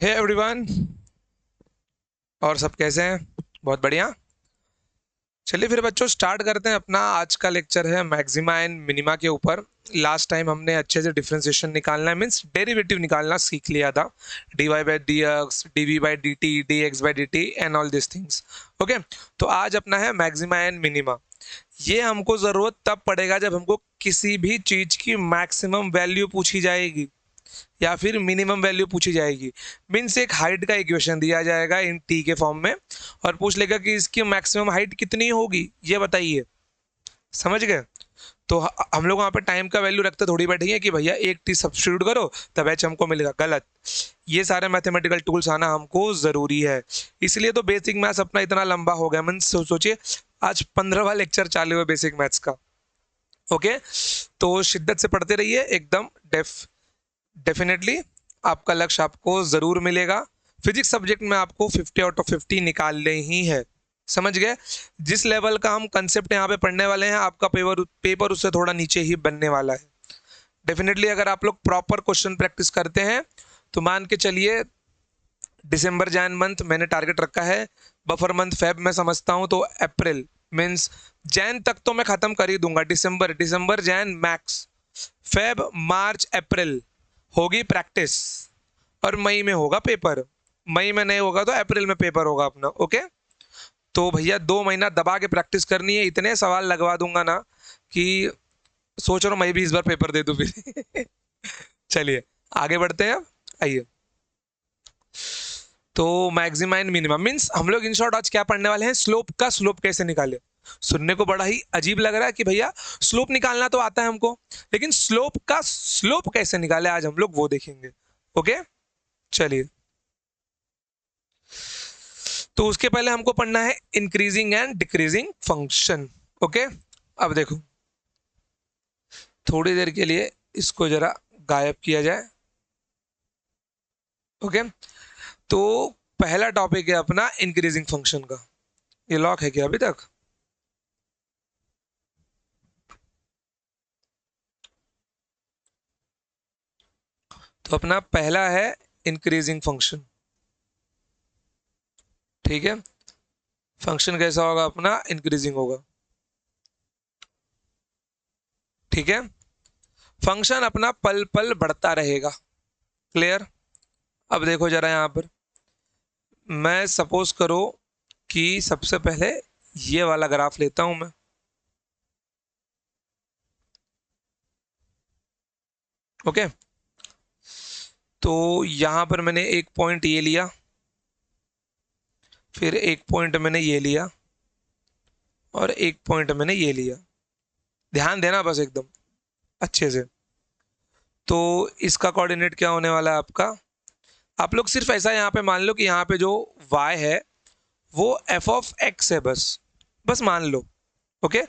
Hey everyone. और सब कैसे हैं? बहुत बढ़िया। चलिए फिर बच्चों स्टार्ट करते हैं। अपना आज का लेक्चर है मैक्सिमा एंड मिनिमा के ऊपर। लास्ट टाइम हमने अच्छे से डिफरेंशिएशन निकालना है, मीन्स डेरिवेटिव निकालना सीख लिया था। D Y by D x, d v by d t, d x by d t and all this things. Okay, तो आज अपना है मैक्सिमा एंड मिनिमा। ये हमको ज़रूरत तब पड़ेगा जब हमको किसी भी चीज़ की मैक्सिमम वैल्यू पूछी जाएगी या फिर मिनिमम वैल्यू पूछी जाएगी। मीन्स एक हाइट का इक्वेशन दिया जाएगा इन टी के फॉर्म में और पूछ लेगा कि इसकी मैक्सिमम हाइट कितनी होगी, ये बताइए। समझ गए? तो हम लोग वहाँ पे टाइम का वैल्यू रखते थोड़ी बैठे हैं कि भैया एक टी सब्स्टिट्यूट करो तब एच हमको मिलेगा। गलत। ये सारे मैथमेटिकल टूल्स आना हमको ज़रूरी है। इसलिए तो बेसिक मैथ्स अपना इतना लंबा हो गया। मीन्स सोचिए आज 15वां लेक्चर चालू है बेसिक मैथ्स का। ओके, तो शिद्दत से पढ़ते रहिए एकदम। डेफिनेटली आपका लक्ष्य आपको ज़रूर मिलेगा। फिजिक्स सब्जेक्ट में आपको 50 आउट ऑफ 50 निकालने ही है। समझ गए? जिस लेवल का हम कंसेप्ट यहाँ पे पढ़ने वाले हैं, आपका पेपर पेपर उससे थोड़ा नीचे ही बनने वाला है। डेफिनेटली अगर आप लोग प्रॉपर क्वेश्चन प्रैक्टिस करते हैं तो मान के चलिए दिसंबर जैन मंथ मैंने टारगेट रखा है। बफर मंथ फेब मैं समझता हूँ, तो अप्रैल मीन्स जैन तक तो मैं ख़त्म कर ही दूंगा। दिसंबर दिसंबर जैन मैक्स, फेब मार्च अप्रैल होगी प्रैक्टिस, और मई में होगा पेपर। मई में नहीं होगा तो अप्रैल में पेपर होगा अपना। ओके, तो भैया 2 महीना दबा के प्रैक्टिस करनी है। इतने सवाल लगवा दूंगा ना कि सोच रहा हूँ मैं भी इस बार पेपर दे दूँ फिर। चलिए आगे बढ़ते हैं अब। आइए, तो मैक्सिमा एंड मिनिमम मीन्स हम लोग इन शॉर्ट आज क्या पढ़ने वाले हैं, स्लोप का स्लोप कैसे निकाले। सुनने को बड़ा ही अजीब लग रहा है कि भैया स्लोप निकालना तो आता है हमको, लेकिन स्लोप का स्लोप कैसे निकाले आज हम लोग वो देखेंगे। ओके, चलिए। तो उसके पहले हमको पढ़ना है increasing and decreasing function. Okay, अब देखो थोड़ी देर के लिए इसको जरा गायब किया जाए। ओके, तो पहला टॉपिक है अपना इंक्रीजिंग फंक्शन का। ये लॉक है क्या अभी तक? तो अपना पहला है इंक्रीजिंग फंक्शन। ठीक है, फंक्शन कैसा होगा अपना, इंक्रीजिंग होगा। ठीक है, फंक्शन अपना पल पल बढ़ता रहेगा। क्लियर? अब देखो जरा यहां पर, मैं सपोज करो कि सबसे पहले ये वाला ग्राफ लेता हूं मैं। ओके, तो यहां पर मैंने एक पॉइंट ये लिया, फिर एक पॉइंट मैंने ये लिया, और एक पॉइंट मैंने ये लिया। ध्यान देना बस एकदम अच्छे से। तो इसका कोऑर्डिनेट क्या होने वाला है आपका? आप लोग सिर्फ ऐसा यहाँ पे मान लो कि यहाँ पे जो y है वो एफ ऑफ एक्स है, बस बस मान लो। ओके,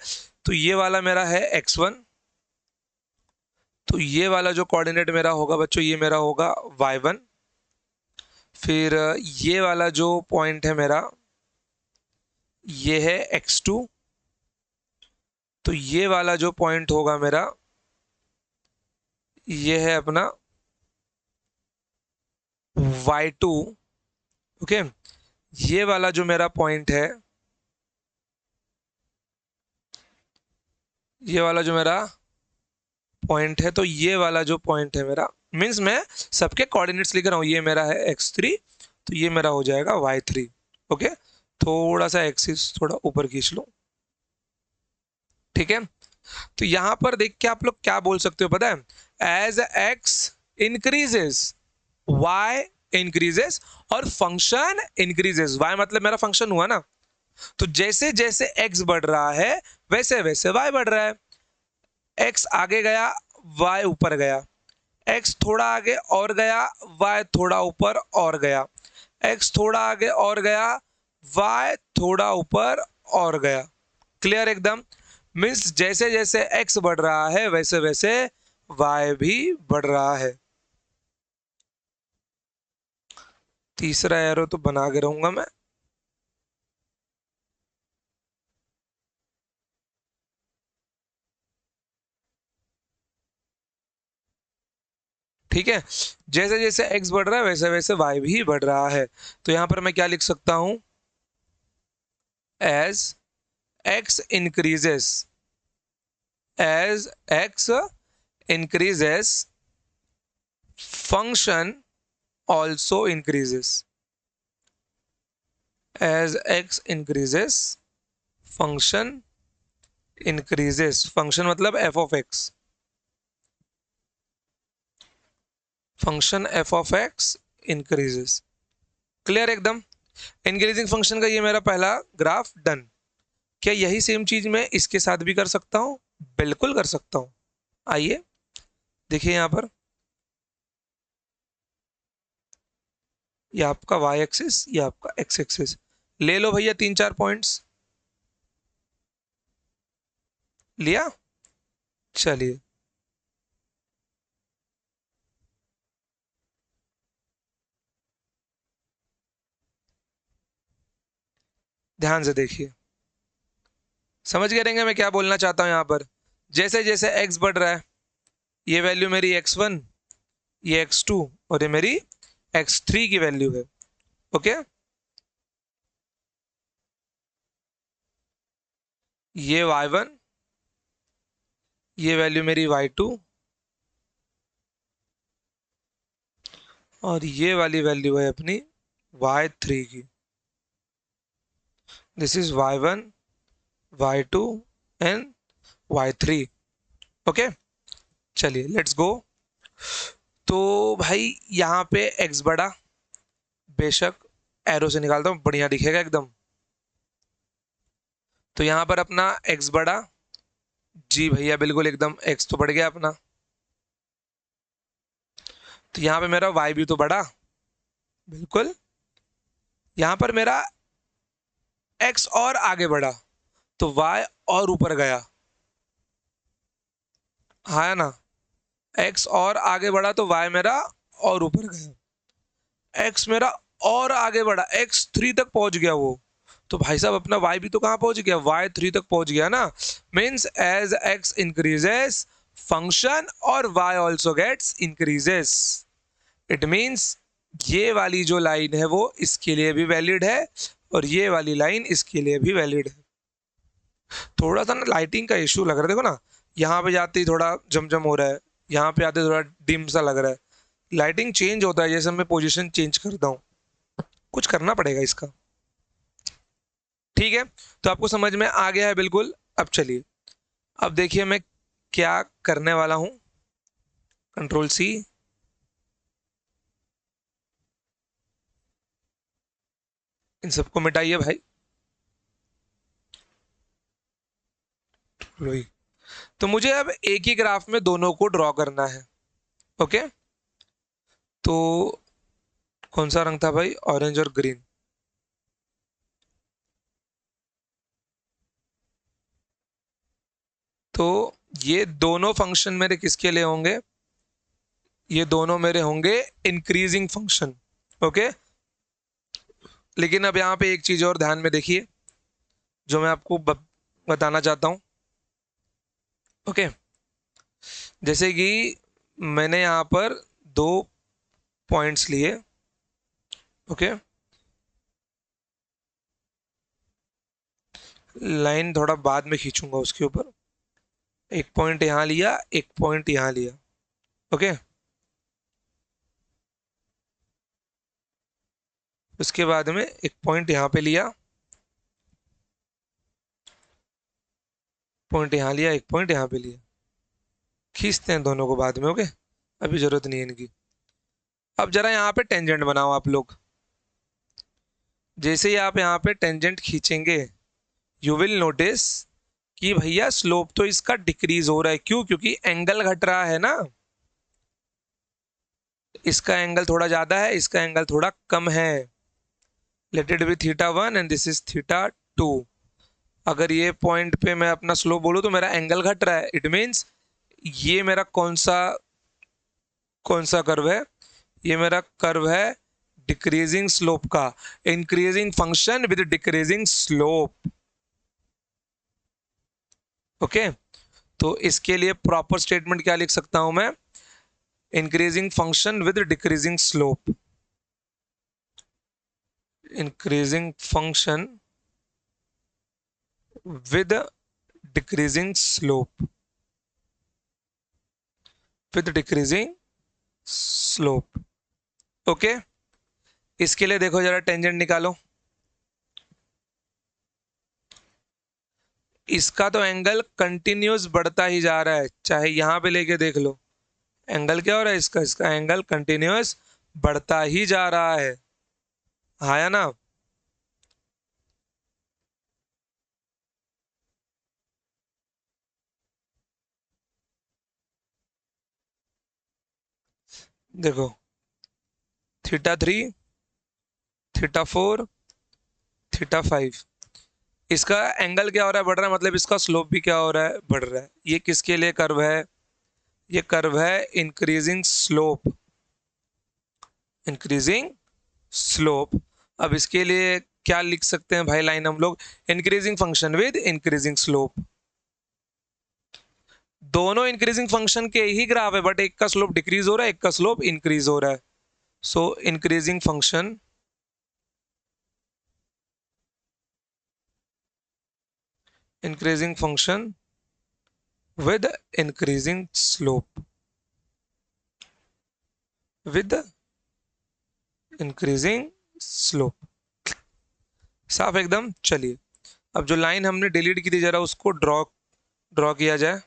तो ये वाला मेरा है x1, तो ये वाला जो कोऑर्डिनेट मेरा होगा बच्चों ये मेरा होगा y1। फिर ये वाला जो पॉइंट है मेरा ये है x2, तो ये वाला जो पॉइंट होगा मेरा ये है अपना y2। ओके, ये वाला जो मेरा पॉइंट है, ये वाला जो मेरा पॉइंट है, तो ये वाला जो पॉइंट है मेरा, मीन्स मैं सबके कोऑर्डिनेट्स लिख रहा हूँ। ये मेरा है x3, तो ये मेरा हो जाएगा y3। ओके, थोड़ा सा एक्सिस थोड़ा ऊपर खींच लो। ठीक है, तो यहां पर देख के आप लोग क्या बोल सकते हो पता है, as x increases y increases, और फंक्शन इंक्रीजेस वाई, मतलब मेरा फंक्शन हुआ ना। तो जैसे जैसे एक्स बढ़ रहा है वैसे वैसे वाई बढ़ रहा है। एक्स आगे गया, वाई ऊपर गया। एक्स थोड़ा आगे और गया, वाई थोड़ा ऊपर और गया। एक्स थोड़ा आगे और गया, वाई थोड़ा ऊपर और गया। क्लियर एकदम? मीन्स जैसे जैसे एक्स बढ़ रहा है वैसे वैसे वाई भी बढ़ रहा है। तीसरा एरो तो बना के रहूंगा मैं। ठीक है, जैसे जैसे x बढ़ रहा है वैसे वैसे y भी बढ़ रहा है। तो यहां पर मैं क्या लिख सकता हूं, as x increases, as x increases, function also increases. As x increases, function increases. Function मतलब f of x. Function f of x increases. Clear एकदम। इंक्रीजिंग फंक्शन का ये मेरा पहला ग्राफ डन। क्या यही सेम चीज मैं इसके साथ भी कर सकता हूं? बिल्कुल कर सकता हूं। आइए देखिए यहां पर, ये आपका y एक्सिस, ये आपका x एक्सिस। ले लो भैया 3-4 पॉइंट्स। लिया? चलिए ध्यान से देखिए, समझ गए रहेंगे मैं क्या बोलना चाहता हूं यहां पर। जैसे जैसे x बढ़ रहा है, ये वैल्यू मेरी x1, ये x2 और ये मेरी x3 की वैल्यू है। ओके, ये y1, ये वैल्यू मेरी y2 और ये वाली वैल्यू है अपनी y3 की। This is y1, y2 and y3। Okay, चलिए लेट्स गो। तो भाई यहाँ पे x बढ़ा, बेशक एरो से निकालता हूँ, बढ़िया दिखेगा एकदम। तो यहाँ पर अपना x बढ़ा, जी भैया बिल्कुल एकदम x तो बढ़ गया अपना। तो यहाँ पे मेरा y भी तो बढ़ा, बिल्कुल। यहाँ पर मेरा x और आगे बढ़ा तो y और ऊपर गया, हाँ ना। x और आगे बढ़ा तो y मेरा और ऊपर गया, x मेरा और आगे बढ़ा, x3 तक पहुंच गया वो। तो भाई साहब अपना y भी तो कहां पहुंच गया, y3 तक पहुंच गया ना। Means as x increases function और y also gets increases. It means ये वाली जो लाइन है वो इसके लिए भी वैलिड है और ये वाली लाइन इसके लिए भी वैलिड है। थोड़ा सा ना लाइटिंग का इश्यू लग रहा है, देखो ना, यहाँ पे जाते ही थोड़ा जमजम हो रहा है, यहाँ पे आते थोड़ा डिम सा लग रहा है। लाइटिंग चेंज होता है जैसे मैं पोजीशन चेंज करता हूँ, कुछ करना पड़ेगा इसका। ठीक है, तो आपको समझ में आ गया है बिल्कुल। अब चलिए, अब देखिए मैं क्या करने वाला हूं। कंट्रोल सी, इन सबको मिटाइए भाई। लोई। तो मुझे अब एक ही ग्राफ में दोनों को ड्रॉ करना है। ओके, तो कौन सा रंग था भाई, ऑरेंज और ग्रीन। तो ये दोनों फंक्शन मेरे किसके लिए होंगे, ये दोनों मेरे होंगे इंक्रीजिंग फंक्शन। ओके, लेकिन अब यहाँ पे एक चीज और ध्यान में देखिए जो मैं आपको बताना चाहता हूँ। ओके, जैसे कि मैंने यहाँ पर दो पॉइंट्स लिए। ओके, लाइन थोड़ा बाद में खींचूंगा उसके ऊपर। एक पॉइंट यहाँ लिया, एक पॉइंट यहाँ लिया। ओके, उसके बाद में एक पॉइंट यहाँ पे लिया, पॉइंट यहाँ लिया, एक पॉइंट यहाँ पे लिया। खींचते हैं दोनों को बाद में। ओके, अभी जरूरत नहीं है इनकी। अब जरा यहाँ पे टेंजेंट बनाओ आप लोग। जैसे ही आप यहाँ पे टेंजेंट खींचेंगे यू विल नोटिस कि भैया स्लोप तो इसका डिक्रीज हो रहा है। क्यों? क्योंकि एंगल घट रहा है ना। इसका एंगल थोड़ा ज्यादा है, इसका एंगल थोड़ा कम है। Let it be θ1 and this is θ2। अगर ये पॉइंट पे मैं अपना स्लोप बोलूं तो मेरा एंगल घट रहा है। इट मीन्स ये मेरा कौन सा कर्व है, ये मेरा कर्व है डिक्रीजिंग स्लोप का, increasing function with decreasing slope. Okay, तो इसके लिए प्रॉपर स्टेटमेंट क्या लिख सकता हूं मैं, increasing function with decreasing slope, increasing function with decreasing slope, with decreasing slope. Okay, इसके लिए देखो जरा टेंजेंट निकालो। इसका तो एंगल कंटिन्यूस बढ़ता ही जा रहा है, चाहे यहां पे लेके देख लो। एंगल क्या हो रहा है इसका, इसका एंगल कंटिन्यूस बढ़ता ही जा रहा है, हाँ या ना। देखो θ3, θ4, θ5, इसका एंगल क्या हो रहा है, बढ़ रहा है, मतलब इसका स्लोप भी क्या हो रहा है, बढ़ रहा है। ये किसके लिए कर्व है, ये कर्व है इंक्रीजिंग स्लोप, इंक्रीजिंग स्लोप। अब इसके लिए क्या लिख सकते हैं भाई लाइन हम लोग, increasing function with increasing slope. दोनों इंक्रीजिंग फंक्शन के ही ग्राफ है, बट एक का स्लोप डिक्रीज हो रहा है, एक का स्लोप इंक्रीज हो रहा है। सो increasing function with increasing slope, with increasing slope। साफ एकदम। चलिए अब जो लाइन हमने डिलीट की थी जरा उसको ड्रॉ किया जाए।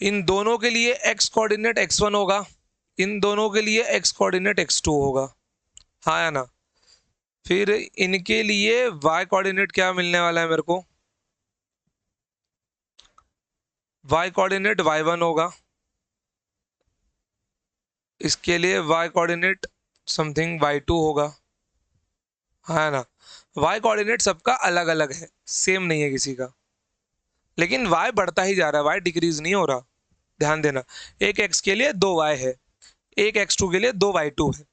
इन दोनों के लिए x कोऑर्डिनेट x1 होगा, इन दोनों के लिए x कोऑर्डिनेट x2 होगा, हाँ या ना। फिर इनके लिए y कोऑर्डिनेट क्या मिलने वाला है मेरे को, y कोऑर्डिनेट y1 होगा, इसके लिए y कोऑर्डिनेट समथिंग y2 होगा, हाँ ना। y कोऑर्डिनेट सबका अलग अलग है, सेम नहीं है किसी का, लेकिन y बढ़ता ही जा रहा है, y डिक्रीज नहीं हो रहा, ध्यान देना। एक x के लिए 2y है, एक x2 के लिए 2y2 है।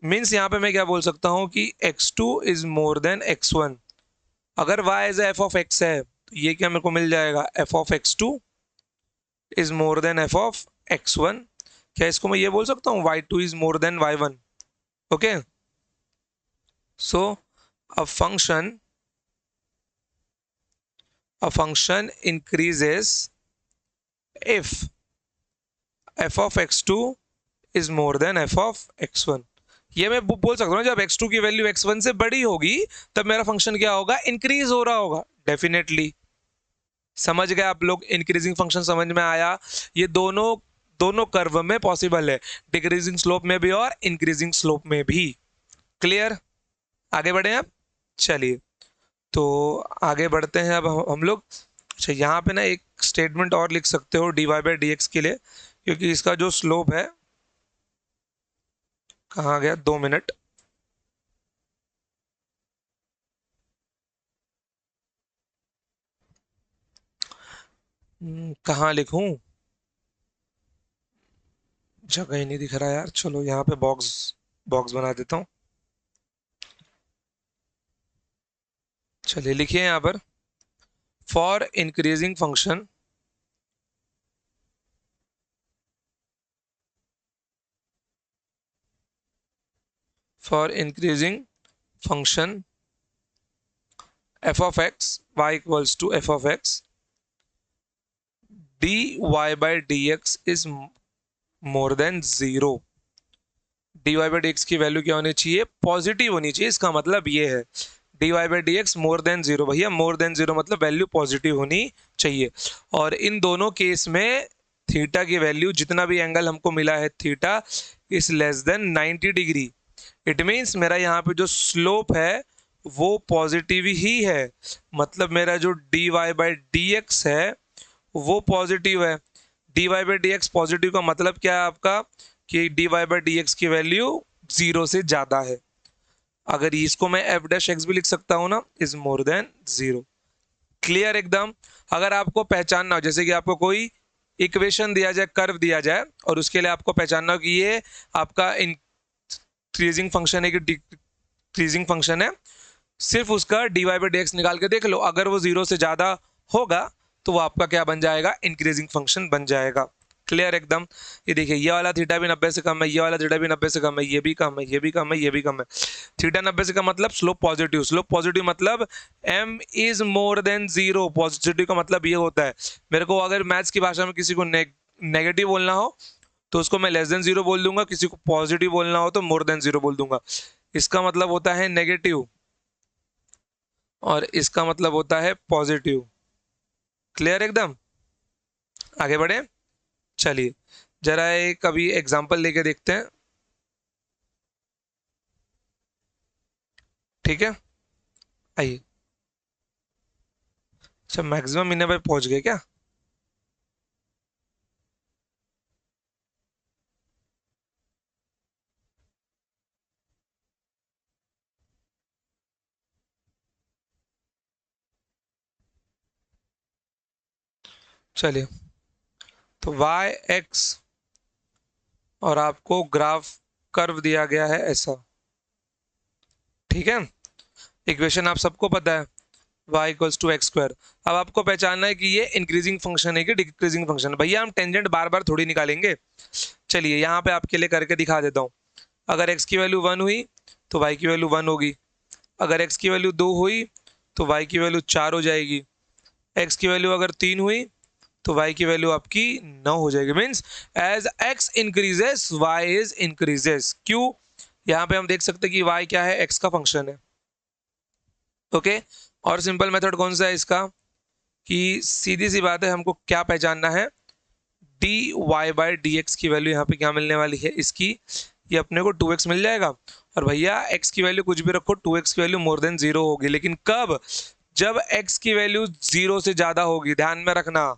मीन्स यहाँ पे मैं क्या बोल सकता हूँ कि x2 is more then x1। अगर y as f of x है तो ये क्या मेरे को मिल जाएगा, f of x2 is more then f of x1। क्या इसको मैं ये बोल सकता हूँ y2 is more then y1। Okay, so a function increases if f of x2 is more than f of x1। ये मैं बोल सकता हूँ जब x2 की वैल्यू x1 से बड़ी होगी तब मेरा फंक्शन क्या होगा, इंक्रीज हो रहा होगा डेफिनेटली। समझ गए आप लोग, इंक्रीजिंग फंक्शन समझ में आया। ये दोनों दोनों कर्व में पॉसिबल है, डिक्रीजिंग स्लोप में भी और इंक्रीजिंग स्लोप में भी। क्लियर, आगे बढ़े अब। चलिए तो आगे बढ़ते हैं अब हम लोग। अच्छा यहाँ पे ना एक स्टेटमेंट और लिख सकते हो dy बाई डी एक्स के लिए, क्योंकि इसका जो स्लोप है, कहाँ गया, 2 मिनट। कहाँ लिखूं, जगह ही नहीं दिख रहा यार। चलो यहाँ पे बॉक्स बॉक्स बना देता हूँ। चलिए लिखिए यहाँ पर, for increasing function for increasing function f of x y equals to f of x, dy by dx is more than 0। dy by dx की वैल्यू क्या होनी चाहिए, पॉजिटिव होनी चाहिए। इसका मतलब ये है dy by dx more than 0, भैया मोर देन 0 मतलब वैल्यू पॉजिटिव होनी चाहिए। और इन दोनों केस में थीटा की वैल्यू, जितना भी एंगल हमको मिला है theta is less then 90 degree. It means मेरा यहाँ पे जो स्लोप है वो पॉजिटिव ही है, मतलब मेरा जो dy बाई डी एक्स है वो पॉजिटिव है। dy by D x positive का मतलब क्या है आपका, कि dy बाई डी एक्स की वैल्यू 0 से ज्यादा है। अगर इसको मैं f डैश एक्स भी लिख सकता हूँ ना, इज मोर देन 0। क्लियर एकदम। अगर आपको पहचानना हो, जैसे कि आपको कोई इक्वेशन दिया जाए, कर्व दिया जाए, और उसके लिए आपको पहचानना हो कि ये आपका इंक्रीजिंग फंक्शन है कि डिक्रीजिंग फंक्शन है, सिर्फ उसका dy बाई डी एक्स निकाल के देख लो, अगर वो 0 से ज़्यादा होगा तो वो आपका क्या बन जाएगा, इंक्रीजिंग फंक्शन बन जाएगा। क्लियर एकदम। ये देखिए, ये वाला थीटा भी 90 से कम है, ये वाला थीटा भी 90 से कम है, ये भी कम है, ये भी कम है, ये भी कम है। थीटा 90 से कम मतलब स्लोप पॉजिटिव, स्लोप पॉजिटिव मतलब m is more then 0। Positive का मतलब ये होता है, मेरे को अगर मैथ्स की भाषा में किसी को नेगेटिव बोलना हो तो उसको मैं लेस देन 0 बोल दूंगा, किसी को पॉजिटिव बोलना हो तो मोर देन 0 बोल दूंगा। इसका मतलब होता है नेगेटिव और इसका मतलब होता है पॉजिटिव। क्लियर एकदम। आगे बढ़े, चलिए जरा एक अभी एग्जांपल लेके देखते हैं। ठीक है, आइए। अच्छा, मैक्सिमम मिनिमम पे पहुंच गए क्या? चलिए, तो y x और आपको ग्राफ कर्व दिया गया है ऐसा। ठीक है, इक्वेशन आप सबको पता है, y equals to x square. अब आपको पहचानना है कि ये इंक्रीजिंग फंक्शन है कि डिक्रीजिंग फंक्शन है। भैया हम टेंजेंट बार बार थोड़ी निकालेंगे, चलिए यहाँ पे आपके लिए करके दिखा देता हूँ। अगर x की वैल्यू 1 हुई तो y की वैल्यू 1 होगी, अगर x की वैल्यू 2 हुई तो y की वैल्यू 4 हो जाएगी, x की वैल्यू अगर 3 हुई तो y की वैल्यू आपकी 9 हो जाएगी। Means as x increases y is increases. क्यों? यहाँ पे हम देख सकते हैं कि y क्या है, x का फंक्शन है। ओके, और सिंपल मेथड कौन सा है इसका, कि सीधी सी बात है, हमको क्या पहचानना है, d Y by D x की वैल्यू यहाँ पे क्या मिलने वाली है इसकी, ये अपने को 2x मिल जाएगा। और भैया x की वैल्यू कुछ भी रखो, 2x की वैल्यू मोर देन 0 होगी, लेकिन कब, जब x की वैल्यू 0 से ज्यादा होगी। ध्यान में रखना,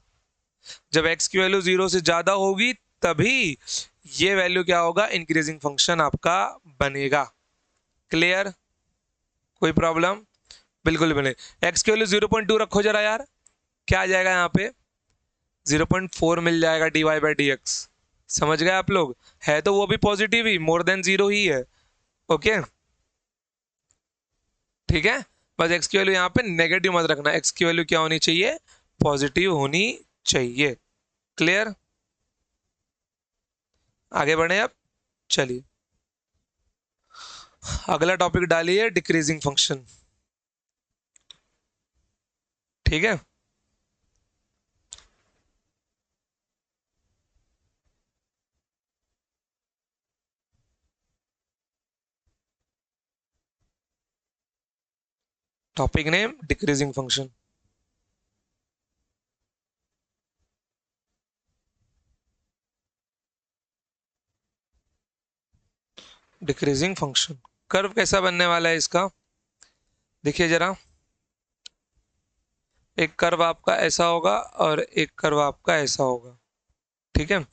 जब x की वैल्यू 0 से ज्यादा होगी तभी ये वैल्यू क्या होगा, इंक्रीजिंग फंक्शन आपका बनेगा। क्लियर, कोई प्रॉब्लम? बिल्कुल भी नहीं। x की वैल्यू 0.2 रखो जरा यार, क्या आ जाएगा यहाँ पे, 0.4 मिल जाएगा d Y by D x. समझ गए आप लोग? है तो वो भी पॉजिटिव ही, मोर देन 0 ही है। ओके, ठीक है, बस x की वैल्यू यहाँ पे नेगेटिव मत रखना, x की वैल्यू क्या होनी चाहिए, पॉजिटिव होनी चाहिए। क्लियर, आगे बढ़े अब। चलिए अगला टॉपिक डालिए, डिक्रीजिंग फंक्शन। ठीक है, topic name decreasing function. Decreasing function, curve कैसा बनने वाला है इसका, देखिए जरा। एक कर्व आपका ऐसा होगा और एक कर्व आपका ऐसा होगा। ठीक है,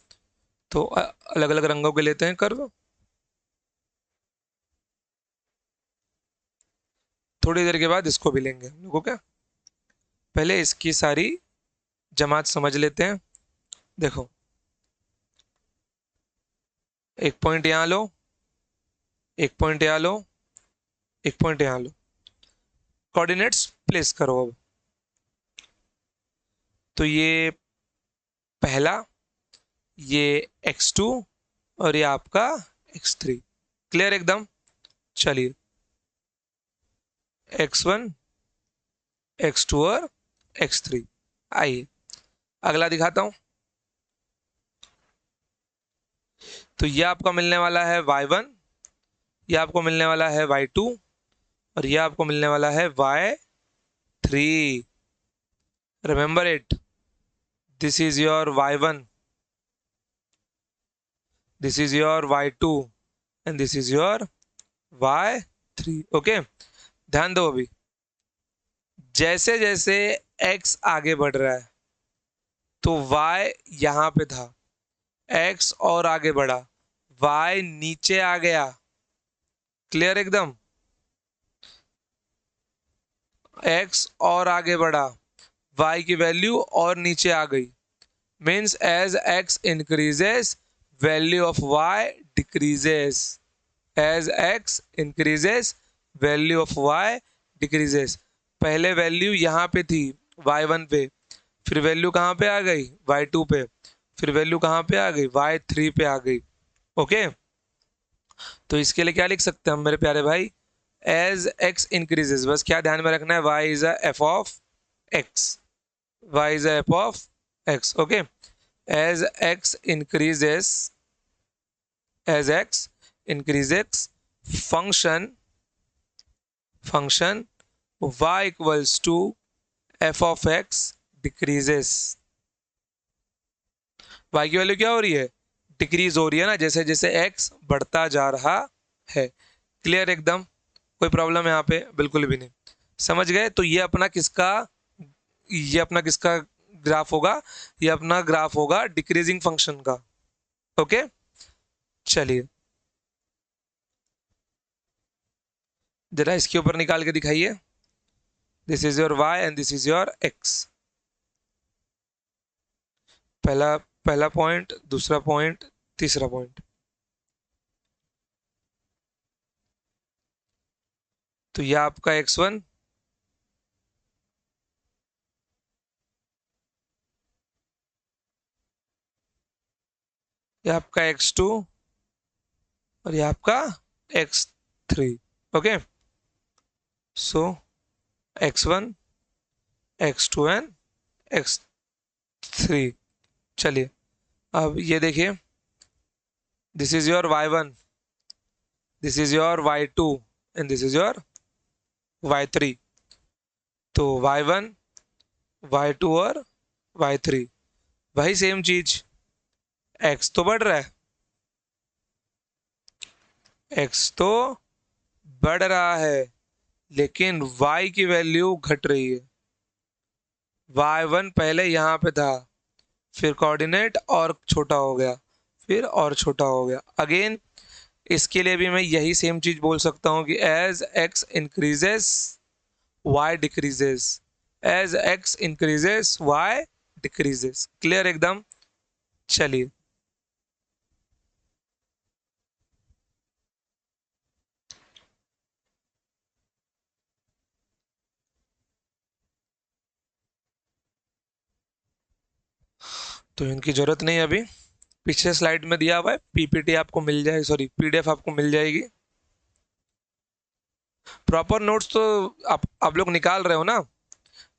तो अलग अलग रंगों के लेते हैं कर्व। थोड़ी देर के बाद इसको भी लेंगे हम लोग। क्या, पहले इसकी सारी जमात समझ लेते हैं। देखो, एक पॉइंट यहाँ लो, एक पॉइंट यहाँ लो, एक पॉइंट यहाँ लो, कोऑर्डिनेट्स प्लेस करो। अब तो ये पहला, ये x2 और ये आपका x3। क्लियर एकदम। चलिए, x1, x2 और x3। आइए अगला दिखाता हूं। तो ये आपका मिलने वाला है y1, ये आपको मिलने वाला है y2 और ये आपको मिलने वाला है y3। Remember it, this is your y1, this is your y2 and this is your y3। Okay, ध्यान दो। अभी जैसे जैसे x आगे बढ़ रहा है तो y यहां पे था, x और आगे बढ़ा, y नीचे आ गया। क्लियर एकदम, x और आगे बढ़ा, y की वैल्यू और नीचे आ गई। Means as x increases value of y decreases. As x increases value of y decreases. पहले वैल्यू यहाँ पे थी y1 पे, फिर वैल्यू कहाँ पे आ गई y2 पे, फिर वैल्यू कहाँ पे आ गई y3 पे आ गई। ओके, तो इसके लिए क्या लिख सकते हैं हम मेरे प्यारे भाई, एज एक्स इंक्रीजेस। बस क्या ध्यान में रखना है, y is a f of x, y is a f of x. Okay, as x increases, as x increases function y equals to f of x decreases। y की value क्या हो रही है, डिक्रीज हो रही है ना, जैसे जैसे x बढ़ता जा रहा है। क्लियर एकदम, कोई प्रॉब्लम यहाँ पे बिल्कुल भी नहीं। समझ गए, तो ये अपना किसका ग्राफ होगा, ये अपना ग्राफ होगा डिक्रीजिंग फंक्शन का। ओके, चलिए जरा इसके ऊपर निकाल के दिखाइए। This is your y and this is your x। पहला पहला पॉइंट, दूसरा पॉइंट, तीसरा पॉइंट। तो यह आपका x1, यह आपका x2 और यह आपका x3। Okay, so x1, x2 and x3। चलिए अब ये देखिए, this is your y1, this is your y2 and this is your y3। तो y1, y2 और y3 वही सेम चीज, x तो बढ़ रहा है, x तो बढ़ रहा है, लेकिन y की वैल्यू घट रही है। y1 पहले यहां पे था, फिर कोऑर्डिनेट और छोटा हो गया, फिर और छोटा हो गया अगेन। इसके लिए भी मैं यही सेम चीज बोल सकता हूं कि as x increases y decreases, as x increases y decreases. Clear एकदम, चलिए तो इनकी जरूरत नहीं है अभी, पीछे स्लाइड में दिया हुआ है, पीपीटी आपको मिल जाएगी, सॉरी पीडीएफ आपको मिल जाएगी। प्रॉपर नोट्स तो आप लोग निकाल रहे हो ना,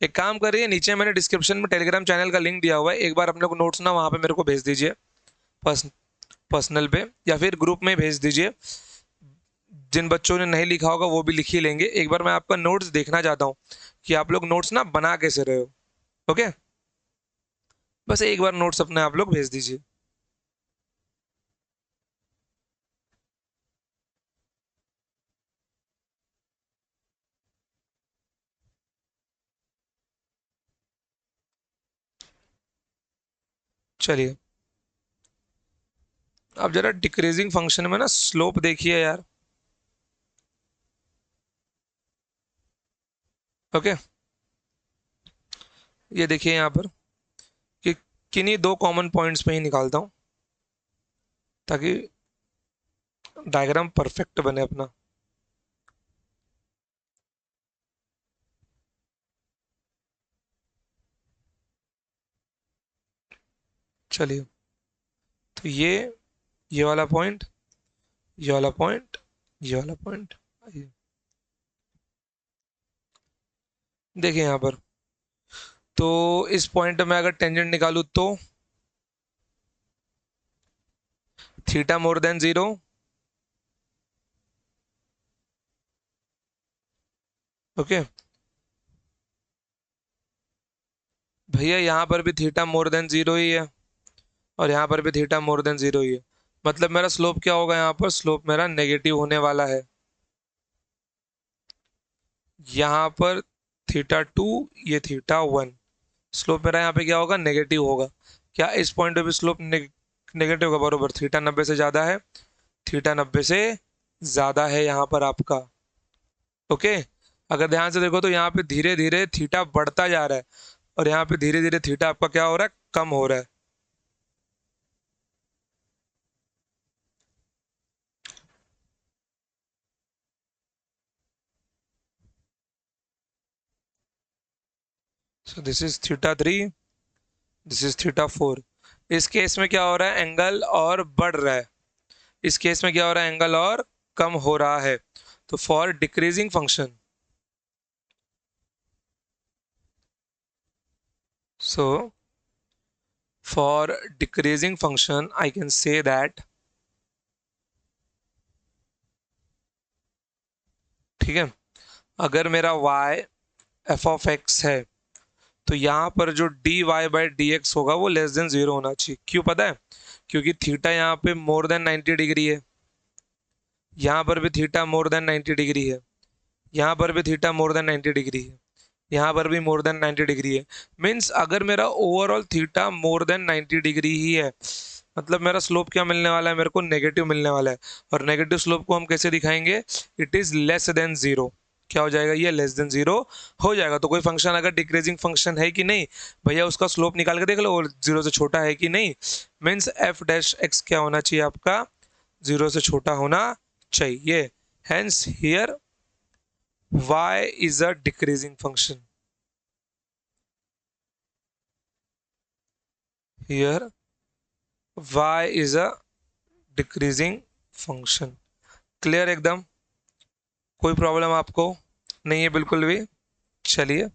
एक काम करिए, नीचे मैंने डिस्क्रिप्शन में टेलीग्राम चैनल का लिंक दिया हुआ है, एक बार अपने को नोट्स ना वहाँ पे मेरे को भेज दीजिए, पर्सनल पे या फिर ग्रुप में भेज दीजिए। जिन बच्चों ने नहीं लिखा होगा वो भी लिख ही लेंगे। एक बार मैं आपका नोट्स देखना चाहता हूँ कि आप लोग नोट्स ना बना कैसे रहे हो। ओके, बस एक बार नोट्स अपने आप लोग भेज दीजिए। चलिए अब जरा डिक्रीजिंग फंक्शन में ना स्लोप देखिए यार। ओके, ये देखिए यहाँ पर कि किन्हीं दो कॉमन पॉइंट्स पे ही निकालता हूँ ताकि डायग्राम परफेक्ट बने अपना। चलिए, तो ये वाला पॉइंट, ये वाला पॉइंट, ये वाला पॉइंट, देखिए यहाँ पर, तो इस पॉइंट में अगर टेंजेंट निकालू तो थीटा मोर देन 0, ओके भैया, यहाँ पर भी थीटा मोर देन 0 ही है और यहाँ पर भी थीटा मोर देन 0 ही है। मतलब मेरा स्लोप क्या होगा, यहाँ पर स्लोप मेरा नेगेटिव होने वाला है। यहाँ पर थीटा 2, ये थीटा 1, स्लोप मेरा यहाँ पे क्या होगा, नेगेटिव होगा। क्या इस पॉइंट पे भी स्लोप नेगेटिव होगा, बरोबर, थीटा 90 से ज्यादा है, थीटा 90 से ज्यादा है यहाँ पर आपका। ओके, अगर ध्यान से देखो तो यहाँ पे धीरे धीरे थीटा बढ़ता जा रहा है और यहाँ पे धीरे धीरे थीटा आपका क्या हो रहा है, कम हो रहा है। So this is theta 3, this is theta 4। इस केस में क्या हो रहा है, एंगल और बढ़ रहा है, इस केस में क्या हो रहा है, एंगल और कम हो रहा है। तो for decreasing function, so for decreasing function I can say that, ठीक है, अगर मेरा y एफ ऑफ एक्स है तो यहाँ पर जो d Y by D x होगा वो लेस देन 0 होना चाहिए। क्यों पता है, क्योंकि थीटा यहाँ पे मोर देन 90 डिग्री है, यहाँ पर भी थीटा मोर देन 90 डिग्री है, यहाँ पर भी थीटा मोर देन 90 डिग्री है, यहाँ पर भी मोर देन 90 डिग्री है। मीन्स अगर मेरा overall theta more than 90 degree ही है, मतलब मेरा स्लोप क्या मिलने वाला है, मेरे को नेगेटिव मिलने वाला है। और नेगेटिव स्लोप को हम कैसे दिखाएंगे, it is less than zero. क्या हो जाएगा, ये लेस देन जीरो हो जाएगा। तो कोई फंक्शन अगर डिक्रीजिंग फंक्शन है कि नहीं, भैया उसका स्लोप निकाल के देख लो, और जीरो से छोटा है कि नहीं। मीन्स एफ डैश एक्स क्या होना चाहिए आपका, जीरो से छोटा होना चाहिए। Hence here y is a decreasing function. Here y is a decreasing function. Clear एकदम, कोई प्रॉब्लम आपको नहीं है बिल्कुल भी। चलिए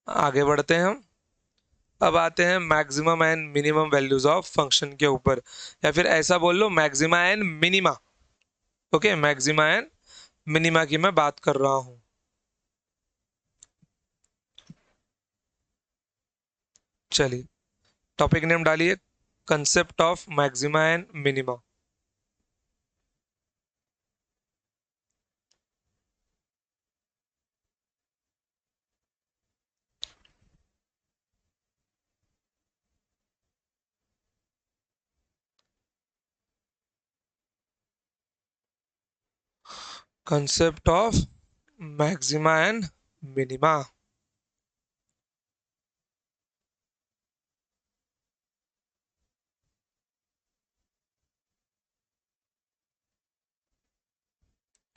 आगे बढ़ते हैं हम। अब आते हैं maximum and minimum values of function के ऊपर, या फिर ऐसा बोल लो maxima and minima. Okay, maxima and minima की मैं बात कर रहा हूं। चलिए टॉपिक नेम डालिए, concept of maxima and minima. Concept of maxima and minima.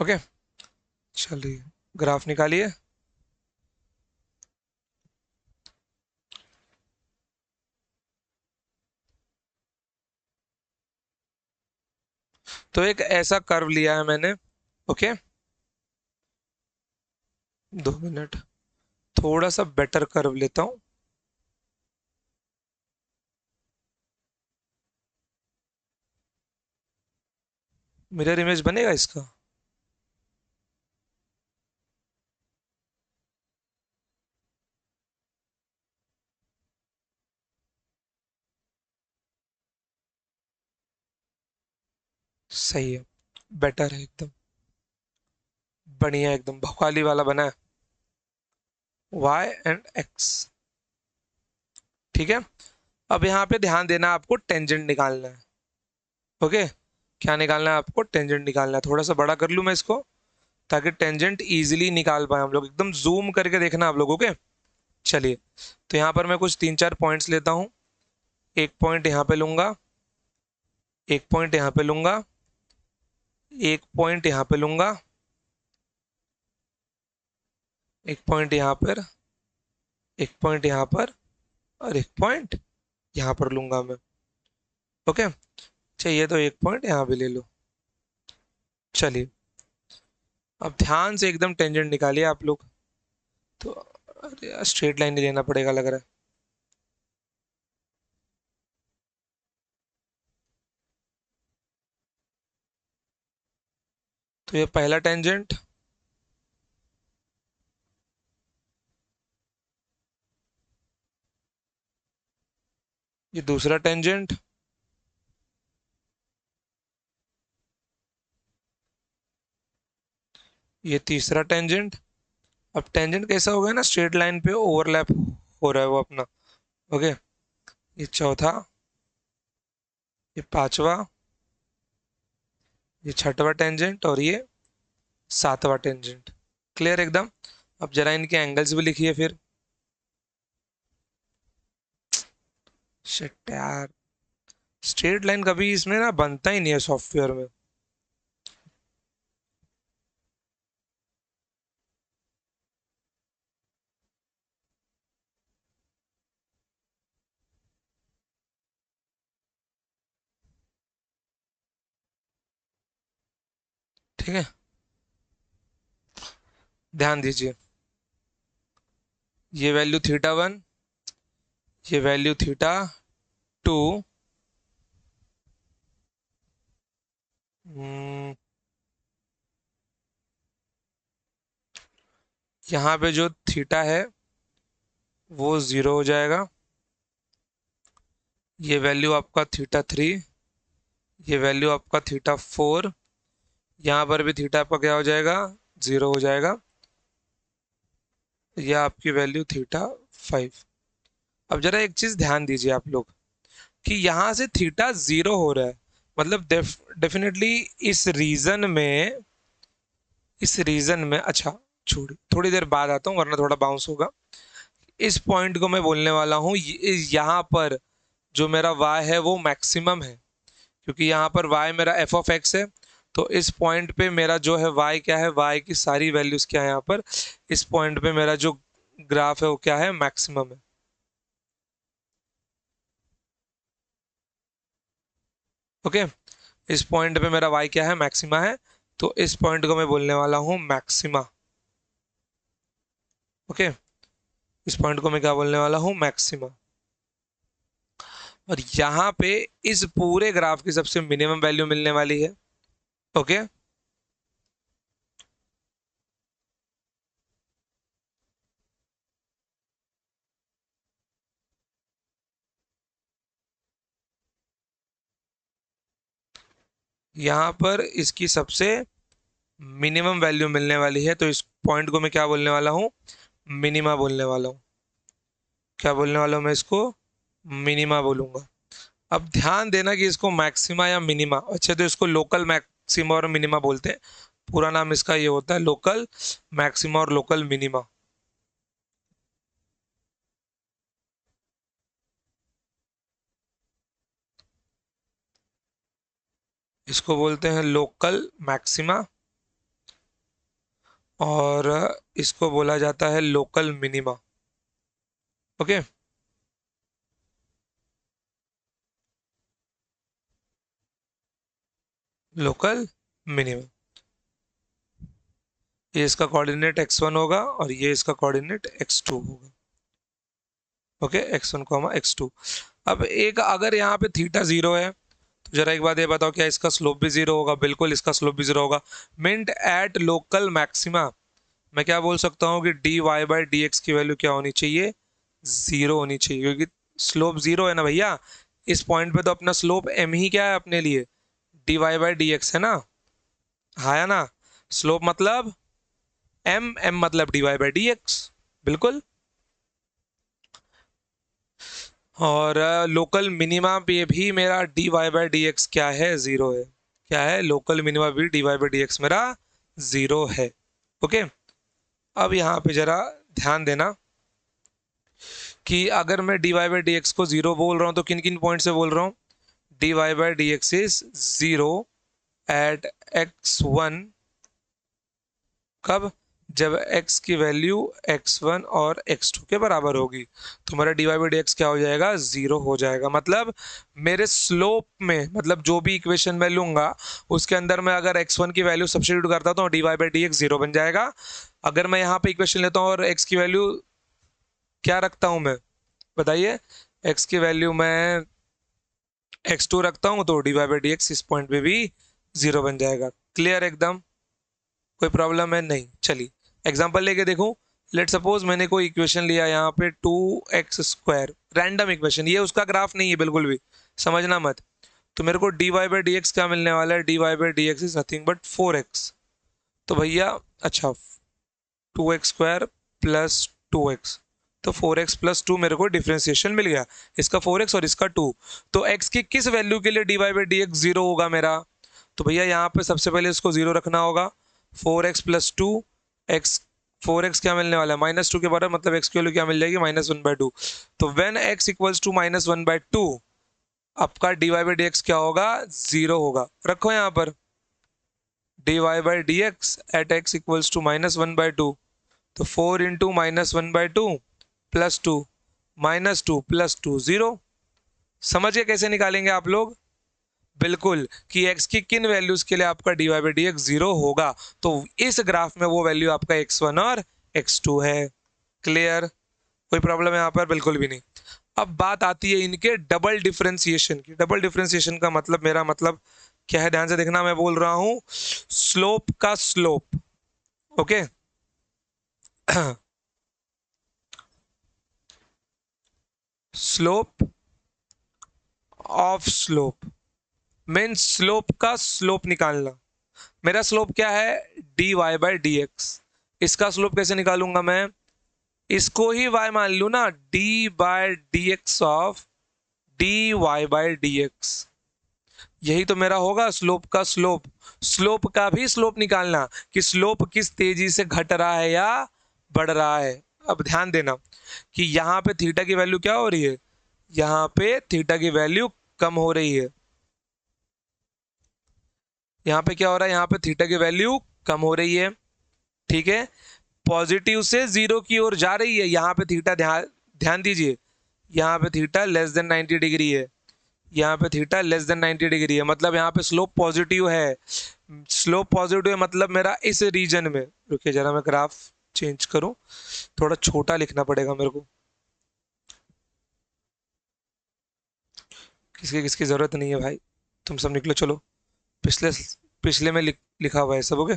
Okay, चलिए ग्राफ निकालिए। तो एक ऐसा कर्व लिया है मैंने। ओके, 2 मिनट, थोड़ा सा बेटर कर्व लेता हूं। मिरर इमेज बनेगा इसका। सही है, बेटर है एकदम, बढ़िया एकदम भौकाली वाला बना है। y एंड x, ठीक है। अब यहाँ पे ध्यान देना, आपको टेंजेंट निकालना है। ओके, क्या निकालना है आपको, टेंजेंट निकालना है। थोड़ा सा बड़ा कर लूं मैं इसको, ताकि टेंजेंट इजीली निकाल पाए हम लोग। एकदम जूम करके देखना आप लोग। ओके, चलिए तो यहाँ पर मैं कुछ 3-4 पॉइंट्स लेता हूँ। एक पॉइंट यहाँ पे लूंगा, एक पॉइंट यहाँ पे लूंगा, एक पॉइंट यहाँ पे लूंगा, एक पॉइंट यहाँ पर, एक पॉइंट यहाँ पर, और एक पॉइंट यहाँ पर लूंगा मैं। ओके, चाहिए तो एक पॉइंट यहाँ भी ले लो। चलिए अब ध्यान से एकदम टेंजेंट निकालिए आप लोग। तो अरे स्ट्रेट लाइन ही लेना पड़ेगा लग रहा है। तो ये पहला टेंजेंट, ये दूसरा टेंजेंट, ये तीसरा टेंजेंट। अब टेंजेंट कैसा हो गया ना, स्ट्रेट लाइन पे ओवरलैप हो रहा है वो अपना। ओके, ये चौथा, ये पांचवा, ये छठवा टेंजेंट, और ये सातवां टेंजेंट। क्लियर एकदम। अब जरा इनके एंगल्स भी लिखिए फिर। शिट यार, स्ट्रेट लाइन कभी इसमें ना बनता ही नहीं है सॉफ्टवेयर में। ठीक है, ध्यान दीजिए, ये वैल्यू थीटा 1, ये वैल्यू थीटा 2, यहाँ पे जो थीटा है वो 0 हो जाएगा, ये वैल्यू आपका थीटा 3, ये वैल्यू आपका थीटा 4, यहाँ पर भी थीटा आपका क्या हो जाएगा, 0 हो जाएगा, यह आपकी वैल्यू थीटा 5। अब जरा एक चीज ध्यान दीजिए आप लोग कि यहां से थीटा 0 हो रहा है, मतलब डेफिनेटली इस रीजन में, अच्छा छोड़, थोड़ी देर बाद आता हूँ वरना थोड़ा बाउंस होगा। इस पॉइंट को मैं बोलने वाला हूँ, यहाँ पर जो मेरा y है वो मैक्सिमम है, क्योंकि यहाँ पर y मेरा f(x) है, तो इस पॉइंट पे मेरा जो है y क्या है, y की सारी वैल्यूज क्या है, यहाँ पर इस पॉइंट पे मेरा जो ग्राफ है वो क्या है, मैक्सिमम है। ओके, इस पॉइंट पे मेरा y क्या है, मैक्सिमा है, तो इस पॉइंट को मैं बोलने वाला हूँ मैक्सिमा। ओके, इस पॉइंट को मैं क्या बोलने वाला हूँ, मैक्सिमा। और यहाँ पे इस पूरे ग्राफ की सबसे मिनिमम वैल्यू मिलने वाली है। ओके, यहाँ पर इसकी सबसे मिनिमम वैल्यू मिलने वाली है, तो इस पॉइंट को मैं क्या बोलने वाला हूँ, मिनिमा बोलने वाला हूँ। क्या बोलने वाला हूँ मैं इसको, मिनिमा बोलूंगा। अब ध्यान देना कि इसको मैक्सिमा या मिनिमा, अच्छा तो इसको लोकल मैक्सिमा और मिनिमा बोलते हैं, पूरा नाम इसका ये होता है लोकल मैक्सिमा और लोकल मिनिमा। इसको बोलते हैं लोकल मैक्सिमा और इसको बोला जाता है local minima. Okay, local minima, ये इसका कोऑर्डिनेट x1 होगा और ये इसका कोऑर्डिनेट x2 होगा। Okay, x1, x2। अब एक अगर यहाँ पे थीटा 0 है, तो जरा एक बात ये बताओ, क्या इसका स्लोप भी 0 होगा? बिल्कुल, इसका स्लोप भी 0 होगा। मिंट एट लोकल मैक्सिमा मैं क्या बोल सकता हूँ कि dy/dx की वैल्यू क्या होनी चाहिए, 0 होनी चाहिए, क्योंकि स्लोप 0 है ना भैया। इस पॉइंट पे तो अपना स्लोप m ही क्या है अपने लिए, dy/dx है ना, हाँ है ना। स्लोप मतलब m मतलब dy/dx, बिल्कुल। और लोकल मिनिमा पे भी मेरा dy/dx क्या है, 0 है। क्या है, लोकल मिनिमा भी dy/dx मेरा 0 है। ओके, अब यहाँ पे जरा ध्यान देना कि अगर मैं dy/dx को 0 बोल रहा हूँ तो किन किन पॉइंट से बोल रहा हूँ, dy/dx इज 0 एट x1, कब, जब x की वैल्यू x1 और x2 के बराबर होगी, तो मेरा dy/dx क्या हो जाएगा, 0 हो जाएगा। मतलब मेरे स्लोप में, मतलब जो भी इक्वेशन मैं लूंगा उसके अंदर मैं अगर x1 की वैल्यू सब्स्टिट्यूट करता तो dy/dx 0 बन जाएगा। अगर मैं यहाँ पे इक्वेशन लेता हूँ और x की वैल्यू क्या रखता हूँ मैं, बताइए, x की वैल्यू मैं x2 रखता हूँ तो dy/dx इस पॉइंट पे भी 0 बन जाएगा। क्लियर एकदम, कोई प्रॉब्लम है नहीं? चलिए एग्जांपल लेके देखूं। लेट सपोज मैंने कोई इक्वेशन लिया यहाँ पे 2x², रैंडम इक्वेशन, ये उसका ग्राफ नहीं है बिल्कुल भी, समझना मत। तो मेरे को dy/dx क्या मिलने वाला है, dy/dx is nothing but 4x। तो भैया अच्छा, 2x² प्लस 2x, तो 4x प्लस 2 मेरे को डिफ्रेंसिएशन मिल गया, इसका 4x और इसका 2। तो x की किस वैल्यू के लिए dy/dx 0 होगा मेरा, तो भैया यहाँ पे सबसे पहले इसको 0 रखना होगा। 4x प्लस 2 x, 4x क्या मिलने वाला है, -2 के बराबर, मतलब x की वैल्यू क्या मिल जाएगी, -1/2। तो व्हेन x इक्वल्स टू -1/2 आपका dy/dx क्या होगा, 0 होगा। रखो यहाँ पर dy/dx eight x equals to -1/2, तो 4 इंटू -1/2 प्लस 2, -2 प्लस 2 0। समझिए कैसे निकालेंगे आप लोग, बिल्कुल, कि x की किन वैल्यूज के लिए आपका dy by D x zero होगा, तो इस ग्राफ में वो वैल्यू आपका x1 और x2 है। क्लियर? कोई प्रॉब्लम है यहाँ पर? बिल्कुल भी नहीं। अब बात आती है इनके डबल डिफरेंशिएशन की। डबल डिफरेंशिएशन का मतलब, मेरा मतलब क्या है, ध्यान से देखना, मैं बोल रहा हूं स्लोप का slope. Okay slope of slope means slope का स्लोप निकालना। मेरा स्लोप क्या है? D Y by D x. इसका स्लोप कैसे निकालूंगा मैं? इसको ही y मान लू ना, d by D x of D Y by D x. यही तो मेरा होगा स्लोप का स्लोप। स्लोप का भी स्लोप निकालना कि स्लोप किस तेजी से घट रहा है या बढ़ रहा है। अब ध्यान देना कि यहाँ पे थीटा की वैल्यू क्या हो रही है, यहाँ पे थीटा की वैल्यू कम हो रही है। यहाँ पे क्या हो रहा है, यहाँ पे थीटा की वैल्यू कम हो रही है। ठीक है, पॉजिटिव से जीरो की ओर जा रही है। यहाँ पे थीटा, ध्यान ध्यान दीजिए, यहाँ पे थीटा लेस देन 90 डिग्री है, यहाँ पे थीटा लेस देन 90 डिग्री है, मतलब यहाँ पे स्लोप पॉजिटिव है। स्लोप पॉजिटिव है मतलब मेरा इस रीजन में, रुकिए जरा मैं ग्राफ चेंज करूं, थोड़ा छोटा लिखना पड़ेगा मेरे को। किसकी किसकी जरूरत नहीं है भाई, तुम सब निकलो चलो। पिछले पिछले में लिखा हुआ है सब। ओके,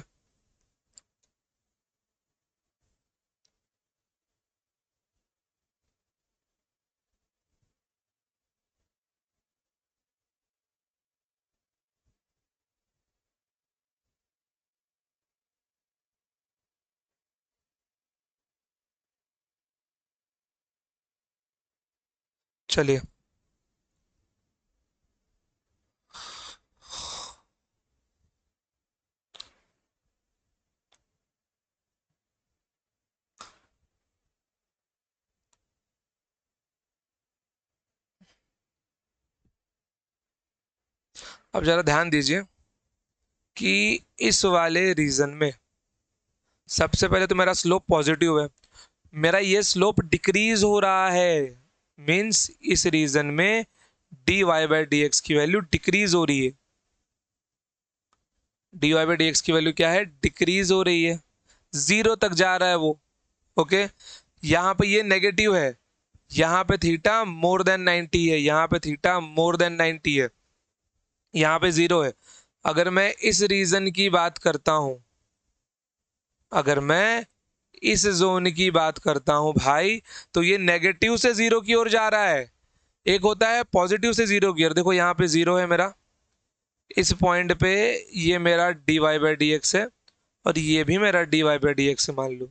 चलिए। अब जरा ध्यान दीजिए कि इस वाले रीजन में सबसे पहले तो मेरा स्लोप पॉजिटिव है, मेरा ये स्लोप डिक्रीज हो रहा है। मीन्स इस रीजन में d Y by D x की वैल्यू डिक्रीज हो रही है। D Y by D x की वैल्यू क्या है? डिक्रीज हो रही है, जीरो तक जा रहा है वो। ओके, यहाँ पे ये नेगेटिव है, यहाँ पे थीटा मोर देन 90 है, यहाँ पे थीटा मोर देन 90 है, यहाँ पे जीरो है। अगर मैं इस रीजन की बात करता हूं, अगर मैं इस जोन की बात करता हूं भाई, तो ये नेगेटिव से जीरो की ओर जा रहा है। एक होता है पॉजिटिव से जीरो की ओर, देखो यहाँ पे जीरो है मेरा, इस पॉइंट पे ये मेरा D Y by D x है, और ये भी मेरा D Y by D x है मान लो।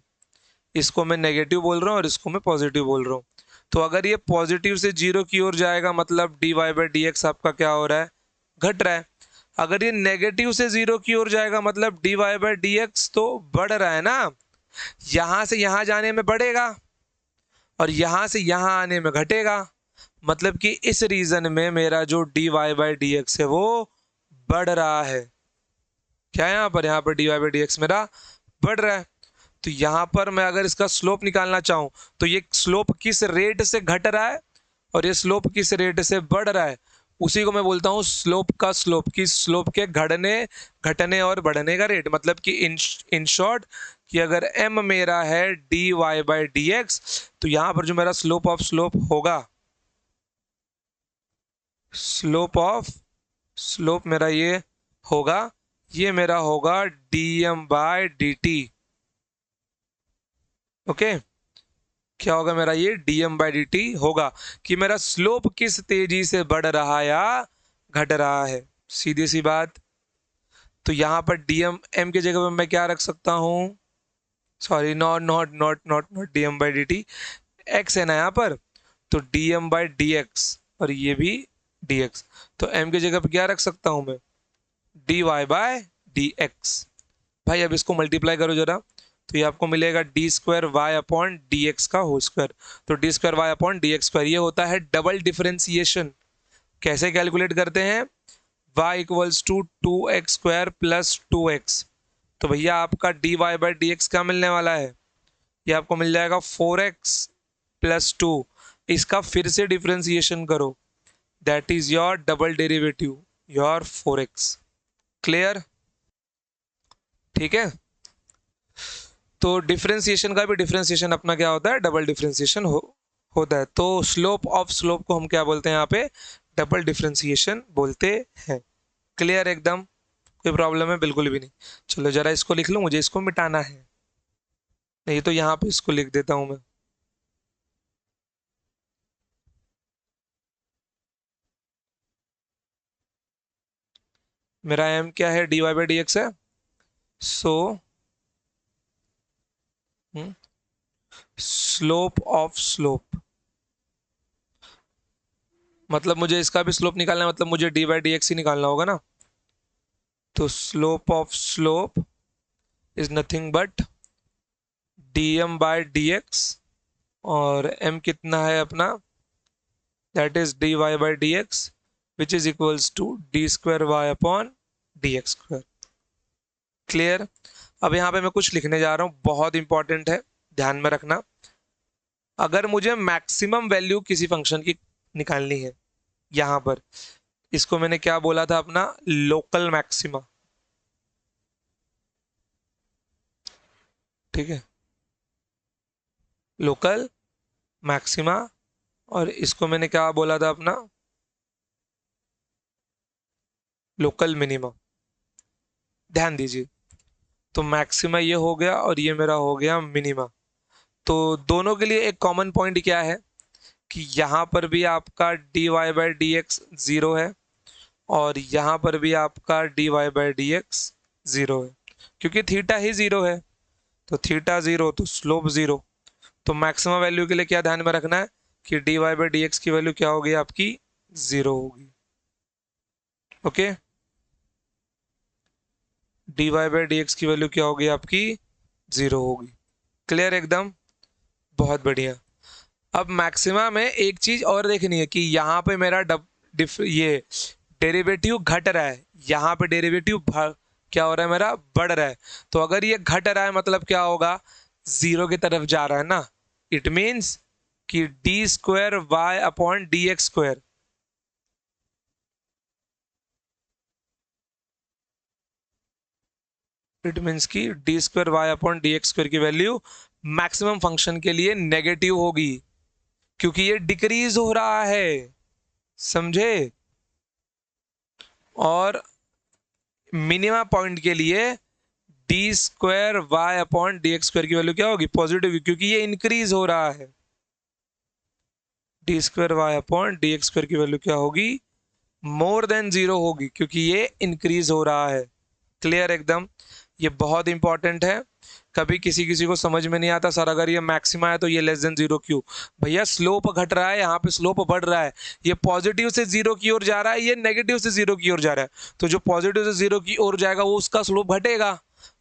इसको मैं नेगेटिव बोल रहा हूँ और इसको मैं पॉजिटिव बोल रहा हूँ। तो अगर ये पॉजिटिव से जीरो की ओर जाएगा मतलब d Y by D x आपका क्या हो रहा है? घट रहा है। अगर ये नेगेटिव से जीरो की ओर जाएगा मतलब d Y by D x तो बढ़ रहा है ना, यहां से यहां जाने में बढ़ेगा और यहां से यहां आने में घटेगा। मतलब कि इस रीजन में मेरा जो d Y by D x है वो बढ़ रहा है। क्या है यहाँ पर d Y by D x मेरा बढ़ रहा है। तो यहाँ पर मैं अगर इसका स्लोप निकालना चाहूं तो ये स्लोप किस रेट से घट रहा है और ये स्लोप किस रेट से बढ़ रहा है, उसी को मैं बोलता हूँ स्लोप का स्लोप, की स्लोप के घटने घटने और बढ़ने का रेट। मतलब कि इन शॉर्ट कि अगर m मेरा है d Y by D x, तो यहाँ पर जो मेरा स्लोप ऑफ स्लोप होगा, स्लोप ऑफ स्लोप मेरा ये होगा, ये मेरा होगा d m by d t. Okay, क्या होगा मेरा? ये dm बाई डी टी होगा कि मेरा स्लोप किस तेजी से बढ़ रहा या घट रहा है। सीधी सी बात। तो यहां पर dm m की जगह पर मैं क्या रख सकता हूं? Sorry, not not not not not dm by d T, x है ना यहाँ पर, तो dm बाई डी एक्स और ये भी dx। तो m की जगह पर क्या रख सकता हूं मैं? dy by D x. भाई अब इसको मल्टीप्लाई करो जरा, तो ये आपको मिलेगा d square Y upon D x का होल स्क्वायर। तो D square Y upon D x square, ये होता है डबल डिफरेंशिएशन। कैसे कैलकुलेट करते हैं? y equals to two x square plus two x. तो भैया आपका D Y by D x क्या मिलने वाला है? ये आपको मिल जाएगा 4x प्लस टू। इसका फिर से डिफरेंशिएशन करो, that is your double derivative. Your 4x। Clear? ठीक है। तो डिफरेंशिएशन का भी डिफरेंशिएशन अपना क्या होता है, डबल डिफरेंशिएशन होता है। तो स्लोप ऑफ स्लोप को हम क्या बोलते हैं यहाँ पे, डबल डिफरेंशिएशन बोलते हैं। क्लियर एकदम? कोई प्रॉब्लम है? बिल्कुल भी नहीं। चलो जरा इसको लिख लूं, मुझे इसको मिटाना है, नहीं तो यहाँ पे इसको लिख देता हूं मैं। मेरा एम क्या है, d Y by D x है। सो स्लोप ऑफ स्लोप, मतलब मुझे इसका भी स्लोप निकालना है, मतलब मुझे डी बाई डी एक्स ही निकालना होगा ना। तो slope of slope is nothing but d m by D x, और एम कितना है अपना, that is d Y by D x, which is equals to d square Y upon D x square. Clear? अब यहाँ पे मैं कुछ लिखने जा रहा हूँ, बहुत इंपॉर्टेंट है, ध्यान में रखना। अगर मुझे मैक्सिमम वैल्यू किसी फंक्शन की निकालनी है, यहां पर इसको मैंने क्या बोला था अपना, लोकल मैक्सिमा। ठीक है, लोकल मैक्सिमा। और इसको मैंने क्या बोला था अपना, लोकल मिनिमा। ध्यान दीजिए, तो मैक्सिमा ये हो गया और ये मेरा हो गया मिनिमा। तो दोनों के लिए एक कॉमन पॉइंट क्या है कि यहां पर भी आपका D Y by D x zero है, और यहां पर भी आपका D Y by D x zero है, क्योंकि थीटा ही जीरो है। तो थीटा जीरो तो स्लोप जीरो। तो मैक्सिमम वैल्यू के लिए क्या ध्यान में रखना है कि D Y by D x की वैल्यू क्या होगी आपकी, जीरो होगी। Okay, D Y by D x की वैल्यू क्या होगी आपकी, जीरो होगी। क्लियर एकदम? बहुत बढ़िया। अब मैक्सिमा में एक चीज और देखनी है कि यहाँ पे मेरा ये डेरिवेटिव घट रहा है, यहाँ पे डेरिवेटिव क्या हो रहा है मेरा, बढ़ रहा है। तो अगर ये घट रहा है मतलब क्या होगा, जीरो की तरफ जा रहा है ना। इट मीन्स कि D square Y upon D x square, it means कि D square Y upon D x square की वैल्यू मैक्सिमम फंक्शन के लिए नेगेटिव होगी, क्योंकि ये डिक्रीज हो रहा है। समझे? और मिनिमम पॉइंट के लिए D square Y upon D x square की वैल्यू क्या होगी, पॉजिटिव, क्योंकि ये इंक्रीज हो रहा है। D square Y upon D x square की वैल्यू क्या होगी, मोर देन जीरो होगी, क्योंकि ये इंक्रीज हो रहा है। क्लियर एकदम? ये बहुत इंपॉर्टेंट है। कभी किसी किसी को समझ में नहीं आता, सर अगर ये मैक्सिमा है तो ये लेस देन जीरो क्यों? भैया स्लोप घट रहा है, यहाँ पे स्लोप बढ़ रहा है। ये पॉजिटिव से जीरो की ओर जा रहा है, ये नेगेटिव से जीरो की ओर जा रहा है। तो जो पॉजिटिव से जीरो की ओर जाएगा वो उसका स्लोप घटेगा,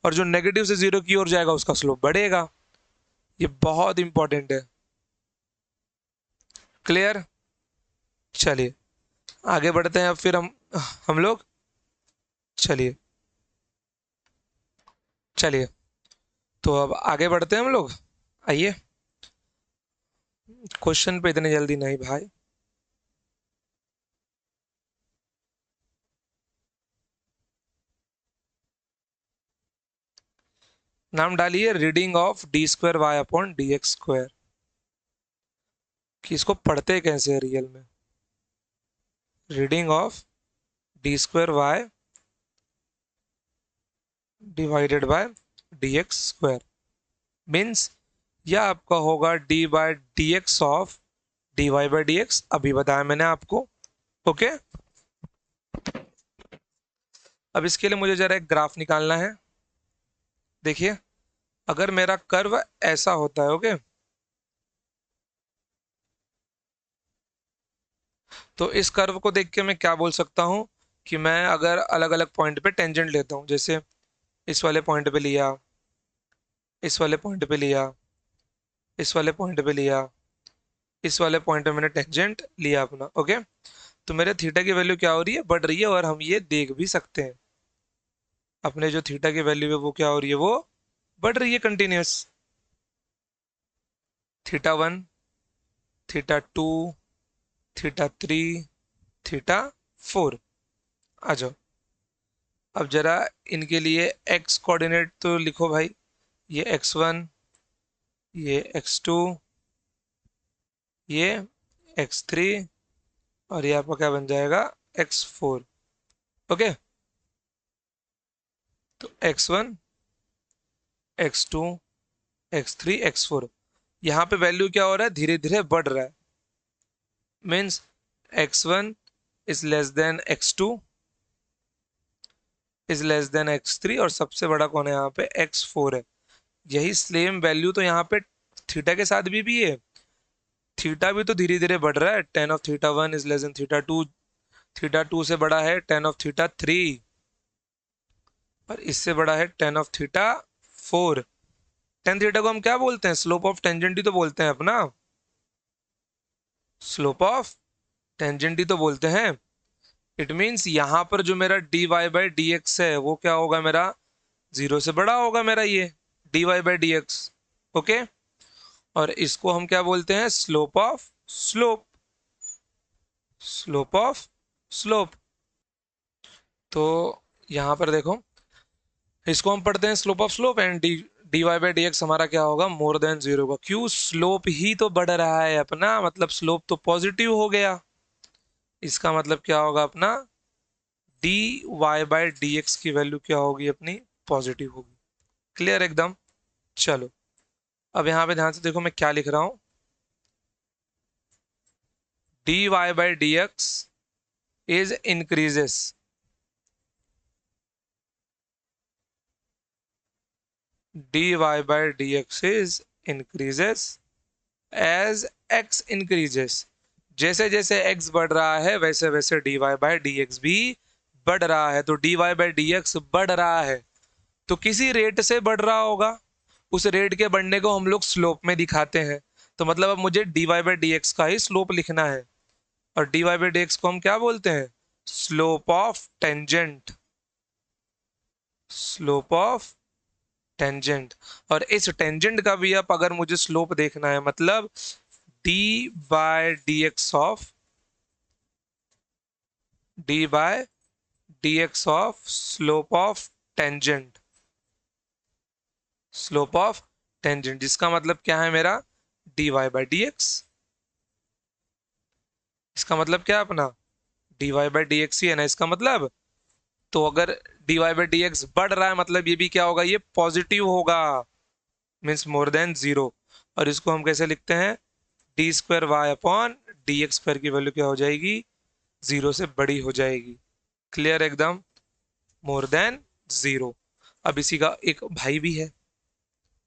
और जो नेगेटिव से जीरो की ओर जाएगा उसका स्लोप बढ़ेगा। ये बहुत इंपॉर्टेंट है। क्लियर? चलिए आगे बढ़ते हैं अब फिर हम लोग। चलिए चलिए, तो अब आगे बढ़ते हैं हम लोग। आइए, क्वेश्चन पे इतने जल्दी नहीं भाई। नाम डालिए reading of D square Y upon D x square, कि इसको पढ़ते कैसे है रियल में। Reading of D square Y divided by D x square means यह आपका होगा D by D x of D Y by D X, अभी बताया मैंने आपको। ओके, अब इसके लिए मुझे जरा एक ग्राफ निकालना है। देखिए, अगर मेरा कर्व ऐसा होता है, ओके, तो इस कर्व को देख के मैं क्या बोल सकता हूं कि मैं अगर अलग अलग पॉइंट पे टेंजेंट लेता हूं, जैसे इस वाले पॉइंट पे लिया, इस वाले पॉइंट पे लिया, इस वाले पॉइंट पे लिया, इस वाले पॉइंट पे मैंने टेंजेंट लिया अपना। ओके, तो मेरे थीटा की वैल्यू क्या हो रही है, बढ़ रही है, और हम ये देख भी सकते हैं। अपने जो थीटा की वैल्यू है वो क्या हो रही है, वो बढ़ रही है continuous. Theta one, theta two, theta three, theta four. आ जाओ। अब जरा इनके लिए एक्स कोऑर्डिनेट तो लिखो भाई। ये x1, ये x2, ये x3, और ये आपका क्या बन जाएगा, x4। ओके, तो x1, x2, x3, x4, यहाँ पे वैल्यू क्या हो रहा है, धीरे धीरे बढ़ रहा है। Means x1 is less then x2 is less then x3, और सबसे बड़ा कौन है यहाँ पे, x4 है। यही सेम वैल्यू तो यहाँ पे थीटा के साथ भी है। थीटा भी तो धीरे धीरे बढ़ रहा है। Ten of theta one is less then theta two, theta two से बड़ा है टेन ऑफ थीटा थ्री, और इससे बड़ा है ten of theta four. Tan theta को हम क्या बोलते हैं, स्लोप ऑफ टेंजेंट ही तो बोलते हैं अपना, स्लोप ऑफ टेंजेंट ही तो बोलते हैं। इट मीन्स यहां पर जो मेरा D Y by D x है वो क्या होगा, मेरा जीरो से बड़ा होगा मेरा ये D Y by D x. Okay, और इसको हम क्या बोलते हैं, slope of slope, slope of slope. तो यहां पर देखो, इसको हम पढ़ते हैं slope of slope, and D Y by D X हमारा क्या होगा, मोर देन जीरो का। क्यों, स्लोप ही तो बढ़ रहा है अपना, मतलब स्लोप तो पॉजिटिव हो गया। इसका मतलब क्या होगा अपना, D Y by D x की वैल्यू क्या होगी अपनी, पॉजिटिव होगी। क्लियर एकदम। चलो, अब यहां पे ध्यान से देखो मैं क्या लिख रहा हूं, D Y by D X is increases, D Y by D X is increases as x increases. जैसे जैसे x बढ़ रहा है वैसे वैसे D Y by D X भी बढ़ रहा है। तो D Y by D x बढ़ रहा है तो किसी रेट से बढ़ रहा होगा, उस रेट के बढ़ने को हम लोग स्लोप में दिखाते हैं। तो मतलब अब मुझे D Y by D x का ही स्लोप लिखना है, और D Y by D X को हम क्या बोलते हैं, slope of tangent, slope of tangent. और इस टेंजेंट का भी अब अगर मुझे स्लोप देखना है, मतलब d by D x of, d by D x of slope of tangent, slope of tangent, जिसका मतलब क्या है मेरा, D Y by D x. इसका मतलब क्या है अपना, D Y by D x ही है ना इसका मतलब। तो अगर d Y by D x बढ़ रहा है मतलब ये भी क्या होगा, ये पॉजिटिव होगा, मीन्स मोर देन जीरो। और इसको हम कैसे लिखते हैं, D square Y upon D x square की वैल्यू क्या हो जाएगी, जीरो से बड़ी हो जाएगी। क्लियर एकदम, मोर देन जीरो। अब इसी का एक भाई भी है,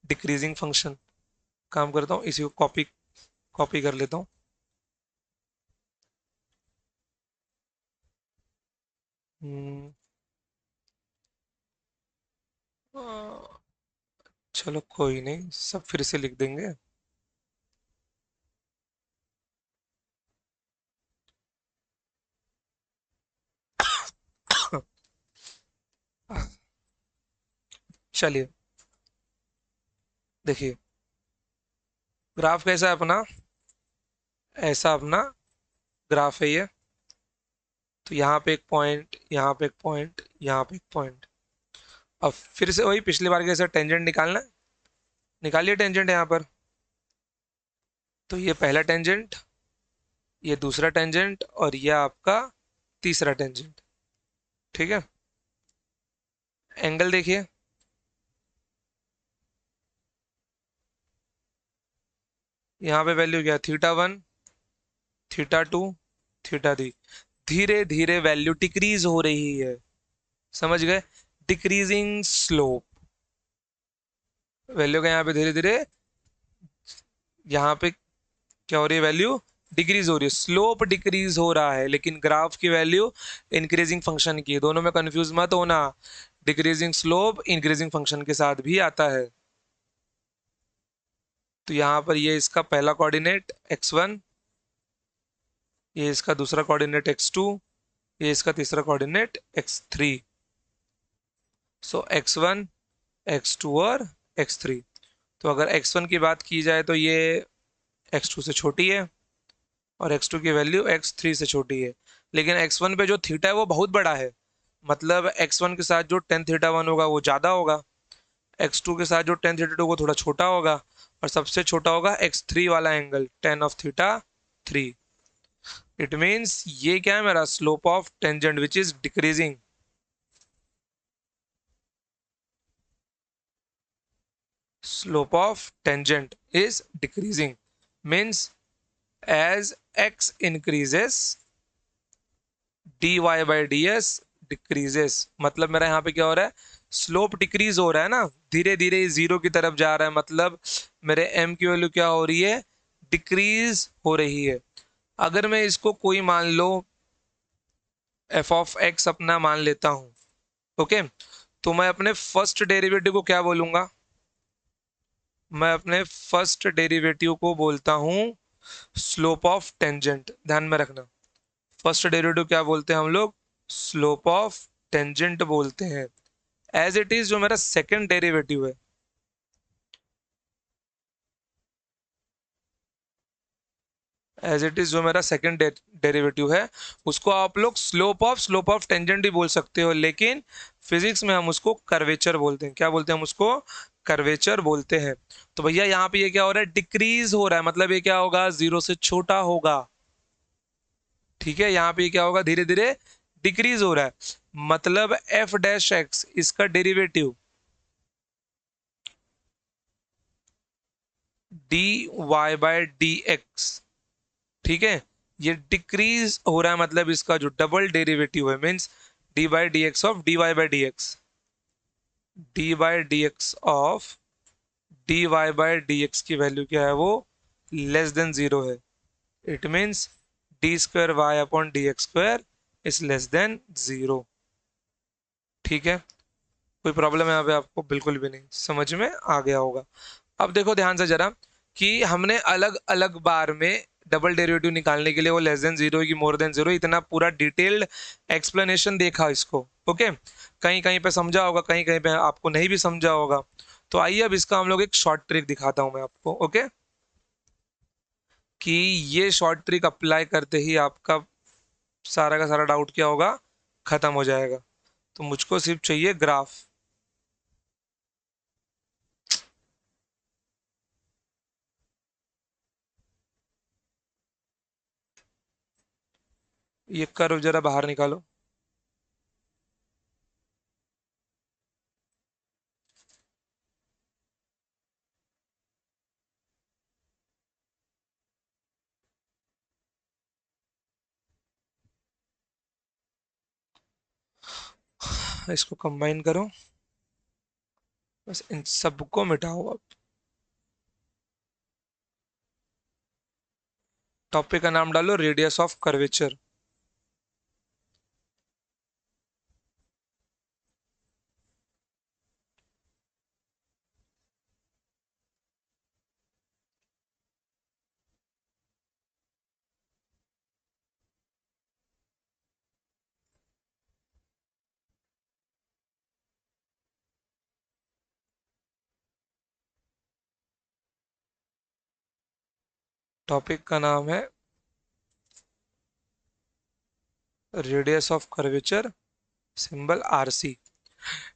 डिक्रीजिंग फंक्शन। काम करता हूँ, इसी को कॉपी कॉपी कर लेता हूँ। हम्म, आ, चलो कोई नहीं, सब फिर से लिख देंगे। चलिए देखिए, ग्राफ कैसा है अपना, ऐसा अपना ग्राफ है ये। तो यहाँ पे एक पॉइंट, यहाँ पे एक पॉइंट, यहाँ पे एक पॉइंट। अब फिर से वही पिछली बार के जैसे टेंजेंट निकालना है, निकालिए टेंजेंट यहाँ पर। तो ये पहला टेंजेंट, ये दूसरा टेंजेंट, और ये आपका तीसरा टेंजेंट। ठीक है, एंगल देखिए, यहाँ पे वैल्यू क्या, theta one, theta two, theta three. धीरे धीरे वैल्यू डिक्रीज हो रही है, समझ गए, डिक्रीजिंग स्लोप। वैल्यू का यहाँ पे धीरे धीरे, यहाँ पे क्या हो रही है, वैल्यू डिक्रीज हो रही है, स्लोप डिक्रीज हो रहा है, लेकिन ग्राफ की वैल्यू इंक्रीजिंग फंक्शन की है। दोनों में कंफ्यूज मत होना, डिक्रीजिंग स्लोप इंक्रीजिंग फंक्शन के साथ भी आता है। तो यहाँ पर ये इसका पहला कोऑर्डिनेट x1, ये इसका दूसरा कोऑर्डिनेट x2, ये इसका तीसरा कोऑर्डिनेट x3। सो x1, x2 और x3। तो अगर x1 की बात की जाए तो ये x2 से छोटी है, और x2 की वैल्यू x3 से छोटी है। लेकिन x1 पे जो थीटा है वो बहुत बड़ा है, मतलब x1 के साथ जो टेन थीटा वन होगा वो ज़्यादा होगा, x2 के साथ जो टेन थीटा टू वो थोड़ा छोटा होगा, और सबसे छोटा होगा x3 वाला angle ten of theta three. It means ये क्या है मेरा slope of tangent which is decreasing. Slope of tangent is decreasing means as x increases dy by ds decreases। मतलब मेरा यहाँ पे क्या हो रहा है, स्लोप डिक्रीज हो रहा है ना, धीरे धीरे जीरो की तरफ जा रहा है, मतलब मेरे m की वैल्यू क्या हो रही है, डिक्रीज हो रही है। अगर मैं इसको कोई मान लो f ऑफ x अपना मान लेता हूं, ओके, तो मैं अपने फर्स्ट डेरिवेटिव को क्या बोलूंगा, मैं अपने फर्स्ट डेरिवेटिव को बोलता हूं स्लोप ऑफ टेंजेंट। ध्यान में रखना, फर्स्ट डेरिवेटिव क्या बोलते हैं हम लोग, स्लोप ऑफ टेंजेंट बोलते हैं। एज इट इज जो मेरा सेकंड डेरिवेटिव है, एज इट इज जो मेरा सेकंड डेरिवेटिव है, उसको आप लोग स्लोप ऑफ टेंजेंट ही बोल सकते हो, लेकिन फिजिक्स में हम उसको कर्वेचर बोलते हैं। क्या बोलते हैं हम उसको, कर्वेचर बोलते हैं। तो भैया यहाँ पे ये क्या हो रहा है, डिक्रीज हो रहा है, मतलब ये क्या होगा, जीरो से छोटा होगा। ठीक है, यहाँ पे ये क्या होगा, धीरे धीरे डिक्रीज हो रहा है, मतलब एफ डैश एक्स इसका derivative D Y by D X, ठीक है, ये डिक्रीज हो रहा है, मतलब इसका जो डबल डेरिवेटिव है means D by D x of D Y by D x, D by D x of D Y by D x की वैल्यू क्या है, वो लेस देन जीरो है। It means D square Y upon D x square is less than zero. ठीक है, कोई problem है यहाँ पे आपको, बिल्कुल भी नहीं, समझ में आ गया होगा। अब देखो ध्यान से जरा कि हमने अलग अलग बार में डबल डेरिवेटिव निकालने के लिए वो लेस देन जीरो की मोर देन जीरो, इतना पूरा डिटेल्ड एक्सप्लेनेशन देखा इसको, ओके, कहीं कहीं पे समझा होगा, कहीं कहीं पे आपको नहीं भी समझा होगा। तो आइए अब इसका हम लोग एक शॉर्ट ट्रिक दिखाता हूं मैं आपको, ओके, कि ये शॉर्ट ट्रिक अप्लाई करते ही आपका सारा का सारा डाउट क्या होगा, खत्म हो जाएगा। तो मुझको सिर्फ चाहिए ग्राफ। ये कर्व जरा बाहर निकालो। इसको कंबाइन करो, बस इन सबको मिटाओ अब। टॉपिक का नाम डालो रेडियस ऑफ कर्वेचर। टॉपिक का नाम है radius of curvature, symbol RC.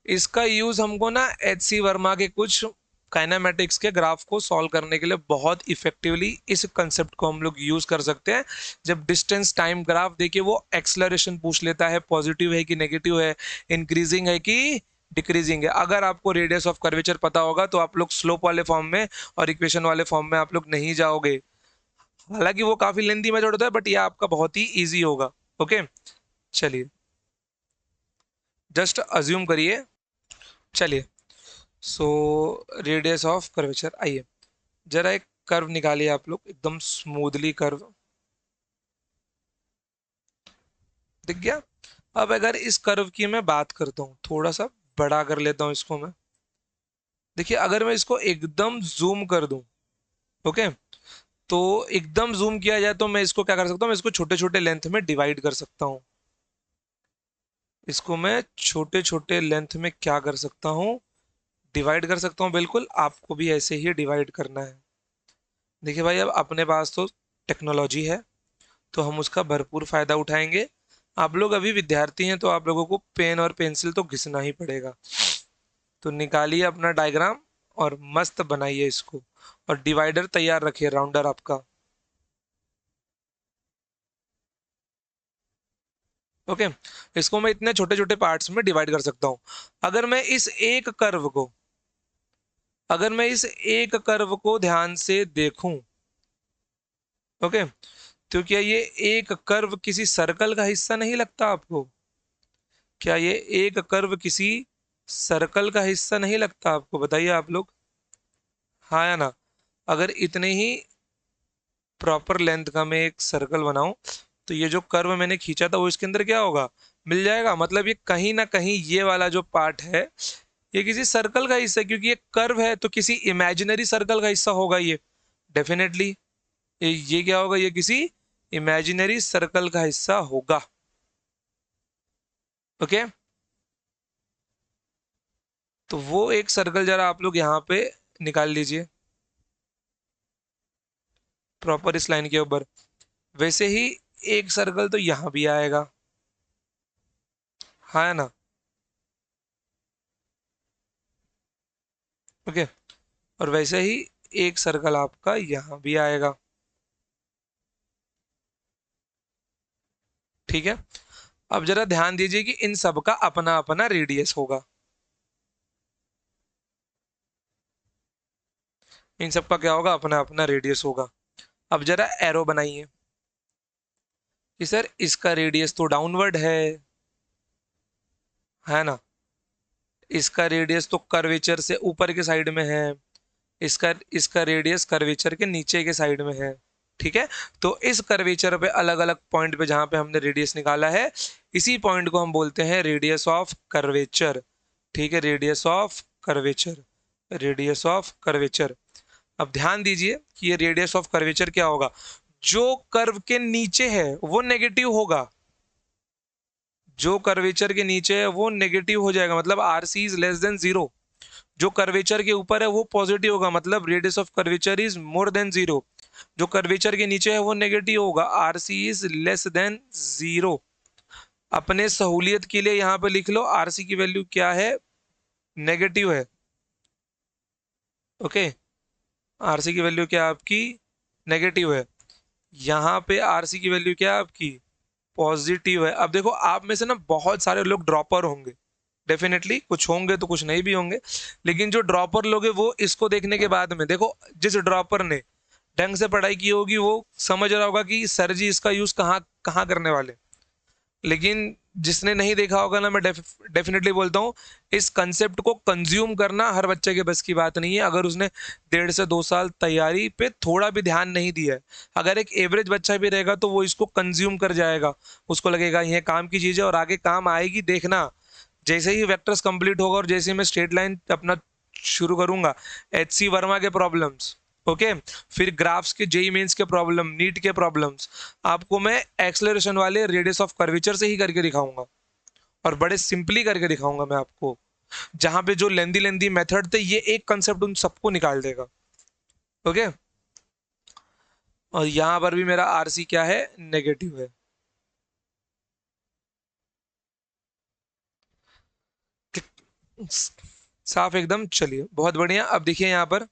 इसका यूज हमको ना एच सी वर्मा के कुछ काइनेमेटिक्स के ग्राफ को सॉल्व करने के लिए बहुत इफेक्टिवली इस कंसेप्ट को हम लोग यूज कर सकते हैं। जब डिस्टेंस टाइम ग्राफ देखिए वो एक्सलरेशन पूछ लेता है, पॉजिटिव है कि नेगेटिव है, इंक्रीजिंग है कि डिक्रीजिंग है। अगर आपको रेडियस ऑफ कर्वेचर पता होगा तो आप लोग स्लोप वाले फॉर्म में और इक्वेशन वाले फॉर्म में आप लोग नहीं जाओगे। हालांकि वो काफी लेंथी मेथड होता है, बट ये आपका बहुत ही ईजी होगा। ओके, चलिए जस्ट अज्यूम करिए। चलिए, सो रेडियस ऑफ कर्वेचर, आइए जरा एक कर्व निकालिए आप लोग, एकदम स्मूथली कर्व दिख गया। अब अगर इस कर्व की मैं बात करता हूँ, थोड़ा सा बड़ा कर लेता हूँ इसको मैं, देखिए अगर मैं इसको एकदम जूम कर दूं, ओके, तो एकदम जूम किया जाए तो मैं इसको क्या कर सकता हूँ, मैं इसको छोटे छोटे लेंथ में डिवाइड कर सकता हूँ। इसको मैं छोटे छोटे लेंथ में क्या कर सकता हूँ, डिवाइड कर सकता हूँ। बिल्कुल आपको भी ऐसे ही डिवाइड करना है। देखिए भाई, अब अपने पास तो टेक्नोलॉजी है, तो हम उसका भरपूर फायदा उठाएंगे। आप लोग अभी विद्यार्थी हैं तो आप लोगों को पेन और पेंसिल तो घिसना ही पड़ेगा। तो निकालिए अपना डायग्राम और मस्त बनाइए इसको, और डिवाइडर तैयार रखिए, राउंडर आपका। ओके, इसको मैं इतने छोटे छोटे पार्ट्स में डिवाइड कर सकता हूं। अगर मैं इस एक कर्व को अगर मैं इस एक कर्व को ध्यान से देखूं, ओके, तो क्या ये एक कर्व किसी सर्कल का हिस्सा नहीं लगता आपको? क्या ये एक कर्व किसी सर्कल का हिस्सा नहीं लगता आपको? बताइए आप लोग, हाँ या ना? अगर इतने ही प्रॉपर लेंथ का मैं एक सर्कल बनाऊं, तो ये जो कर्व मैंने खींचा था वो इसके अंदर क्या होगा, मिल जाएगा। मतलब ये कहीं ना कहीं ये वाला जो पार्ट है ये किसी सर्कल का हिस्सा है, क्योंकि ये कर्व है तो किसी इमेजिनरी सर्कल का हिस्सा होगा ये, डेफिनेटली। ये क्या होगा, ये किसी इमेजिनरी सर्कल का हिस्सा होगा। ओके, तो वो एक सर्कल जरा आप लोग यहाँ पे निकाल लीजिए, प्रॉपर इस लाइन के ऊपर। वैसे ही एक सर्कल तो यहाँ भी आएगा, हाँ है ना? ओके, और वैसे ही एक सर्कल आपका यहाँ भी आएगा। ठीक है, अब जरा ध्यान दीजिए कि इन सब का अपना अपना रेडियस होगा। इन सब का क्या होगा, अपना अपना रेडियस होगा। अब जरा एरो बनाइए कि सर इसका रेडियस तो डाउनवर्ड है ना? इसका रेडियस तो कर्वेचर से ऊपर के साइड में है, इसका इसका रेडियस कर्वेचर के नीचे के साइड में है। ठीक है, तो इस कर्वेचर पे अलग अलग पॉइंट पे जहां पे हमने रेडियस निकाला है, इसी पॉइंट को हम बोलते हैं रेडियस ऑफ कर्वेचर। ठीक है, radius of curvature, radius of curvature. अब ध्यान दीजिए कि ये रेडियस ऑफ कर्वेचर क्या होगा, जो कर्व के नीचे है वो नेगेटिव होगा, जो कर्वेचर के नीचे है वो नेगेटिव हो जाएगा, मतलब R C is less than zero. जो कर्वेचर के ऊपर है वो पॉजिटिव होगा, मतलब radius of curvature is more than zero. जो कर्वेचर के नीचे है वो नेगेटिव होगा, R C is less than zero. अपने सहूलियत के लिए यहाँ पे लिख लो, आरसी की वैल्यू क्या है, नेगेटिव है। ओके, आरसी की वैल्यू क्या है आपकी, नेगेटिव है। यहाँ पे आरसी की वैल्यू क्या है आपकी, पॉजिटिव है। अब देखो आप में से ना बहुत सारे लोग ड्रॉपर होंगे, डेफिनेटली कुछ होंगे तो कुछ नहीं भी होंगे, लेकिन जो ड्रॉपर लोग हैं वो इसको देखने के बाद में देखो, जिस ड्रॉपर ने ढंग से पढ़ाई की होगी वो समझ रहा होगा कि सर जी इसका यूज कहाँ कहाँ करने वाले। लेकिन जिसने नहीं देखा होगा ना, मैं डेफिनेटली बोलता हूँ, इस कंसेप्ट को कंज्यूम करना हर बच्चे के बस की बात नहीं है, अगर उसने 1.5 से 2 साल तैयारी पे थोड़ा भी ध्यान नहीं दिया है। अगर एक एवरेज बच्चा भी रहेगा तो वो इसको कंज्यूम कर जाएगा, उसको लगेगा ये काम की चीज़ है और आगे काम आएगी, देखना। जैसे ही वेक्टर्स कंप्लीट होगा और जैसे ही मैं स्ट्रेट लाइन अपना शुरू करूंगा, एच सी वर्मा के प्रॉब्लम्स, ओके, फिर ग्राफ्स के, जेई मेंस के प्रॉब्लम, नीट के प्रॉब्लम्स, आपको मैं एक्सलरेशन वाले रेडियस ऑफ कर्वेचर से ही करके दिखाऊंगा, और बड़े सिंपली करके दिखाऊंगा मैं आपको। जहां पे जो लेंदी लेंदी मेथड थे, ये एक कंसेप्ट उन सबको निकाल देगा। ओके, और यहां पर भी मेरा आरसी क्या है, नेगेटिव है। साफ एकदम, चलिए बहुत बढ़िया। अब देखिए यहाँ पर,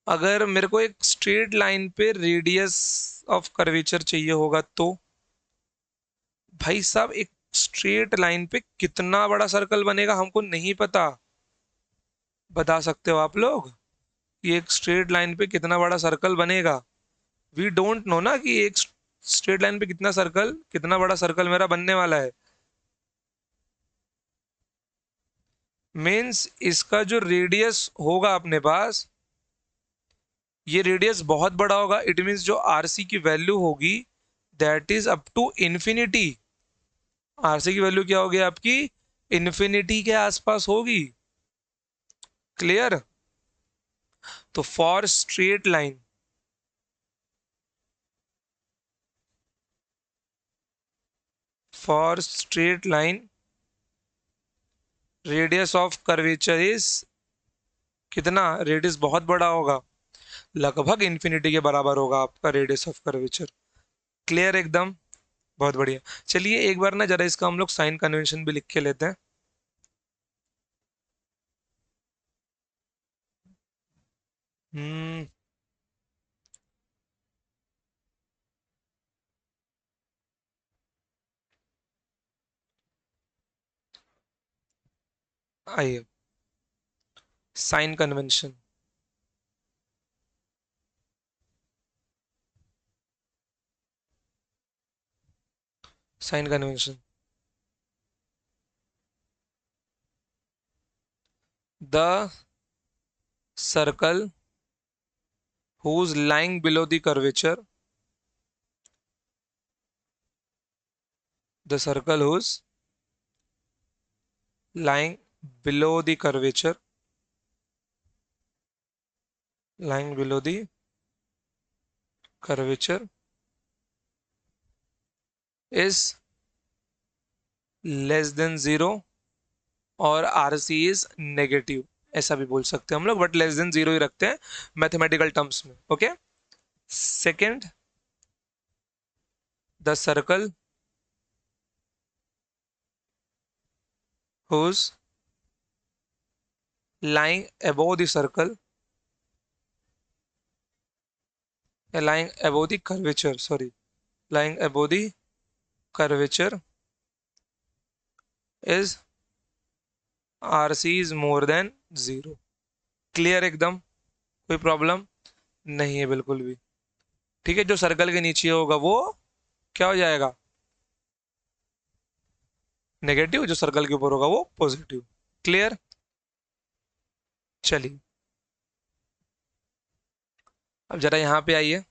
अगर मेरे को एक स्ट्रेट लाइन पे रेडियस ऑफ कर्वेचर चाहिए होगा, तो भाई साहब एक स्ट्रेट लाइन पे कितना बड़ा सर्कल बनेगा हमको नहीं पता, बता सकते हो आप लोग कि एक स्ट्रेट लाइन पे कितना बड़ा सर्कल बनेगा? वी डोंट नो ना कि एक स्ट्रेट लाइन पे कितना बड़ा सर्कल मेरा बनने वाला है। मीन्स इसका जो रेडियस होगा अपने पास, ये रेडियस बहुत बड़ा होगा। इट मीन्स जो आरसी की वैल्यू होगी that is up to infinity. RC की वैल्यू क्या होगी आपकी, इन्फिनिटी के आसपास होगी। क्लियर? तो for straight line radius of curvature is कितना, रेडियस बहुत बड़ा होगा, लगभग इन्फिनिटी के बराबर होगा आपका रेडियस ऑफ कर्वेचर। क्लियर एकदम? बहुत बढ़िया। चलिए एक बार ना जरा इसका हम लोग साइन कन्वेंशन भी लिख के लेते हैं। हम्म। आइए, sign convention. Sign convention. The circle who's lying below the curvature, the circle who's lying below the curvature, lying below the curvature is less than zero और RC is नेगेटिव, ऐसा भी बोल सकते हैं हम लोग, बट लेस देन जीरो ही रखते हैं मैथमेटिकल टर्म्स में। Okay. Second, the circle who's lying above the circle, lying above the curvature, sorry, lying above the curvature is RC is more than zero। Clear एकदम, कोई problem नहीं है बिल्कुल भी। ठीक है, जो सर्कल के नीचे होगा वो क्या हो जाएगा, नेगेटिव, जो सर्कल के ऊपर होगा वो पॉजिटिव। क्लियर। चलिए अब जरा यहां पे आइए,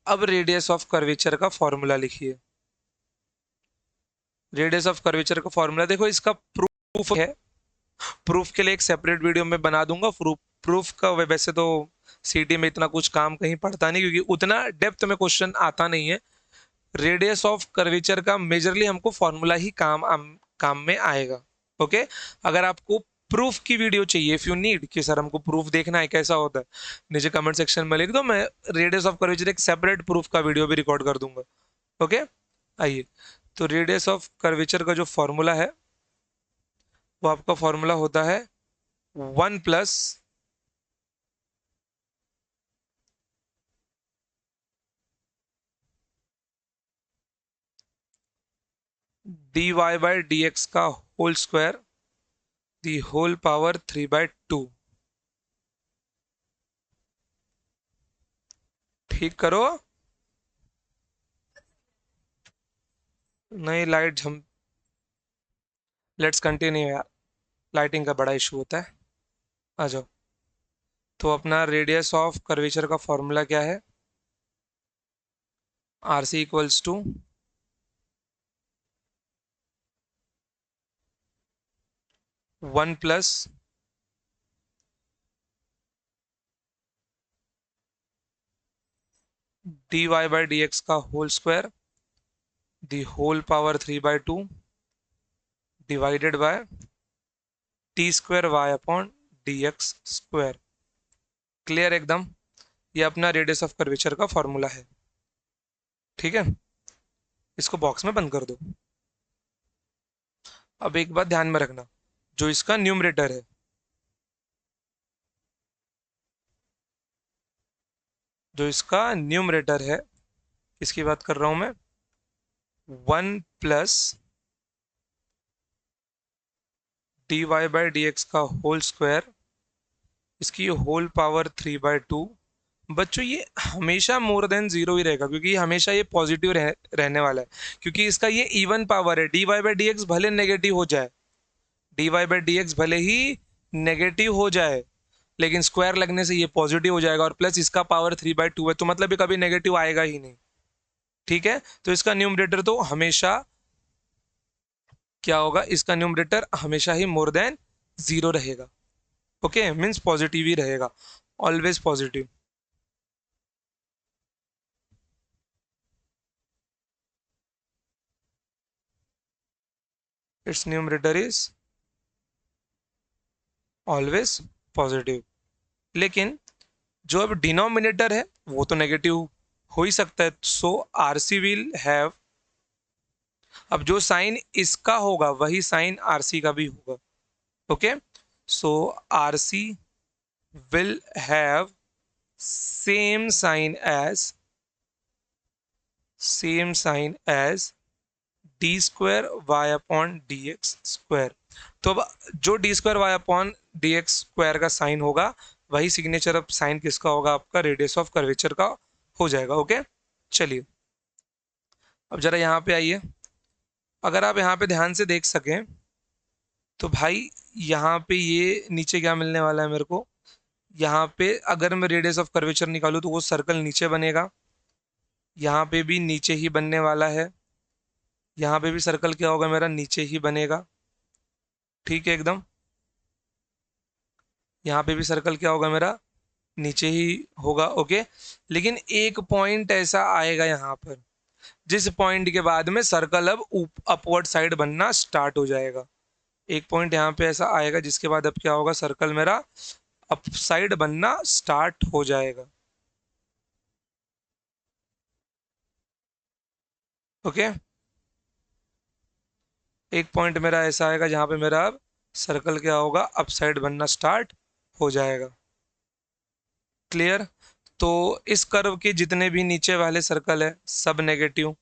अब रेडियस ऑफ कर्वेचर का फॉर्मूला लिखिए। रेडियस ऑफ कर्वेचर का फॉर्मूला देखो, इसका प्रूफ है, प्रूफ के लिए एक सेपरेट वीडियो में बना दूंगा। प्रूफ प्रूफ का वैसे तो सीटी में इतना कुछ काम कहीं पड़ता नहीं, क्योंकि उतना डेप्थ में क्वेश्चन आता नहीं है। रेडियस ऑफ कर्वेचर का मेजरली हमको फॉर्मूला ही काम में आएगा। ओके। अगर आपको प्रूफ की वीडियो चाहिए, इफ यू नीड कि सर हमको प्रूफ देखना है कैसा होता है, नीचे कमेंट सेक्शन में लिख दो, मैं रेडियस ऑफ कर्वेचर एक सेपरेट प्रूफ का वीडियो भी रिकॉर्ड कर दूंगा। ओके। आइए, तो रेडियस ऑफ कर्वेचर का जो फॉर्मूला है वो आपका फॉर्मूला होता है 1 + dy/dx का whole square the whole power 3/2। ठीक करो। नहीं, लाइट झम, लेट्स कंटिन्यू यार, लाइटिंग का बड़ा इशू होता है। आ जाओ। तो अपना रेडियस ऑफ कर्वेचर का फॉर्मूला क्या है, are C equals to 1 + dy/dx का whole square the whole power 3/2 divided by t²y/dx²। Clear एकदम। ये अपना रेडियस ऑफ कर्वेचर का फॉर्मूला है। ठीक है, इसको बॉक्स में बंद कर दो। अब एक बात ध्यान में रखना, जो इसका न्यूमरेटर है, जो इसका न्यूमरेटर है, इसकी बात कर रहा हूं मैं, 1 + dy/dx का होल स्क्वायर, इसकी होल पावर 3/2। बच्चों ये हमेशा मोर देन जीरो ही रहेगा, क्योंकि हमेशा ये पॉजिटिव रहने वाला है, क्योंकि इसका ये इवन पावर है। dy/dx भले नेगेटिव हो जाए, dy/dx भले ही नेगेटिव हो जाए, लेकिन स्क्वायर लगने से ये पॉजिटिव हो जाएगा, और प्लस इसका पावर 3/2 है, तो मतलब ये कभी नेगेटिव आएगा ही नहीं। ठीक है, तो इसका न्यूमरेटर तो हमेशा क्या होगा, इसका न्यूमरेटर हमेशा ही मोर देन जीरो रहेगा। ओके, मीन्स पॉजिटिव ही रहेगा, always positive. It's numerator is always positive. लेकिन जो अब डिनोमिनेटर है वो तो नेगेटिव हो ही सकता है, सो आरसी विल हैव अब जो साइन इसका होगा वही साइन आरसी का भी होगा. Okay, so RC will have same sign as D square Y upon D x square. तो अब जो D square Y upon D x square का साइन होगा वही सिग्नेचर अब साइन किसका होगा, आपका रेडियस ऑफ कर्वेचर का हो जाएगा. ओके, चलिए अब जरा यहाँ पे आइए. अगर आप यहाँ पे ध्यान से देख सकें तो भाई यहाँ पे ये नीचे क्या मिलने वाला है मेरे को, यहाँ पे अगर मैं रेडियस ऑफ कर्वेचर निकालूं तो वो सर्कल नीचे बनेगा, यहाँ पे भी नीचे ही बनने वाला है, यहाँ पे भी सर्कल क्या होगा मेरा, नीचे ही बनेगा. ठीक है एकदम, यहाँ पे भी सर्कल क्या होगा मेरा, नीचे ही होगा. ओके, लेकिन एक पॉइंट ऐसा आएगा यहाँ पर जिस पॉइंट के बाद में सर्कल अब अपवर्ड साइड बनना स्टार्ट हो जाएगा. एक पॉइंट यहाँ पे ऐसा आएगा जिसके बाद अब क्या होगा, सर्कल मेरा अप साइड बनना स्टार्ट हो जाएगा. ओके, एक पॉइंट मेरा ऐसा आएगा जहां पे मेरा अब सर्कल क्या होगा, अप साइड बनना स्टार्ट हो जाएगा. क्लियर. तो इस कर्व के जितने भी नीचे वाले सर्कल है सब नेगेटिव,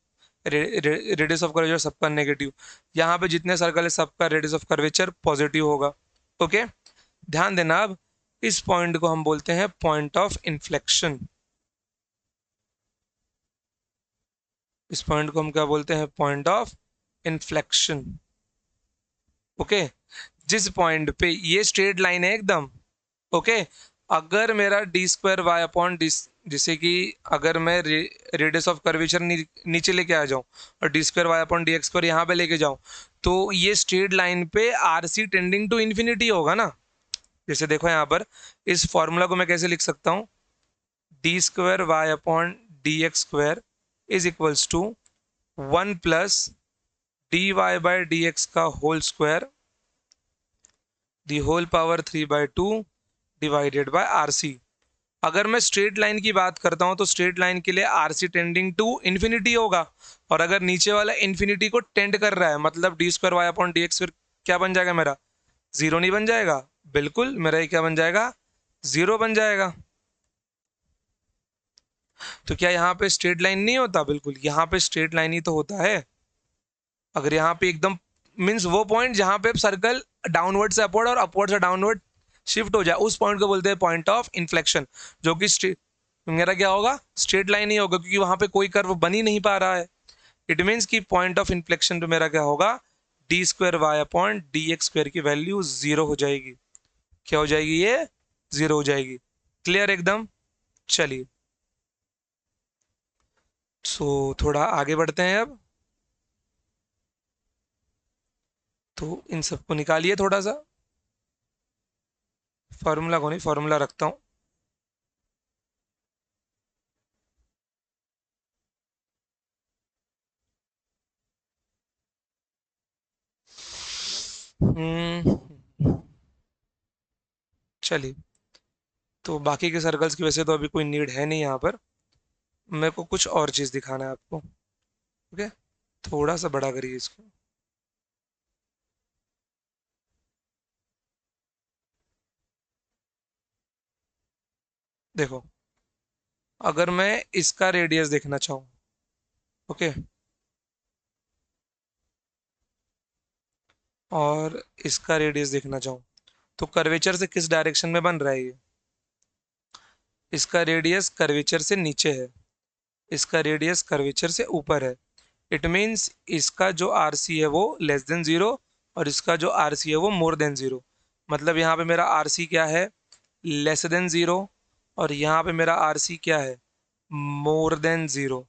रेडियस ऑफ कर्वेचर सबका नेगेटिव. यहाँ पे जितने सर्कल है सबका रेडियस ऑफ कर्वेचर पॉजिटिव होगा. ओके, ध्यान देना, अब इस पॉइंट को हम बोलते हैं पॉइंट ऑफ इन्फ्लेक्शन. इस पॉइंट को हम क्या बोलते हैं, पॉइंट ऑफ इन्फ्लेक्शन. ओके, जिस पॉइंट पे ये स्ट्रेट लाइन है एकदम. ओके, अगर मेरा D square Y upon D, जैसे कि अगर मैं रेडियस ऑफ कर्वेचर नीचे लेके आ जाऊं और D square Y upon D x square यहाँ पे लेके जाऊं तो ये स्ट्रेट लाइन पे R C tending to infinity होगा ना. जैसे देखो यहाँ पर इस फॉर्मूला को मैं कैसे लिख सकता हूँ, d square Y upon D x square is equals to 1 plus d Y by D x का whole square the whole power 3/2 divided by RC. अगर मैं स्ट्रेट लाइन की बात करता हूं तो स्ट्रेट लाइन के लिए आरसी टेंडिंग टू इन्फिनिटी होगा, और अगर नीचे वाला इन्फिनिटी को टेंड कर रहा है मतलब D square Y upon D X फिर क्या बन जाएगा मेरा, जीरो नहीं बन जाएगा. बिल्कुल, मेरा ये क्या बन जाएगा, जीरो बन जाएगा. तो क्या यहाँ पे स्ट्रेट लाइन नहीं होता, बिल्कुल यहाँ पे स्ट्रेट लाइन ही तो होता है. अगर यहाँ पे एकदम मीन्स वो पॉइंट जहां पे सर्कल डाउनवर्ड से अपवर्ड और अपवर्ड से डाउनवर्ड शिफ्ट हो जाए उस पॉइंट को बोलते हैं पॉइंट ऑफ इन्फ्लेक्शन, जो कि मेरा क्या होगा, स्ट्रेट लाइन ही होगा क्योंकि वहां पे कोई कर्व बन ही नहीं पा रहा है. इट मीन्स कि पॉइंट ऑफ इन्फ्लेक्शन पे मेरा क्या होगा, D square Y upon D x square की वैल्यू जीरो हो जाएगी. क्या हो जाएगी, ये जीरो हो जाएगी. क्लियर एकदम. चलिए सो थोड़ा आगे बढ़ते हैं अब. तो इन सबको निकालिए थोड़ा सा, फार्मूला को नहीं फार्मूला रखता हूं. चलिए, तो बाकी के सर्कल्स की वैसे तो अभी कोई नीड है नहीं यहाँ पर, मेरे को कुछ और चीज़ दिखाना है आपको. ओके, थोड़ा सा बड़ा करिए इसको. देखो, अगर मैं इसका रेडियस देखना चाहूँ, ओके, और इसका रेडियस देखना चाहूँ तो कर्वेचर से किस डायरेक्शन में बन रहा है ये, इसका रेडियस कर्वेचर से नीचे है, इसका रेडियस कर्वेचर से ऊपर है. इट मीन्स इसका जो आर सी है वो लेस देन जीरो और इसका जो आर सी है वो मोर देन जीरो. मतलब यहाँ पे मेरा आर सी क्या है, लेस देन जीरो, और यहाँ पे मेरा आर सी क्या है, मोर देन जीरो.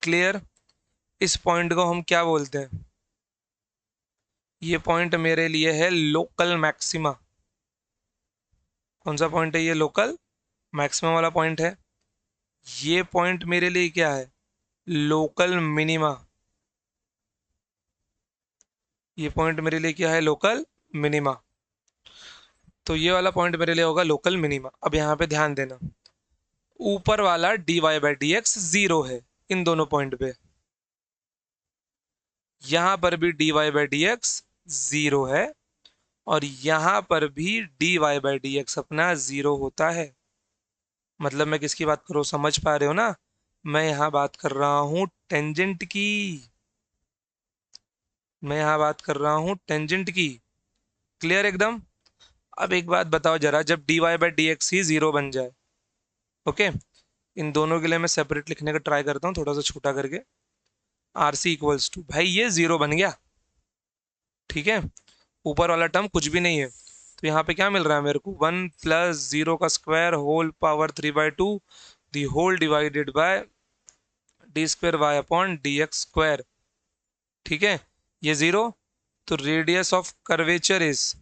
क्लियर. इस पॉइंट को हम क्या बोलते हैं, ये पॉइंट मेरे लिए है लोकल मैक्सिमा. कौन सा पॉइंट है ये, लोकल मैक्सिमा वाला पॉइंट है. ये पॉइंट मेरे लिए क्या है, लोकल मिनिमा. ये पॉइंट मेरे लिए क्या है, लोकल मिनिमा. तो ये वाला पॉइंट मेरे लिए होगा लोकल मिनिमा. अब यहाँ पे ध्यान देना, ऊपर वाला D Y by D x zero है इन दोनों पॉइंट पे. यहां पर भी dy by D x zero है, और यहां पर भी dy बाई डी एक्स अपना जीरो होता है। मतलब मैं किसकी बात कर रहा हूं, समझ पा रहे हो ना? मैं यहां बात कर रहा हूं टेंजेंट की। मैं यहां बात कर रहा हूं टेंजेंट की। क्लियर एकदम? अब एक बात बताओ जरा, जब dy by D x he zero बन जाए, ओके, इन दोनों के लिए मैं सेपरेट लिखने का ट्राई करता हूँ थोड़ा सा छोटा करके। आर सी इक्वल्स टू, भाई ये जीरो बन गया, ठीक है, ऊपर वाला टर्म कुछ भी नहीं है, तो यहाँ पे क्या मिल रहा है मेरे को, वन प्लस जीरो का square whole power 3/2 the whole divided by D square Y upon D x square. ठीक है, ये जीरो, तो radius of curvature is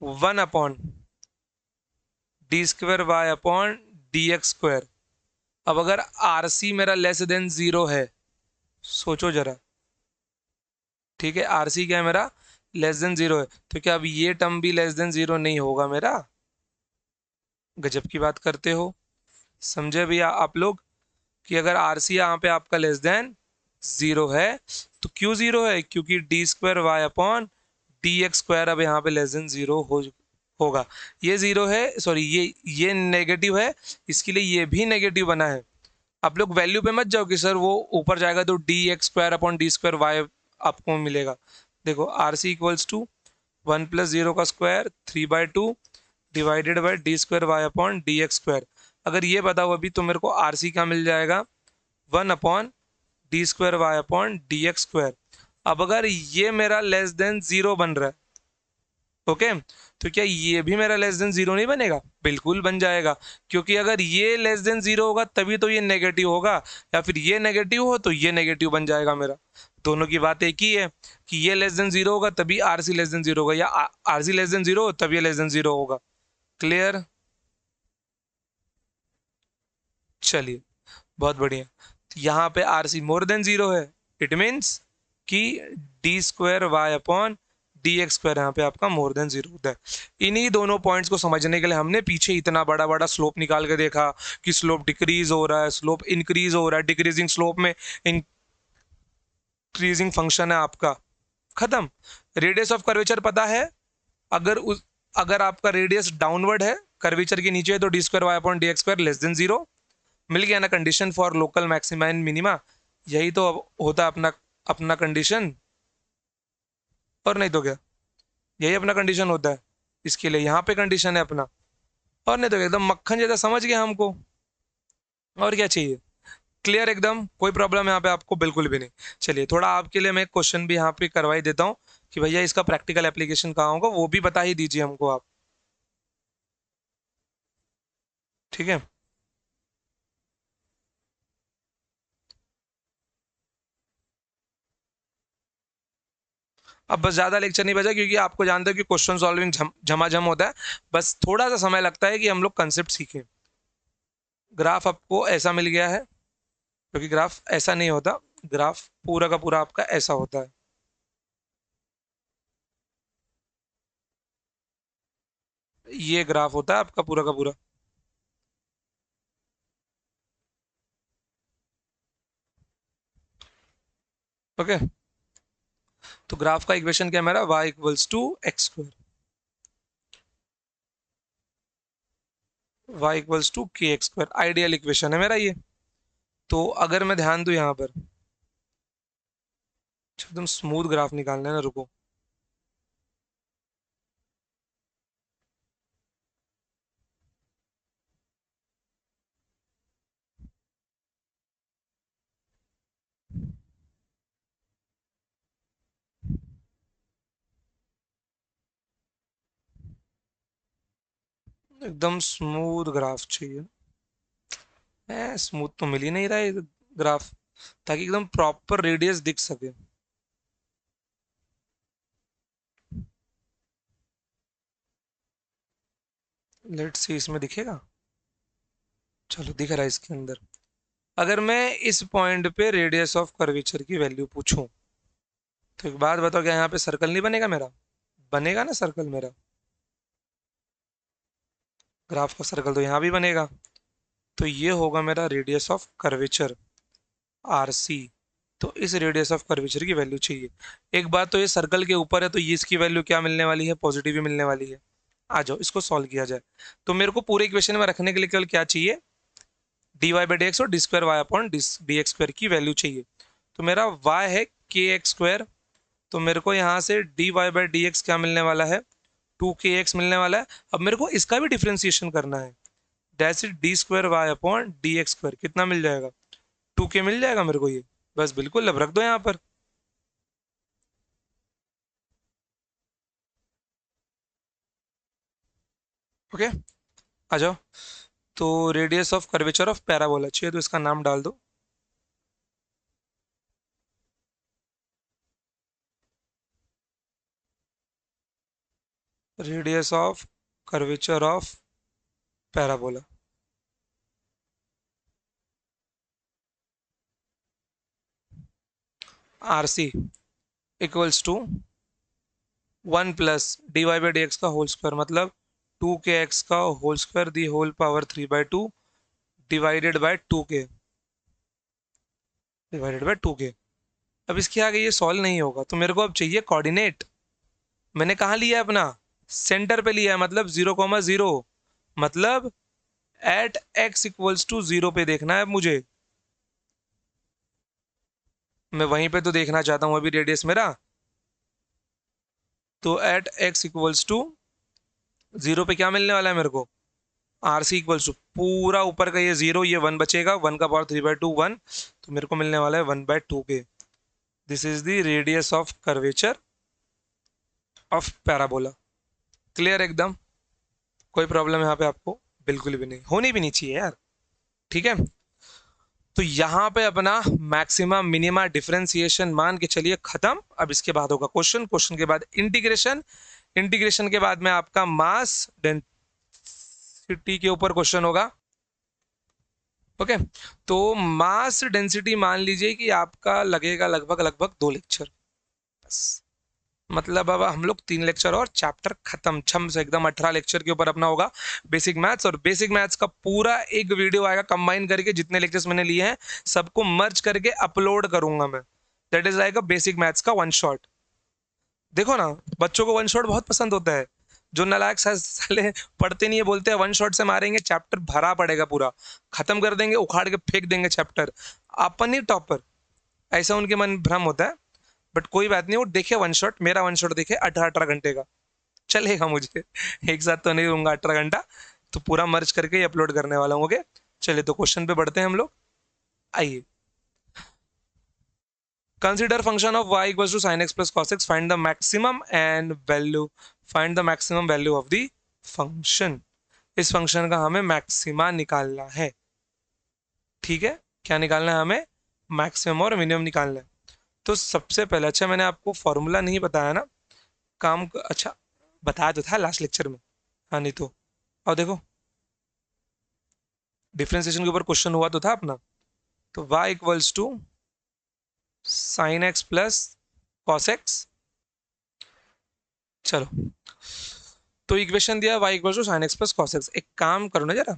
one upon D square Y upon D x square. अब अगर R C मेरा less than zero है, सोचो जरा, ठीक है, आर सी क्या है मेरा, लेस देन जीरो है, तो क्या अब ये टर्म भी लेस देन जीरो नहीं होगा मेरा? गजब की बात करते हो। समझे भैया आप लोग, कि अगर आर सी यहाँ पे आपका लेस देन जीरो है, तो क्यों जीरो है, क्योंकि D square Y upon D x square अब यहाँ पे लेस देन जीरो होगा। ये जीरो है, सॉरी, ये नेगेटिव है, इसके लिए ये भी नेगेटिव बना है। आप लोग वैल्यू पे मत जाओ कि सर वो ऊपर जाएगा तो d x square upon D square y आपको मिलेगा। देखो R C equals to one plus zero का square 3/2 divided by d square Y upon D x square. अगर ये बताओ अभी, तो मेरे को आर सी क्या मिल जाएगा, one upon D square Y upon D x square. अब अगर ये मेरा लेस देन जीरो बन रहा है, ओके, तो क्या ये भी मेरा लेस देन जीरो नहीं बनेगा? बिल्कुल बन जाएगा, क्योंकि अगर ये लेस देन जीरो होगा तभी तो ये नेगेटिव होगा, या फिर ये नेगेटिव हो तो ये नेगेटिव बन जाएगा मेरा। दोनों की बात एक ही है, कि ये लेस देन जीरो होगा तभी R C less than zero होगा, या R C less than zero हो तब ये लेस देन जीरो होगा। क्लियर? चलिए, बहुत बढ़िया। तो यहाँ पे R C more than zero है, इट मीन्स कि D square Y upon D x square यहाँ पे आपका मोर देन जीरो होता है। इन्हीं दोनों पॉइंट्स को समझने के लिए हमने पीछे इतना बड़ा बड़ा स्लोप निकाल के देखा, कि स्लोप डिक्रीज हो रहा है, स्लोप इंक्रीज हो रहा है, डिक्रीजिंग स्लोप में इंक्रीजिंग फंक्शन है आपका। खत्म। रेडियस ऑफ कर्वेचर पता है, अगर अगर आपका रेडियस डाउनवर्ड है, कर्वेचर के नीचे है, तो D square Y upon D x square less than zero. मिल गया ना condition for local maxima and minima? यही तो होता है अपना अपना कंडीशन, और नहीं तो क्या, यही अपना कंडीशन होता है। इसके लिए यहाँ पे कंडीशन है अपना, और नहीं तो क्या, एकदम मक्खन जैसा समझ गया हमको, और क्या चाहिए? क्लियर एकदम? कोई प्रॉब्लम यहाँ पे आपको बिल्कुल भी नहीं। चलिए, थोड़ा आपके लिए मैं एक क्वेश्चन भी यहाँ पे करवा ही देता हूँ, कि भैया इसका प्रैक्टिकल एप्लीकेशन कहाँ होगा, वो भी बता ही दीजिए हमको आप। ठीक है, अब बस ज़्यादा लेक्चर नहीं बचा, क्योंकि आपको जानते हो कि क्वेश्चन सॉल्विंग झमाझम होता है, बस थोड़ा सा समय लगता है कि हम लोग कंसेप्ट सीखें। ग्राफ आपको ऐसा मिल गया है, क्योंकि ग्राफ ऐसा नहीं होता, ग्राफ पूरा का पूरा आपका ऐसा होता है। ये ग्राफ होता है आपका पूरा का पूरा। ओके, तो ग्राफ का इक्वेशन क्या है मेरा, y equals to x square, y equals to K X square, ideal equation है मेरा ये। तो अगर मैं ध्यान दूं यहाँ पर, एकदम स्मूथ ग्राफ निकालना है ना, रुको। एकदम स्मूथ ग्राफ चाहिए है, स्मूथ तो मिल ही नहीं रहा है ग्राफ, ताकि एकदम प्रॉपर रेडियस दिख सके। लेट्स सी, इसमें दिखेगा? चलो, दिख रहा है इसके अंदर। अगर मैं इस पॉइंट पे रेडियस ऑफ कर्वेचर की वैल्यू पूछूं, तो एक बात बताओ, क्या यहाँ पे सर्कल नहीं बनेगा मेरा? बनेगा ना सर्कल मेरा, ग्राफ का सर्कल तो यहाँ भी बनेगा। तो ये होगा मेरा radius of curvature, R C. तो इस रेडियस ऑफ कर्वेचर की वैल्यू चाहिए। एक बात तो ये सर्कल के ऊपर है तो ये इसकी वैल्यू क्या मिलने वाली है, पॉजिटिव ही मिलने वाली है। आ जाओ इसको सॉल्व किया जाए। तो मेरे को पूरे इक्वेशन में रखने के लिए केवल क्या चाहिए, d Y by D x और D square Y upon D x square की वैल्यू चाहिए। तो मेरा वाई है के एक्स स्क्वायर, तो मेरे को यहाँ से D Y by D x क्या मिलने वाला है, 2kx मिलने वाला है। अब मेरे को इसका भी डिफ्रेंसिएशन करना है, that's it D square Y upon D x square कितना मिल जाएगा, 2k मिल जाएगा मेरे को ये। बस बिल्कुल, अब रख दो यहाँ पर। ओके, आ जाओ। तो radius of curvature of parabola चाहिए, तो इसका नाम डाल दो। Radius of curvature of parabola, R C equals to 1 + dy/dx का होल स्क्वायर, मतलब 2kx का whole square the whole power 3/2 divided by 2k। अब इसके आगे ये सॉल्व नहीं होगा, तो मेरे को अब चाहिए कोऑर्डिनेट। मैंने कहाँ लिया है अपना, सेंटर पे लिया है, मतलब 0,0, मतलब एट x इक्वल्स टू 0 पे देखना है मुझे। मैं वहीं पे तो देखना चाहता हूँ अभी रेडियस मेरा। तो एट x इक्वल्स टू 0 पे क्या मिलने वाला है मेरे को, आर सी इक्वल्स टू पूरा ऊपर का ये 0, ये 1 बचेगा, 1 का पावर 3/2 1, तो मेरे को मिलने वाला है 1/2k। This is the radius of curvature of parabola. Clear एकदम, कोई प्रॉब्लम यहाँ पे आपको बिल्कुल भी नहीं, होनी भी नहीं चाहिए यार। ठीक है, तो यहाँ पे अपना मैक्सिमम मिनिमा डिफरेंशिएशन मान के चलिए खत्म। अब इसके बाद होगा क्वेश्चन, क्वेश्चन के बाद इंटीग्रेशन, इंटीग्रेशन के बाद में आपका मास डेंसिटी के ऊपर क्वेश्चन होगा। ओके, तो मास डेंसिटी मान लीजिए कि आपका लगेगा लगभग लगभग 2 लेक्चर, बस। मतलब अब हम लोग 3 लेक्चर और चैप्टर खत्म छम से एकदम। 18 लेक्चर के ऊपर अपना होगा बेसिक मैथ्स, और बेसिक मैथ्स का पूरा एक वीडियो आएगा कंबाइन करके, जितने लेक्चर्स मैंने लिए हैं सबको मर्ज करके अपलोड करूंगा मैं। That is like a basic maths का 1 शॉट। देखो ना, बच्चों को 1 शॉट बहुत पसंद होता है। जो नालायक साले पढ़ते नहीं है, बोलते हैं 1 शॉट से मारेंगे, चैप्टर भरा पड़ेगा पूरा, खत्म कर देंगे, उखाड़ के फेंक देंगे चैप्टर, अपन ही टॉपर, ऐसा उनके मन भ्रम होता है। बट कोई बात नहीं, वो देखे 1 शॉट, मेरा 1 शॉट देखे 18-18 घंटे का, चलेगा मुझे। एक साथ तो नहीं दूंगा 18 घंटा, तो पूरा मर्ज करके ही अपलोड करने वाला हूँ। ओके, चलिए तो क्वेश्चन पे बढ़ते हैं हम लोग। आइए, consider function of y equals to sin x plus cos x, find the maximum and value, find the maximum value of the function. इस फंक्शन का हमें मैक्सिमा निकालना है। ठीक है, क्या निकालना है हमें, मैक्सिमम और मिनिमम निकालना है। तो सबसे पहले, अच्छा मैंने आपको फॉर्मूला नहीं बताया ना, अच्छा बताया तो था लास्ट लेक्चर में, हाँ नहीं तो, और देखो डिफ्रेंसिएशन के ऊपर क्वेश्चन हुआ तो था अपना। तो y equals to sine x plus cos X. चलो, तो इक्वेशन दिया y equals to sine x plus cos X. एक काम करो ना जरा,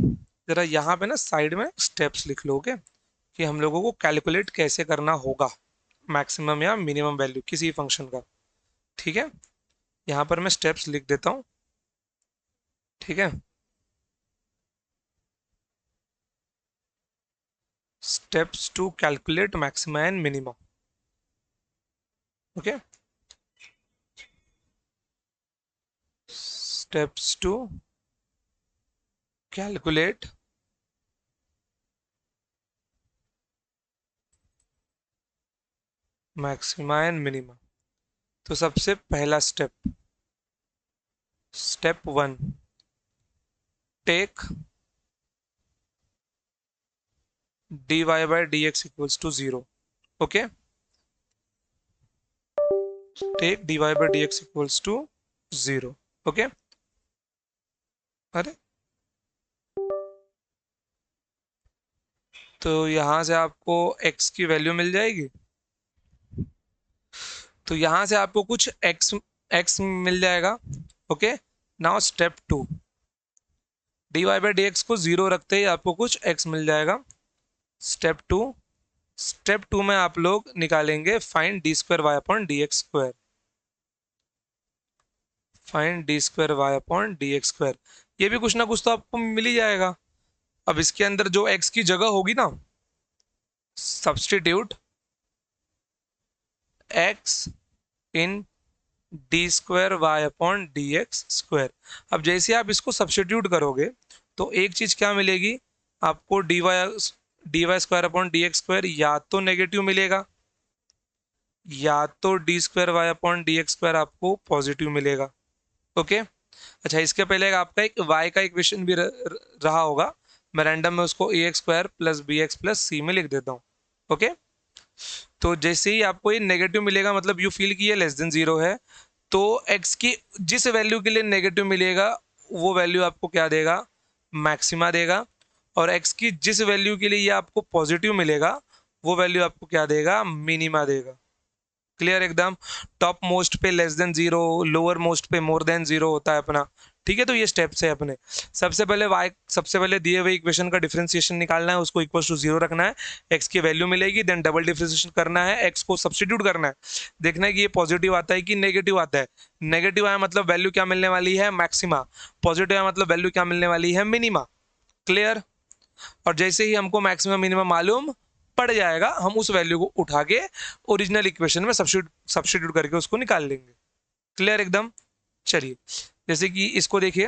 जरा यहाँ पे ना साइड में स्टेप्स लिख लोगे कि हम लोगों को कैलकुलेट कैसे करना होगा मैक्सिमम या मिनिमम वैल्यू किसी फंक्शन का। ठीक है, यहाँ पर मैं स्टेप्स लिख देता हूँ। ठीक है, steps to calculate maxima and minima. Okay, steps to calculate maxima and minima. तो सबसे पहला step, step 1, take dy by dx equals to 0. Okay, take dy by dx equals to 0. Okay, अरे तो यहां से आपको x की वैल्यू मिल जाएगी, तो यहां से आपको कुछ x मिल जाएगा। Okay, now step 2, dy by dx को 0 रखते ही आपको कुछ x मिल जाएगा। स्टेप 2, स्टेप 2 में आप लोग निकालेंगे find D square Y upon D x square, find D square Y upon D x square. ये भी कुछ ना कुछ तो आपको मिल ही जाएगा। अब इसके अंदर जो एक्स की जगह होगी ना, substitute x in d square Y upon D x square. अब जैसे आप इसको सब्सटीट्यूट करोगे तो एक चीज क्या मिलेगी आपको, D Y square upon D x square या तो नेगेटिव मिलेगा या तो D square Y upon D x square आपको पॉजिटिव मिलेगा। ओके, अच्छा इसके पहले आपका एक y का इक्वेशन भी रहा होगा, मैं रैंडम में उसको a x square plus b x plus c में लिख देता हूँ। ओके, तो जैसे ही आपको ये नेगेटिव मिलेगा मतलब यू फील कि ये लेस देन जीरो है, तो x की जिस वैल्यू के लिए नेगेटिव मिलेगा वो वैल्यू आपको क्या देगा, मैक्सिमा देगा। और x की जिस वैल्यू के लिए ये आपको पॉजिटिव मिलेगा वो वैल्यू आपको क्या देगा, मिनिमा देगा। क्लियर एकदम। टॉप मोस्ट पे less than zero, lower most पे मोर देन जीरो होता है अपना। ठीक है, तो ये स्टेप्स है अपने। सबसे पहले दिए हुए इक्वेशन का डिफरेंशिएशन निकालना है, उसको इक्वल टू जीरो रखना है, एक्स की वैल्यू मिलेगी, देन डबल डिफरेंशिएशन करना है, एक्स को सब्सटीट्यूट करना है, देखना है कि ये पॉजिटिव आता है कि नेगेटिव आता है। नेगेटिव आया मतलब वैल्यू क्या मिलने वाली है, मैक्सिमा। पॉजिटिव आया मतलब वैल्यू क्या मिलने वाली है, मिनिमा। क्लियर। और जैसे ही हमको मैक्सिमम मिनिमम मालूम पड़ जाएगा हम उस वैल्यू को उठा के ओरिजिनल इक्वेशन में सब्स्टिट्यूट करके उसको निकाल लेंगे। क्लियर एकदम। चलिए जैसे कि इसको देखिए,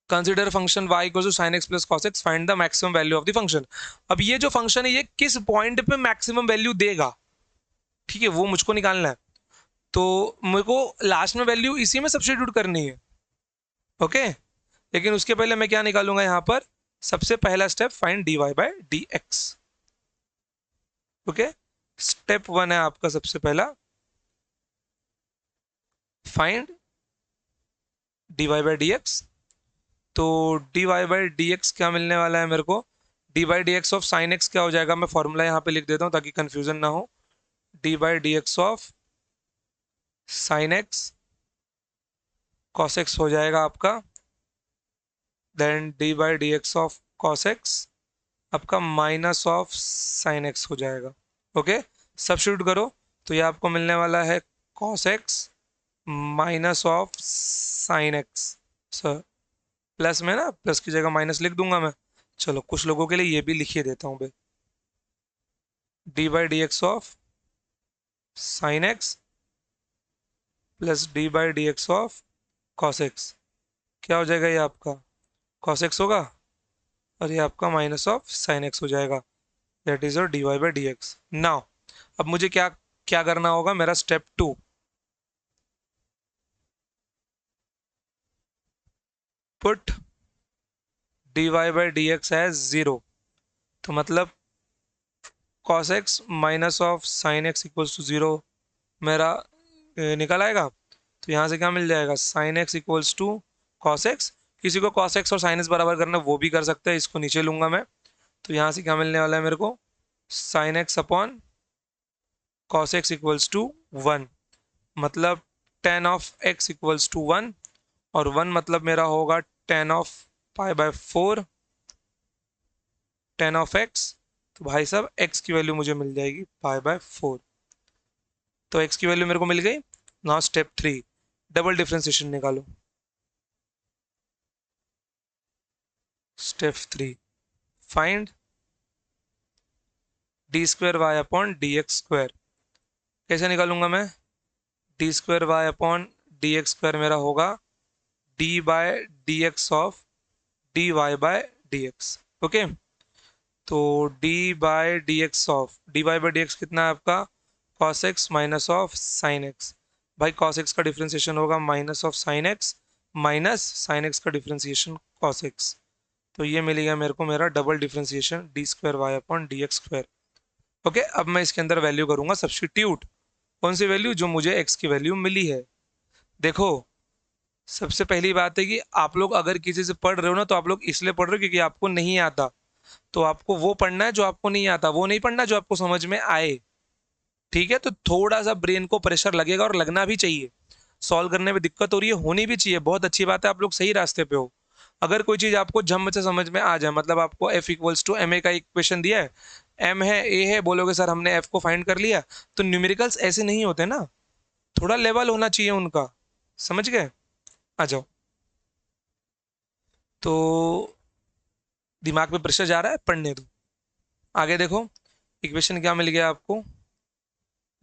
consider function y equal to sine x plus cos X, find the maximum value of the function. अब ये जो फंक्शन है ये किस पॉइंट पे मैक्सिमम वैल्यू देगा, ठीक है, वो मुझको निकालना है। तो मेरे को लास्ट में वैल्यू इसी में सब्स्टिट्यूट करनी है। ओके, लेकिन उसके पहले मैं क्या निकालूंगा यहाँ पर, सबसे पहला step find dy by D x. Okay, step 1 है आपका सबसे पहला, find dy by D x. तो dy बाय डी एक्स क्या मिलने वाला है मेरे को, D by D x of sign X क्या हो जाएगा, मैं फॉर्मूला यहाँ पे लिख देता हूँ ताकि कंफ्यूजन ना हो। D by D x of sign X cos X हो जाएगा आपका, then D by D x of cos X आपका माइनस ऑफ साइन एक्स हो जाएगा। ओके, सब्स्टिट्यूट करो तो ये आपको मिलने वाला है cos x minus of sine x. Sir plus में ना, प्लस की जगह माइनस लिख दूंगा मैं। चलो कुछ लोगों के लिए ये भी लिखिए देता हूँ भाई, D by D x of sine x plus D by D x of cos x क्या हो जाएगा, ये आपका कॉस एक्स होगा और ये आपका माइनस ऑफ साइन एक्स हो जाएगा। That is your d Y by D x. Now अब मुझे क्या क्या करना होगा, मेरा step 2, put d Y by D x as 0। तो मतलब cos x minus of sign x equals to 0 मेरा निकल आएगा। तो यहाँ से क्या मिल जाएगा, sine x equals to cos x. किसी को कॉस एक्स और साइन एक्स बराबर करना वो भी कर सकते हैं, इसको नीचे लूंगा मैं। तो यहाँ से क्या मिलने वाला है मेरे को, sine x upon cos x equals to 1, मतलब tan of x equals to 1, और 1 मतलब मेरा होगा tan of pi by 4 tan of x. तो भाई साहब एक्स की वैल्यू मुझे मिल जाएगी पाई बाय 4। तो एक्स की वैल्यू मेरे को मिल गई। नाउ स्टेप 3, डबल डिफरेंशिएशन निकालो। Step 3, find D square Y upon D x square. कैसे निकालूंगा मैं, d square Y upon D x square मेरा होगा D by D x of D Y by D x. Okay, तो d by D x of D Y by D x कितना है आपका, cos x minus of sign x. भाई cos x का differentiation होगा minus of sign x, minus sine x का differentiation cos x. तो ये मिलेगा मेरे को मेरा double differentiation d square Y upon D x square. Okay, अब मैं इसके अंदर वैल्यू करूंगा सब्स्टिट्यूट। कौन सी वैल्यू, जो मुझे एक्स की वैल्यू मिली है। देखो सबसे पहली बात है कि आप लोग अगर किसी से पढ़ रहे हो ना, तो आप लोग इसलिए पढ़ रहे हो क्योंकि आपको नहीं आता। तो आपको वो पढ़ना है जो आपको नहीं आता, वो नहीं पढ़ना जो आपको समझ में आए। ठीक है, तो थोड़ा सा ब्रेन को प्रेशर लगेगा और लगना भी चाहिए। सॉल्व करने में दिक्कत हो रही है, होनी भी चाहिए, बहुत अच्छी बात है, आप लोग सही रास्ते पे हो। अगर कोई चीज आपको जम से समझ में आ जाए, मतलब आपको f equals to m a का इक्वेशन दिया है, एम है, ए है, बोलोगे सर हमने एफ को फाइंड कर लिया। तो न्यूमेरिकल्स ऐसे नहीं होते ना, थोड़ा लेवल होना चाहिए उनका, समझ गए? आ जाओ। तो दिमाग पे प्रेशर जा रहा है, पढ़ने दो। आगे देखो, इक्वेशन क्या मिल गया आपको,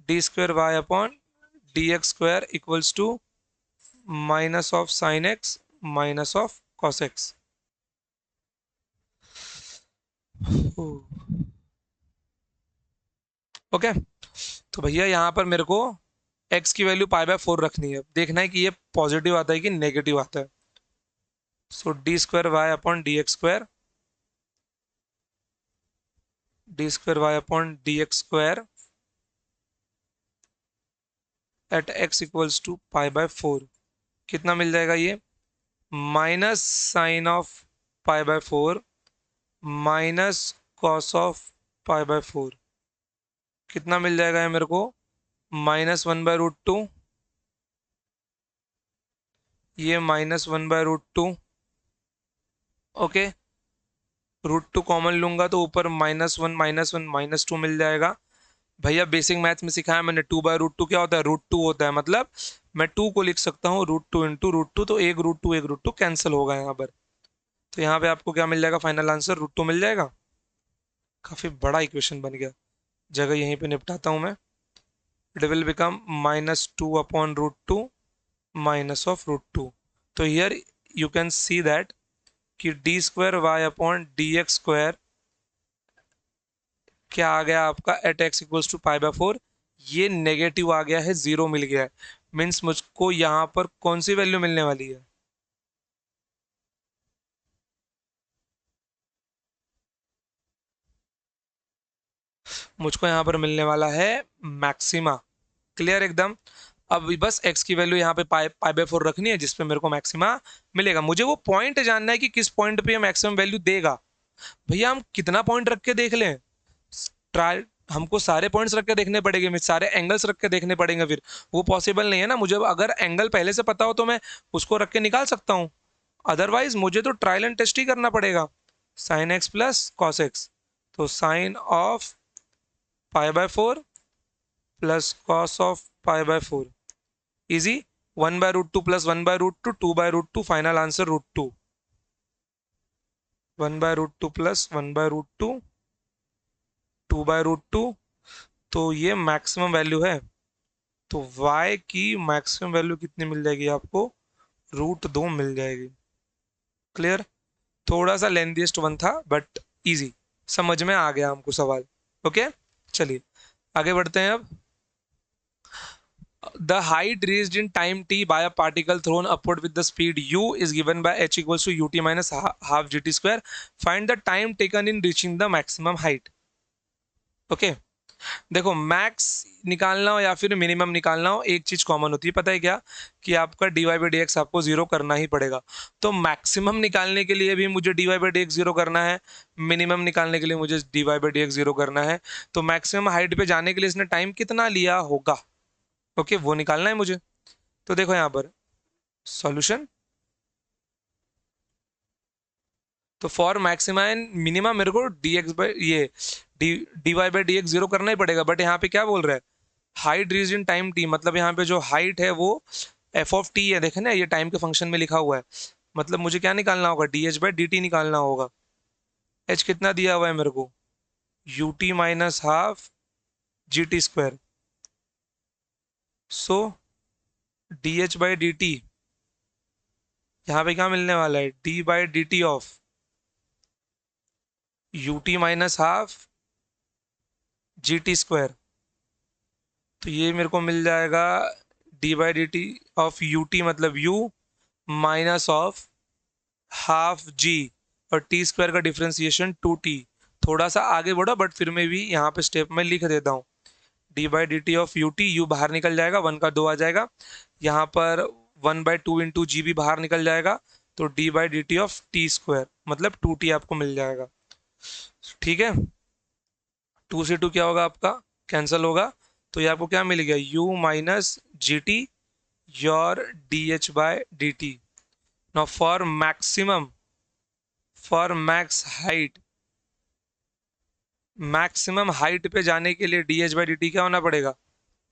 d square Y upon D x square equals to minus of sign x minus of cos x. Okay, तो भैया यहाँ पर मेरे को x की वैल्यू पाई बाय 4 रखनी है, देखना है कि ये पॉजिटिव आता है कि नेगेटिव आता है। So d square Y upon D x square, d square Y upon D x square at x equals to pi by 4, कितना मिल जाएगा ये, minus sin of pi by 4 minus cos of pi by 4, कितना मिल जाएगा ये मेरे को, -1/√2, ये -1/√2। ओके, √2 कॉमन लूंगा तो ऊपर -1 -2 मिल जाएगा। भैया बेसिक मैथ्स में सिखाया मैंने, 2/√2 क्या होता है, √2 होता है, मतलब मैं 2 को लिख सकता हूँ √2 इंटू √2, तो एक √2 कैंसिल होगा यहाँ पर। तो यहाँ पे आपको क्या मिल जाएगा, फाइनल आंसर √2 मिल जाएगा। काफी बड़ा इक्वेशन बन गया, जगह यहीं पे निपटाता हूँ मैं। It will become -2/√2 minus of √2। तो here you can see that कि D square Y upon D x square क्या आ गया आपका, at x equals to pi by 4, ये नेगेटिव आ गया है, जीरो मिल गया है। मीन्स मुझको यहाँ पर कौन सी वैल्यू मिलने वाली है, मुझको यहाँ पर मिलने वाला है मैक्सिमा। क्लियर एकदम। अब बस x की वैल्यू यहाँ पे पाई पाई बाय 4 रखनी है, जिसपे मेरे को मैक्सिमा मिलेगा। मुझे वो पॉइंट जानना है कि किस पॉइंट पे मैक्सिमम वैल्यू देगा। भैया हम कितना पॉइंट रख के देख लें, ट्राई, हमको सारे पॉइंट्स रख के देखने पड़ेंगे, सारे एंगल्स रख के देखने पड़ेंगे, फिर वो पॉसिबल नहीं है ना। मुझे अगर एंगल पहले से पता हो तो मैं उसको रख के निकाल सकता हूँ, अदरवाइज मुझे तो ट्रायल एंड टेस्ट ही करना पड़ेगा। Sin x plus cos x, तो sin of pi by 4 plus cos of pi by 4, easy. 1/√2 plus 1/√2, 2/√2, final answer √2। 1/√2 plus 1/√2, 2/√2, तो ये मैक्सिमम वैल्यू है। तो y की मैक्सिमम वैल्यू कितनी मिल जाएगी आपको, √2 मिल जाएगी। क्लियर। थोड़ा सा लेंथीएस्ट वन था बट इजी, समझ में आ गया हमको सवाल। ओके, चलिए आगे बढ़ते हैं अब। The height reached in time t by a particle thrown upward with the speed u is given by h equals to ut minus half gt square. Find the time taken in reaching the maximum height. Okay, देखो max निकालना हो या फिर minimum निकालना हो, एक चीज common होती है, पता है क्या, कि आपका dy बाई डी एक्स आपको जीरो करना ही पड़ेगा। तो मैक्सिमम निकालने के लिए भी मुझे dy by D x zero करना है, मिनिमम निकालने के लिए मुझे dy by D x zero करना है। तो मैक्सिमम हाइट पे जाने के लिए इसने टाइम कितना लिया होगा, ओके वो निकालना है मुझे। तो देखो यहाँ पर सॉल्यूशन, तो फॉर मैक्सिमा एंड मिनिमा मेरे को डी एक्स बाई ये D Y by D x zero करना ही पड़ेगा। बट यहाँ पे क्या बोल रहा है, हाइट रीज इन टाइम टी, मतलब यहाँ पे जो हाइट है वो एफ ऑफ टी है, देखे ना ये टाइम के फंक्शन में लिखा हुआ है। मतलब मुझे क्या निकालना होगा, D h by d T निकालना होगा। एच कितना दिया हुआ है मेरे को, U T minus half G T square. So D h by d T, यहाँ पे क्या मिलने वाला है, D by d t of U T minus half G T square. तो ये मेरे को मिल जाएगा D by d t of U T, मतलब यू माइनस ऑफ हाफ जी, और टी स्क्वायर का डिफ्रेंसिएशन 2t। थोड़ा सा आगे बढ़ो बट फिर मैं भी यहाँ पे स्टेप में लिख देता हूँ, D by d t of U T, you बाहर निकल जाएगा, 1 का 2 आ जाएगा, यहाँ पर 1/2 इंटू जी भी बाहर निकल जाएगा, तो D by d t of T square मतलब 2t आपको मिल जाएगा। ठीक है, 2 से 2 क्या होगा आपका, कैंसिल होगा। तो ये आपको क्या मिल गया, u minus g t your d h by d t. Now for maximum, for max height, maximum height पे जाने के लिए d h by d t क्या होना पड़ेगा?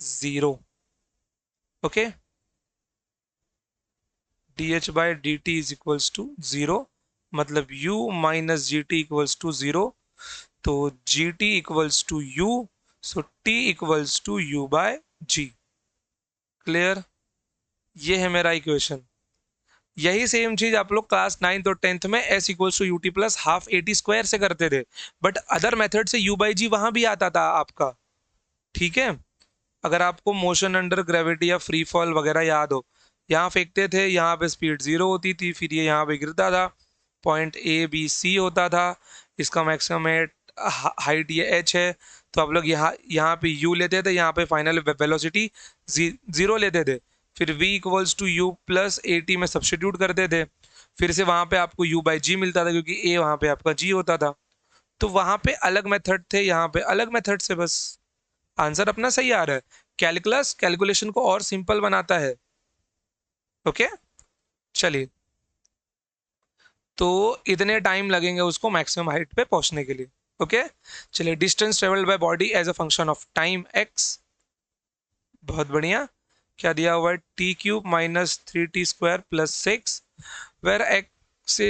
Zero. Okay, d h by d t is equals to zero, मतलब u minus g t equals to zero. तो g t equals to u, so t equals to u by g. Clear? ये है मेरा equation. यही same चीज आप लोग class 9th और 10th में s equals to u t plus half a t square से करते थे, बट अदर मेथड से u बाई जी वहां भी आता था आपका। ठीक है, अगर आपको मोशन अंडर ग्रेविटी या फ्री फॉल वगैरह याद हो, यहाँ फेंकते थे, यहाँ पे स्पीड जीरो होती थी, फिर ये यहाँ पे गिरता था, पॉइंट ए बी सी होता था, इसका मैक्सिमम हाइट ये एच है। तो आप लोग यहाँ पे यू लेते थे, यहाँ पे फाइनल वेलोसिटी जीरो लेते थे, फिर v equals to u plus a t में सब्सटीट्यूट करते थे, फिर से वहां पे आपको u बाई जी मिलता था क्योंकि a वहां पे आपका g होता था। तो वहां पे अलग मेथड थे, यहाँ पे अलग मेथड से, बस आंसर अपना सही आ रहा है। कैलकुलस कैलकुलेशन को और सिंपल बनाता है। ओके, चलिए, तो इतने टाइम लगेंगे उसको मैक्सिमम हाइट पे पहुंचने के लिए। ओके, चलिए, distance travelled by body as a function of time x। बहुत बढ़िया। क्या दिया हुआ है? T cube minus three t square plus six, where x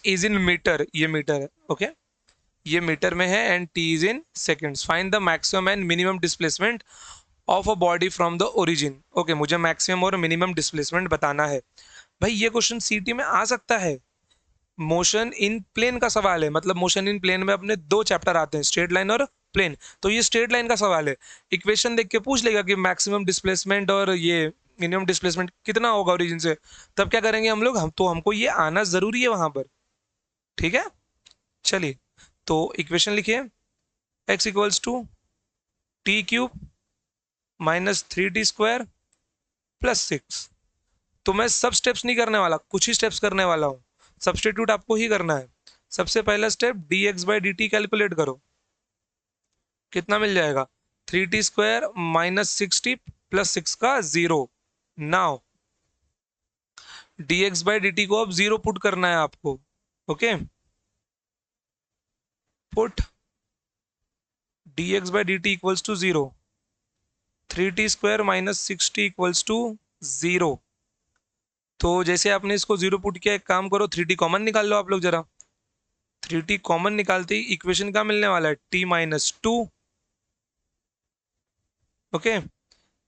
is in metre, ये मीटर है। ओके, ये मीटर में है, and t is in seconds. Find the maximum and minimum displacement of a body from the origin. Okay, मुझे maximum और minimum displacement बताना है। भाई ये क्वेश्चन सीटी में आ सकता है। मोशन इन प्लेन का सवाल है, मतलब मोशन इन प्लेन में अपने दो चैप्टर आते हैं, स्ट्रेट लाइन और प्लेन। तो ये स्ट्रेट लाइन का सवाल है, इक्वेशन देख के पूछ लेगा कि मैक्सिमम डिस्प्लेसमेंट और ये मिनिमम डिस्प्लेसमेंट कितना होगा ओरिजिन से। तब क्या करेंगे हम लोग, हम तो हमको ये आना जरूरी है वहां पर। ठीक है, चलिए, तो इक्वेशन लिखिए। x equals to t cube minus three t square plus six. तो मैं सब स्टेप्स नहीं करने वाला, कुछ ही स्टेप्स करने वाला हूँ। सब्सटीट्यूट आपको ही करना है। सबसे पहला step, d x by d t calculate करो, कितना मिल जाएगा? Three t square minus six t plus six का zero. Now d x by d t को अब जीरो पुट करना है आपको। Okay, put d x by d t equals to zero, three t square minus six t equals to zero. तो जैसे आपने इसको जीरो पुट किया, एक काम करो, थ्री टी कॉमन निकाल लो आप लोग जरा। थ्री टी कॉमन निकालते ही इक्वेशन क्या मिलने वाला है? T minus two. Okay,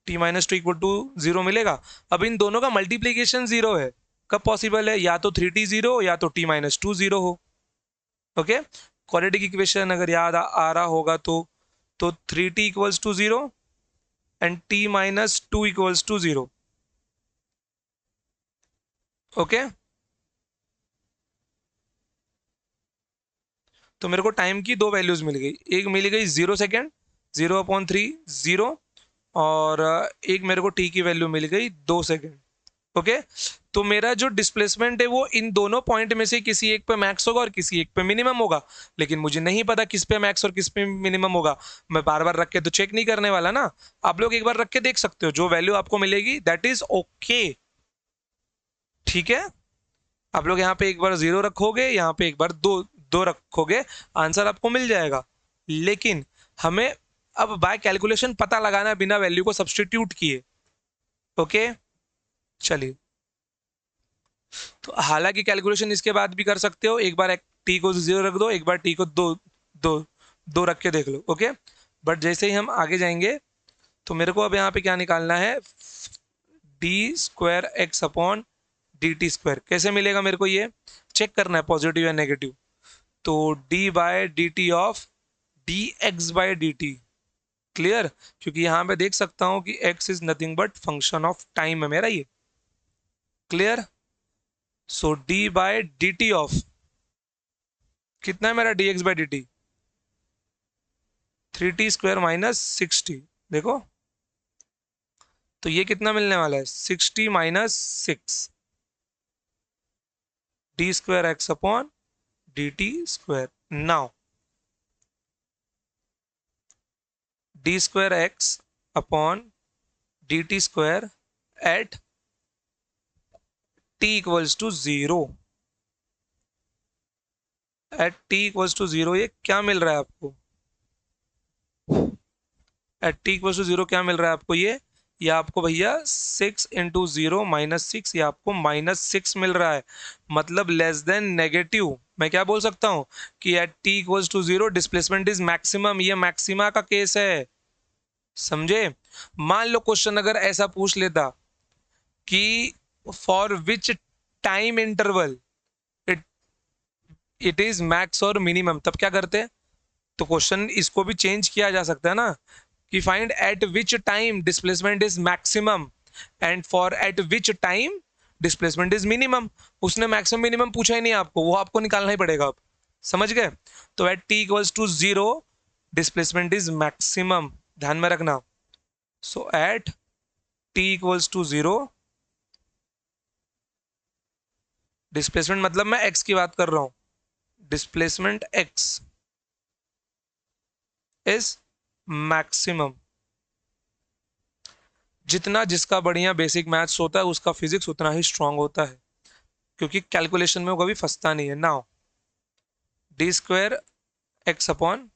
t minus two equal to zero मिलेगा। अब इन दोनों का मल्टीप्लीकेशन जीरो है, कब पॉसिबल है? या तो थ्री टी जीरो या तो टी माइनस टू जीरो हो। ओके, क्वाड्रेटिक इक्वेशन अगर याद आ रहा होगा तो three t equals to zero and t minus two equals to zero. Okay, तो मेरे को टाइम की दो वैल्यूज मिल गई, एक मिल गई 0 सेकेंड, 0/3 जीरो, और एक मेरे को टी की वैल्यू मिल गई 2 सेकेंड। ओके, तो मेरा जो डिस्प्लेसमेंट है वो इन दोनों पॉइंट में से किसी एक पे मैक्स होगा और किसी एक पे मिनिमम होगा, लेकिन मुझे नहीं पता किस पे मैक्स और किस पे मिनिमम होगा। मैं बार बार रख के तो चेक नहीं करने वाला ना। आप लोग एक बार रख के देख सकते हो, जो वैल्यू आपको मिलेगी दैट इज ओके। ठीक है, आप लोग यहाँ पे एक बार जीरो रखोगे, यहाँ पे एक बार दो दो रखोगे, आंसर आपको मिल जाएगा। लेकिन हमें अब बाय कैलकुलेशन पता लगाना है बिना वैल्यू को सब्सटीट्यूट किए। ओके, चलिए, तो हालांकि कैलकुलेशन इसके बाद भी कर सकते हो, एक बार टी को जीरो रख दो, एक बार टी को दो दो दो रख के देख लो। ओके, बट जैसे ही हम आगे जाएंगे, तो मेरे को अब यहाँ पे क्या निकालना है? D square x upon d t square. कैसे मिलेगा मेरे को ये चेक करना है, पॉजिटिव या नेगेटिव। तो d by d t of d x by d t. Clear? क्योंकि यहाँ पे देख सकता हूँ कि x is nothing but function of time है मेरा ये। Clear? So d by d t of कितना है मेरा? D x by d t three t square minus six t. देखो, तो ये कितना मिलने वाला है? 60 minus six, d square x upon d t square. Now d square x upon d t square at t equals to zero, at t equals to zero ये क्या मिल रहा है आपको? At t equals to zero क्या मिल रहा है आपको? ये आपको भैया 6 × 0 - 6, ये आपको -6 मिल रहा है, मतलब लेस देन नेगेटिव। मैं क्या बोल सकता हूं कि at t equals to zero displacement is maximum, ये मैक्सिमा का केस है, समझे? मान लो क्वेश्चन अगर ऐसा पूछ लेता कि for which time interval it it is max और मिनिमम, तब क्या करते? तो क्वेश्चन इसको भी चेंज किया जा सकता है ना, कि find at which time displacement is maximum and for eight which time displacement is minimum. उसने मैक्सिमम मिनिमम पूछा ही नहीं आपको, वो आपको निकालना ही पड़ेगा आप, समझ गए? तो at t equals to zero displacement is maximum, ध्यान में रखना। So at t equals to zero displacement, मतलब मैं एक्स की बात कर रहा हूं, डिस्प्लेसमेंट एक्स इज मैक्सिमम। जितना जिसका बढ़िया बेसिक मैथ्स होता है उसका फिजिक्स उतना ही स्ट्रांग होता है, क्योंकि कैलकुलेशन में वो कभी फंसता नहीं है। Now d square x upon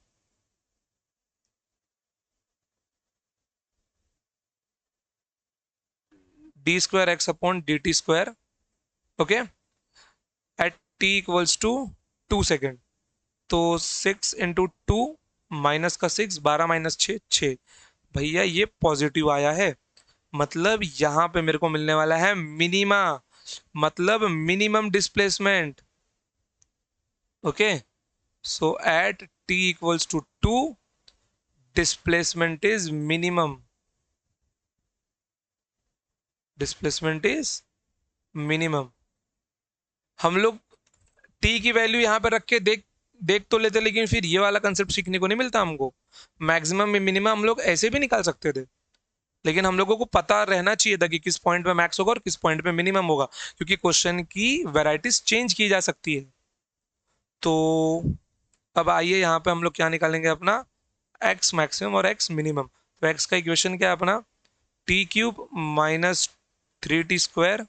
d t square, okay, at t equals to 2 second. तो 6 × 2 -6, 12 - 6 भैया ये पॉजिटिव आया है, मतलब यहां पे मेरे को मिलने वाला है मिनिमा, मतलब minimum displacement, okay. So at t equals to 2 displacement is minimum, displacement is minimum. हम लोग टी की वैल्यू यहां पर रख के देख देख तो लेते, लेकिन फिर ये वाला कंसेप्ट सीखने को नहीं मिलता हमको। मैक्सिमम में मिनिमम हम लोग ऐसे भी निकाल सकते थे, लेकिन हम लोगों को पता रहना चाहिए था कि किस पॉइंट पे मैक्स होगा और किस पॉइंट पे मिनिमम होगा, क्योंकि क्वेश्चन की वैरायटीज चेंज की जा सकती है। तो अब आइए यहाँ पे हम लोग क्या निकालेंगे अपना एक्स मैक्सिमम और एक्स मिनिमम। तो एक्स का इक्वेशन क्या है अपना? T cube -3t²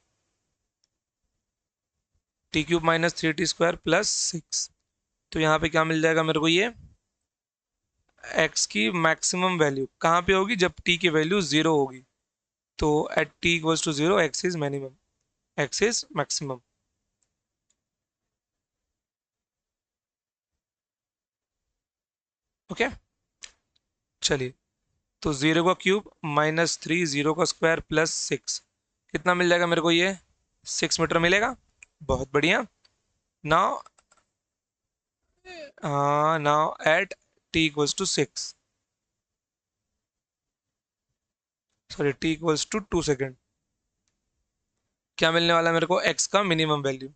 T cube -3t² +6। तो यहाँ पे क्या मिल जाएगा मेरे को? ये एक्स की मैक्सिमम वैल्यू कहाँ पे होगी? जब टी की वैल्यू 0 होगी। तो at t equals to 0 x is minimum, x is maximum. Okay, चलिए। तो 0 का क्यूब -3, 0 का स्क्वायर +6, कितना मिल जाएगा मेरे को? ये 6 मीटर मिलेगा, बहुत बढ़िया। Now now at t equals to 6, sorry t equals to 2 second, क्या मिलने वाला है मेरे को? एक्स का मिनिमम वैल्यू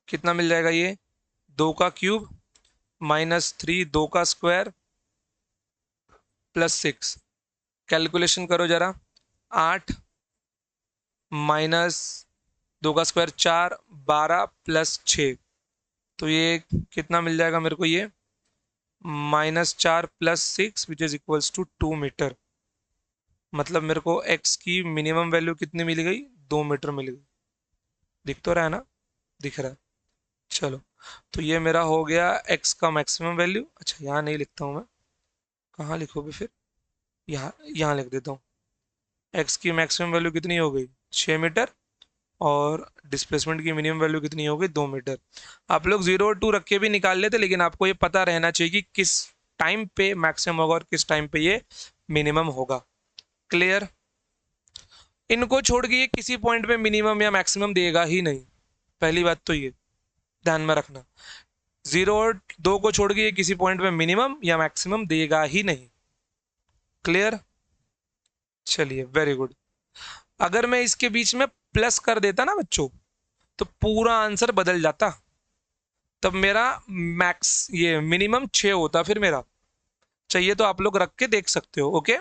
कितना मिल जाएगा? ये 2 का क्यूब -3, 2 का स्क्वायर +6, कैलकुलेशन करो जरा। 8 माइनस 2 का स्क्वायर 4, 12 + 6, तो ये कितना मिल जाएगा मेरे को? ये -4 +6 which is equals to 2 metre. मतलब मेरे को एक्स की मिनिमम वैल्यू कितनी मिल गई? 2 मीटर मिल गई। दिख तो रहा है ना? दिख रहा है, चलो। तो ये मेरा हो गया एक्स का मैक्सिमम वैल्यू। अच्छा यहाँ नहीं लिखता हूँ मैं, कहाँ लिखोगे फिर? यहाँ यहाँ लिख देता हूँ। एक्स की मैक्सिमम वैल्यू कितनी हो गई? 6 मीटर, और डिस्प्लेसमेंट की मिनिमम वैल्यू कितनी हो गई? 2 मीटर। आप लोग 0 और 2 रख के भी निकाल लेते, लेकिन आपको ये पता रहना चाहिए कि किस टाइम पे मैक्सिमम होगा और किस टाइम पे ये मिनिमम होगा। क्लियर? इनको छोड़ के ये किसी पॉइंट पे मिनिमम या मैक्सिमम देगा ही नहीं, पहली बात तो ये ध्यान में रखना। 0 और 2 को छोड़ के ये किसी पॉइंट पे मिनिमम या मैक्सिमम देगा ही नहीं। क्लियर? चलिए, वेरी गुड। अगर मैं इसके बीच में प्लस कर देता ना बच्चों, तो पूरा आंसर बदल जाता। तब मेरा मैक्स ये मिनिमम 6 होता फिर मेरा। चाहिए तो आप लोग रख के देख सकते हो। Okay,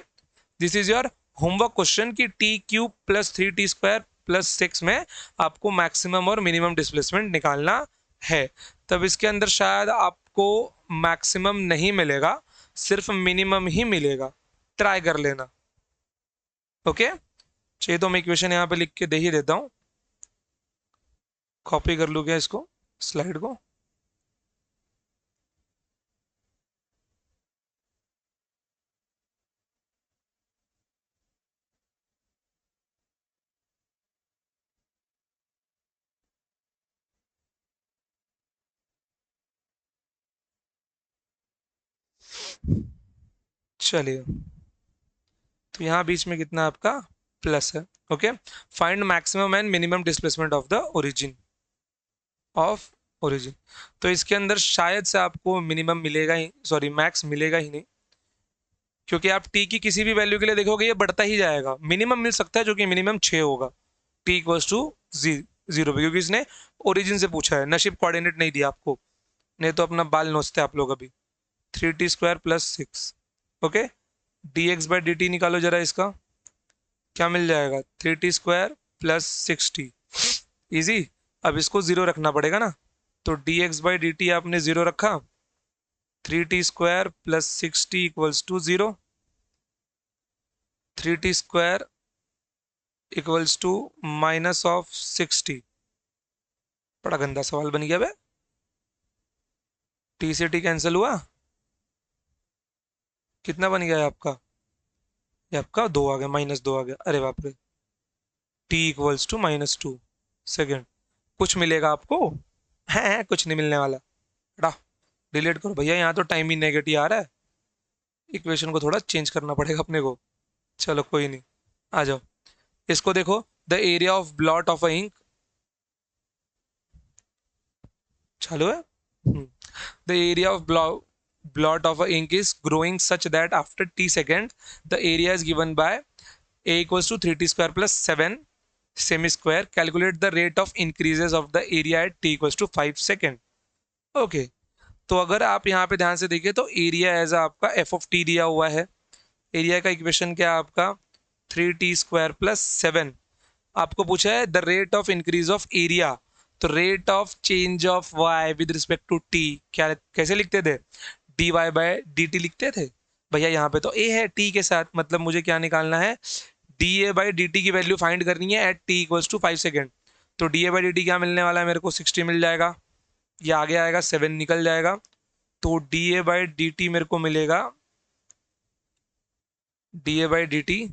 this is your homework question कि टी क्यूब +3t² +6 में आपको मैक्सिमम और मिनिमम डिस्प्लेसमेंट निकालना है। तब इसके अंदर शायद आपको मैक्सिमम नहीं मिलेगा, सिर्फ मिनिमम ही मिलेगा, ट्राई कर लेना। ओके, चाहिए तो मैं इक्वेशन यहाँ पे लिख के दे ही देता हूँ। कॉपी कर लूँ क्या इसको, स्लाइड को? चलिए, तो यहाँ बीच में कितना आपका प्लस है। Okay, find maximum and minimum displacement of the origin of origin. तो इसके अंदर शायद से आपको मिनिमम मिलेगा ही, सॉरी मैक्स मिलेगा ही नहीं, क्योंकि आप टी की किसी भी वैल्यू के लिए देखोगे ये बढ़ता ही जाएगा। मिनिमम मिल सकता है जो कि मिनिमम 6 होगा, टी इक्वल्स टू 0 पे, क्योंकि इसने ओरिजिन से पूछा है, नशिब कोऑर्डिनेट नहीं दिया आपको, नहीं तो अपना बाल नोचते आप लोग अभी। 3t² + 6। Okay, D x by d T निकालो जरा इसका, क्या मिल जाएगा? 3t² + 6t। इजी। अब इसको 0 रखना पड़ेगा ना, तो d x by d T आपने 0 रखा, 3t² + 6t = 0, 3t² - 60। बड़ा गंदा सवाल बन गया बे। टी से टी कैंसिल हुआ, कितना बन गया है आपका? ये आपका 2 आ गया, -2 आ गया, अरे बाप रे। T equals to -2 second. कुछ मिलेगा आपको? है कुछ नहीं मिलने वाला, हटा, डिलीट करो भैया, यहाँ तो टाइम ही नेगेटिव आ रहा है, इक्वेशन को थोड़ा चेंज करना पड़ेगा अपने को। चलो कोई नहीं, आ जाओ, इसको देखो। The area of blot of a ink, चालू है। The area of blot of a ink is growing such that after t second the area is given by a equals to 3t² + 7 semi square. Calculate the rate of increases of the area at t equals to 5 second. Okay, तो अगर आप यहाँ पे ध्यान से देखिए तो area as आपका एफ ऑफ टी दिया हुआ है। एरिया का इक्वेशन क्या है आपका? 3t² + 7। आपको पूछा है the rate of increase of area, तो rate of change of y with respect to t क्या कैसे लिखते थे? D Y by d t लिखते थे भैया। यहाँ पे तो ए है टी के साथ, मतलब मुझे क्या निकालना है? D a by d t की वैल्यू फाइंड करनी है at t equals to 5 second. तो d a by d t क्या मिलने वाला है मेरे को? 60 मिल जाएगा, ये आगे आएगा 7 निकल जाएगा, तो d a by d t मेरे को मिलेगा, d a by d t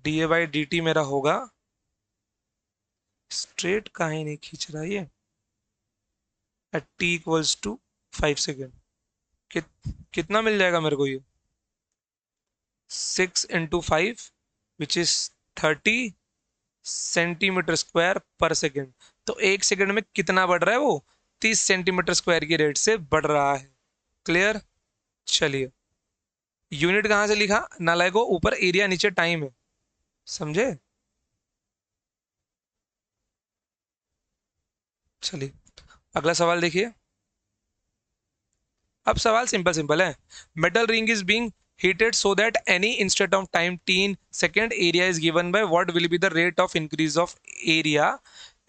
d a by d t मेरा होगा, स्ट्रेट कहीं नहीं खींच रहा ये, at t equals to 5 second. कित, कितना मिल जाएगा मेरे को ये? 6 × 5 विच इज 30 cm²/सेकेंड। तो 1 सेकेंड में कितना बढ़ रहा है वो? 30 cm² की रेट से बढ़ रहा है। क्लियर? चलिए, यूनिट कहां से लिखा नालायको? ऊपर एरिया नीचे टाइम है, समझे? चलिए अगला सवाल देखिए। अब सवाल सिंपल सिंपल है। Metal ring is being heated so that any instant of time t in second area is given by what will be the rate of increase of area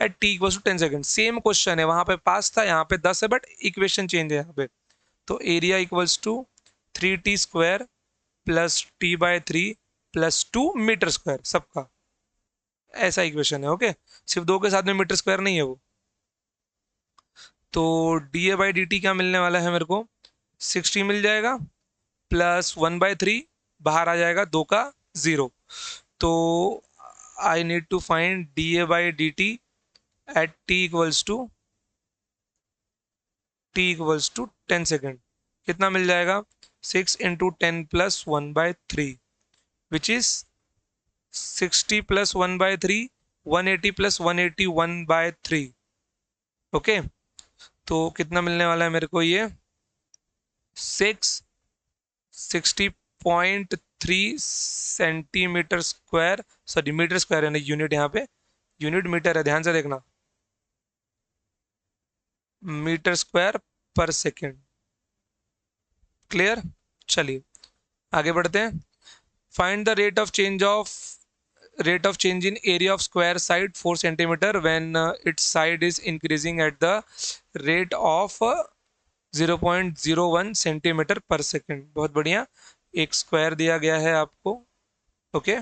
at t equals to 10 second. Same question है, वहां पे 5 था, यहाँ पे 10 है, but equation change है यहाँ पे। तो area equals to 3t² + t/3 + 2 metre square सबका, ऐसा इक्वेशन है। ओके, सिर्फ 2 के साथ में मीटर स्क्वायर नहीं है वो। तो d a by d t क्या मिलने वाला है मेरे को? 60 मिल जाएगा, +1/3 बाहर आ जाएगा, 2 का 0। तो I need to find d a by d t at t equals to 10 second. कितना मिल जाएगा? 6 × 10 + 1/3 विच इज 60 + 1/3, 180 + 180, 1/3। ओके, तो कितना मिलने वाला है मेरे को ये? 60.3 cm², सॉरी मीटर स्क्वायर है ना, यूनिट यहाँ पे यूनिट मीटर है, ध्यान से देखना, मीटर स्क्वायर/सेकेंड। क्लियर? चलिए आगे बढ़ते हैं। Find the rate of change in area of square side 4 centimetre when it's side is increasing at the rate of 0.01 cm/s। बहुत बढ़िया। एक स्क्वायर दिया गया है आपको, ओके,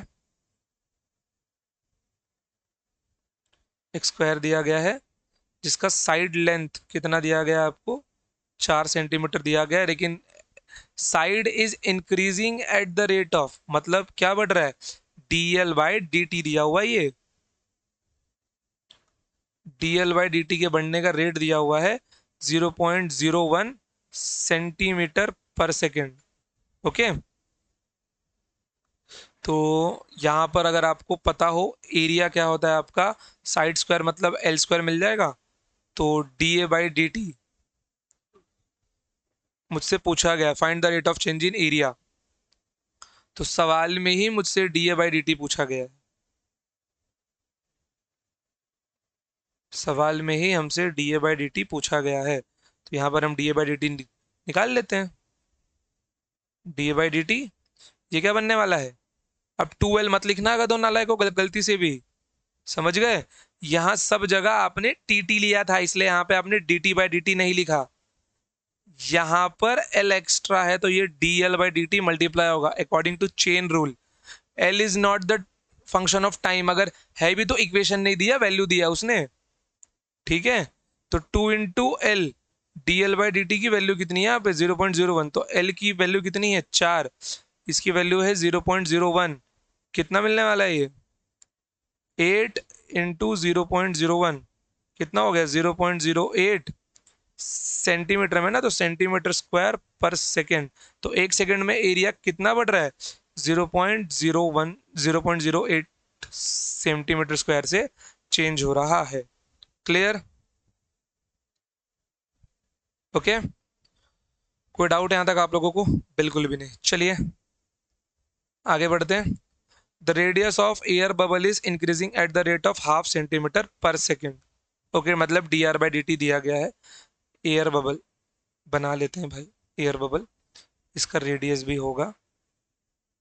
एक स्क्वायर दिया गया है जिसका साइड लेंथ कितना दिया गया है आपको, 4 सेंटीमीटर दिया गया है, लेकिन side is increasing at the rate of, मतलब क्या बढ़ रहा है, dl/dt दिया हुआ है ये, dl/dt के बढ़ने का रेट दिया हुआ है 0.01 सेंटीमीटर पर सेकेंड, ओके। तो यहाँ पर अगर आपको पता हो एरिया क्या होता है आपका, साइड स्क्वायर मतलब एल स्क्वायर मिल जाएगा, तो dA/dt मुझसे पूछा गया find the rate of change in area, तो सवाल में ही मुझसे dA/dt पूछा गया है, सवाल में ही हमसे dA/dt पूछा गया है, तो यहाँ पर हम dA/dt निकाल लेते हैं। dA/dt ये क्या बनने वाला है, अब 2L मत लिखना अगर दो नालायक को गलती से भी, समझ गए, यहां सब जगह आपने टीटी लिया था इसलिए यहां पे आपने dt/dt नहीं लिखा, यहां पर L एक्स्ट्रा है तो ये dl/dt मल्टीप्लाई होगा according to chain rule. L is not the function of time, अगर है भी तो इक्वेशन नहीं दिया, वैल्यू दिया उसने, ठीक है। तो 2 × L, dl/dt की वैल्यू कितनी है यहाँ पे 0.01, तो L की वैल्यू कितनी है 4, इसकी वैल्यू है 0.01, कितना मिलने वाला है ये 8 × 0.01, कितना हो गया 0.08 सेंटीमीटर में ना, तो सेंटीमीटर स्क्वायर पर सेकेंड, तो एक सेकेंड में एरिया कितना बढ़ रहा है 0.08 सेंटीमीटर स्क्वायर से चेंज हो रहा है, क्लियर, ओके। कोई डाउट है यहां तक आप लोगों को, बिल्कुल भी नहीं, चलिए आगे बढ़ते हैं। The radius of air bubble is increasing at the rate of half centimetre पर सेकेंड, ओके, मतलब dr/dt दिया गया है, एयर बबल बना लेते हैं भाई, एयर बबल, इसका रेडियस भी होगा,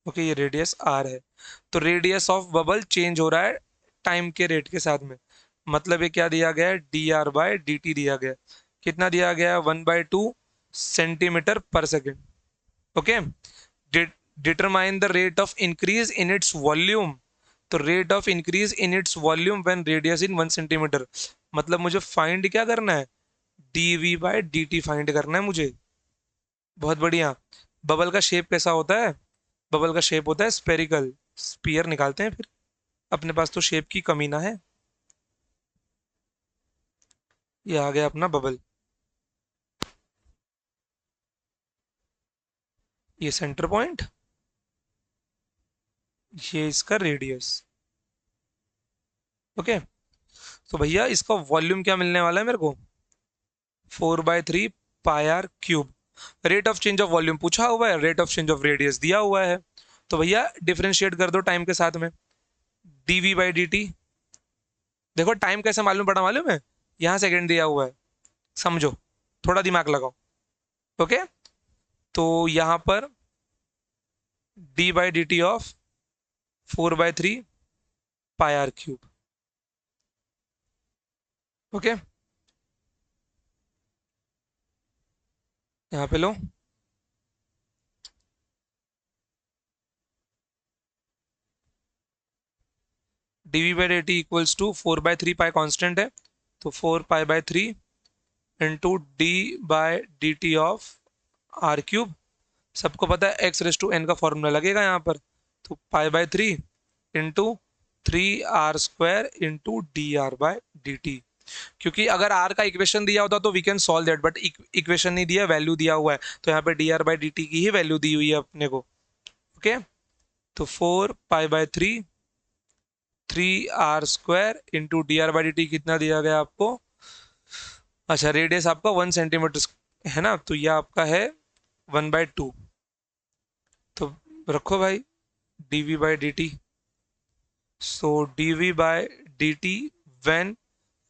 ओके, ये रेडियस r है, तो रेडियस ऑफ बबल चेंज हो रहा है टाइम के रेट के साथ में, मतलब ये क्या दिया गया है dr/dt दिया गया, कितना दिया गया है 1/2 सेंटीमीटर पर second, okay. Determine the rate of increase in its volume, तो rate of increase in its volume when radius in 1 centimetre, मतलब मुझे फाइंड क्या करना है, dv/dt फाइंड करना है मुझे, बहुत बढ़िया। बबल का शेप कैसा होता है, बबल का शेप होता है स्पेरिकल, स्पीयर निकालते हैं फिर, अपने पास तो शेप की कमी ना है, ये आ गया अपना बबल, ये सेंटर पॉइंट, ये इसका रेडियस, ओके। तो भैया इसका वॉल्यूम क्या मिलने वाला है मेरे को 4/3 πr³ rate of change of volume पूछा हुआ है, rate of change of radius दिया हुआ है, तो भैया डिफरेंशिएट कर दो टाइम के साथ में, dv/dt, देखो टाइम कैसे मालूम पड़ा, मालूम है, यहाँ सेकंड दिया हुआ है, समझो, थोड़ा दिमाग लगाओ, ओके। तो यहाँ पर d/dt ऑफ 4/3 πr³, ओके, यहाँ पे लो, dv/dt इक्वल्स टू 4/3 कांस्टेंट है, तो 4π/3 इंटू d/dt ऑफ r³, सबको पता है x⁻n का फॉर्मूला लगेगा यहाँ पर, तो π/3 इंटू 3r² इंटू dr/dt, क्योंकि अगर r का इक्वेशन दिया होता तो we can solve that, but equation नहीं दिया, वैल्यू दिया हुआ है, तो यहाँ पे dr/dt की ही वैल्यू दी हुई है अपने को, ओके। तो 4π/3 3r² इंटू dr/dt कितना दिया गया आपको, अच्छा रेडियस आपका 1 सेंटीमीटर है ना, तो यह आपका है 1/2, तो रखो भाई dv/dt, so dv/dt when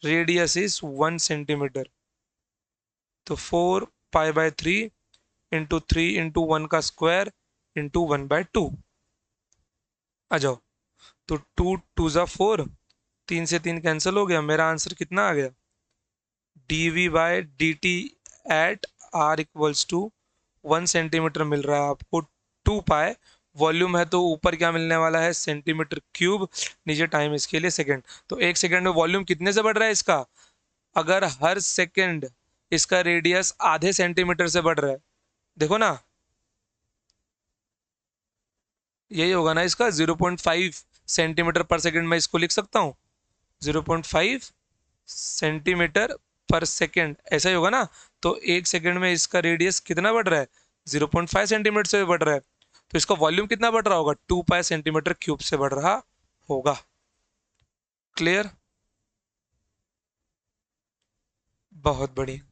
radius is 1 centimetre, तो 4π/3 इंटू 3 इंटू 1 का स्क्वायर इंटू 1/2, आ जाओ, तो 2 2 ज़ा 4, 3 से 3 कैंसिल हो गया, मेरा आंसर कितना आ गया, dv/dt at r equals to 1 centimetre मिल रहा है आपको 2 पाई, वॉल्यूम है तो ऊपर क्या मिलने वाला है, सेंटीमीटर क्यूब, नीचे टाइम इसके लिए सेकंड। तो 1 सेकंड में वॉल्यूम कितने से बढ़ रहा है इसका, अगर हर सेकंड इसका रेडियस आधे सेंटीमीटर से बढ़ रहा है, देखो ना, यही होगा ना इसका 0.5 सेंटीमीटर पर सेकंड, मैं इसको लिख सकता हूँ 0.5 सेंटीमीटर पर सेकंड, ऐसा ही होगा ना। तो 1 सेकंड में इसका रेडियस कितना बढ़ रहा है, 0.5 सेंटीमीटर से बढ़ रहा है, तो इसका वॉल्यूम कितना बढ़ रहा होगा, 2 पाई सेंटीमीटर क्यूब से बढ़ रहा होगा। क्लियर, बहुत बढ़िया।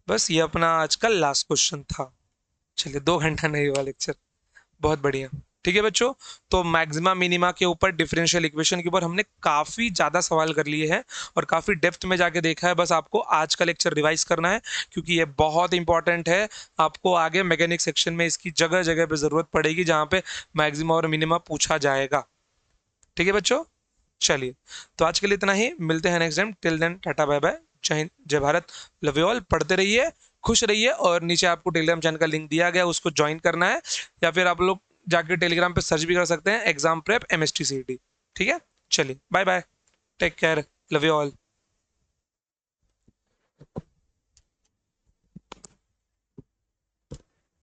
बस ये अपना आज का लास्ट क्वेश्चन था। चलिए 2 घंटा नहीं हुआ लेक्चर, बहुत बढ़िया। ठीक है बच्चों, तो मैक्सिमा मिनिमा के ऊपर, डिफरेंशियल इक्वेशन के ऊपर हमने काफी ज्यादा सवाल कर लिए हैं और काफी डेप्थ में जाके देखा है। बस आपको आज का लेक्चर रिवाइज करना है क्योंकि ये बहुत इंपॉर्टेंट है। आपको आगे मैकेनिक सेक्शन में इसकी जगह जगह पे जरूरत पड़ेगी जहां पे मैक्सिमा और मिनिमा पूछा जाएगा। ठीक है बच्चों, चलिए तो आज के लिए इतना ही, मिलते हैं next time. Till then tata bye bye, जय हिंद जय भारत, लव यू ऑल। पढ़ते रहिए, खुश रहिए, और नीचे आपको टेलीग्राम चैनल का लिंक दिया गया, उसको ज्वाइन करना है, या फिर आप लोग जाके टेलीग्राम पे सर्च भी कर सकते हैं, एग्जाम प्रेप MST CET। ठीक है, चलिए bye bye, take care, love you all.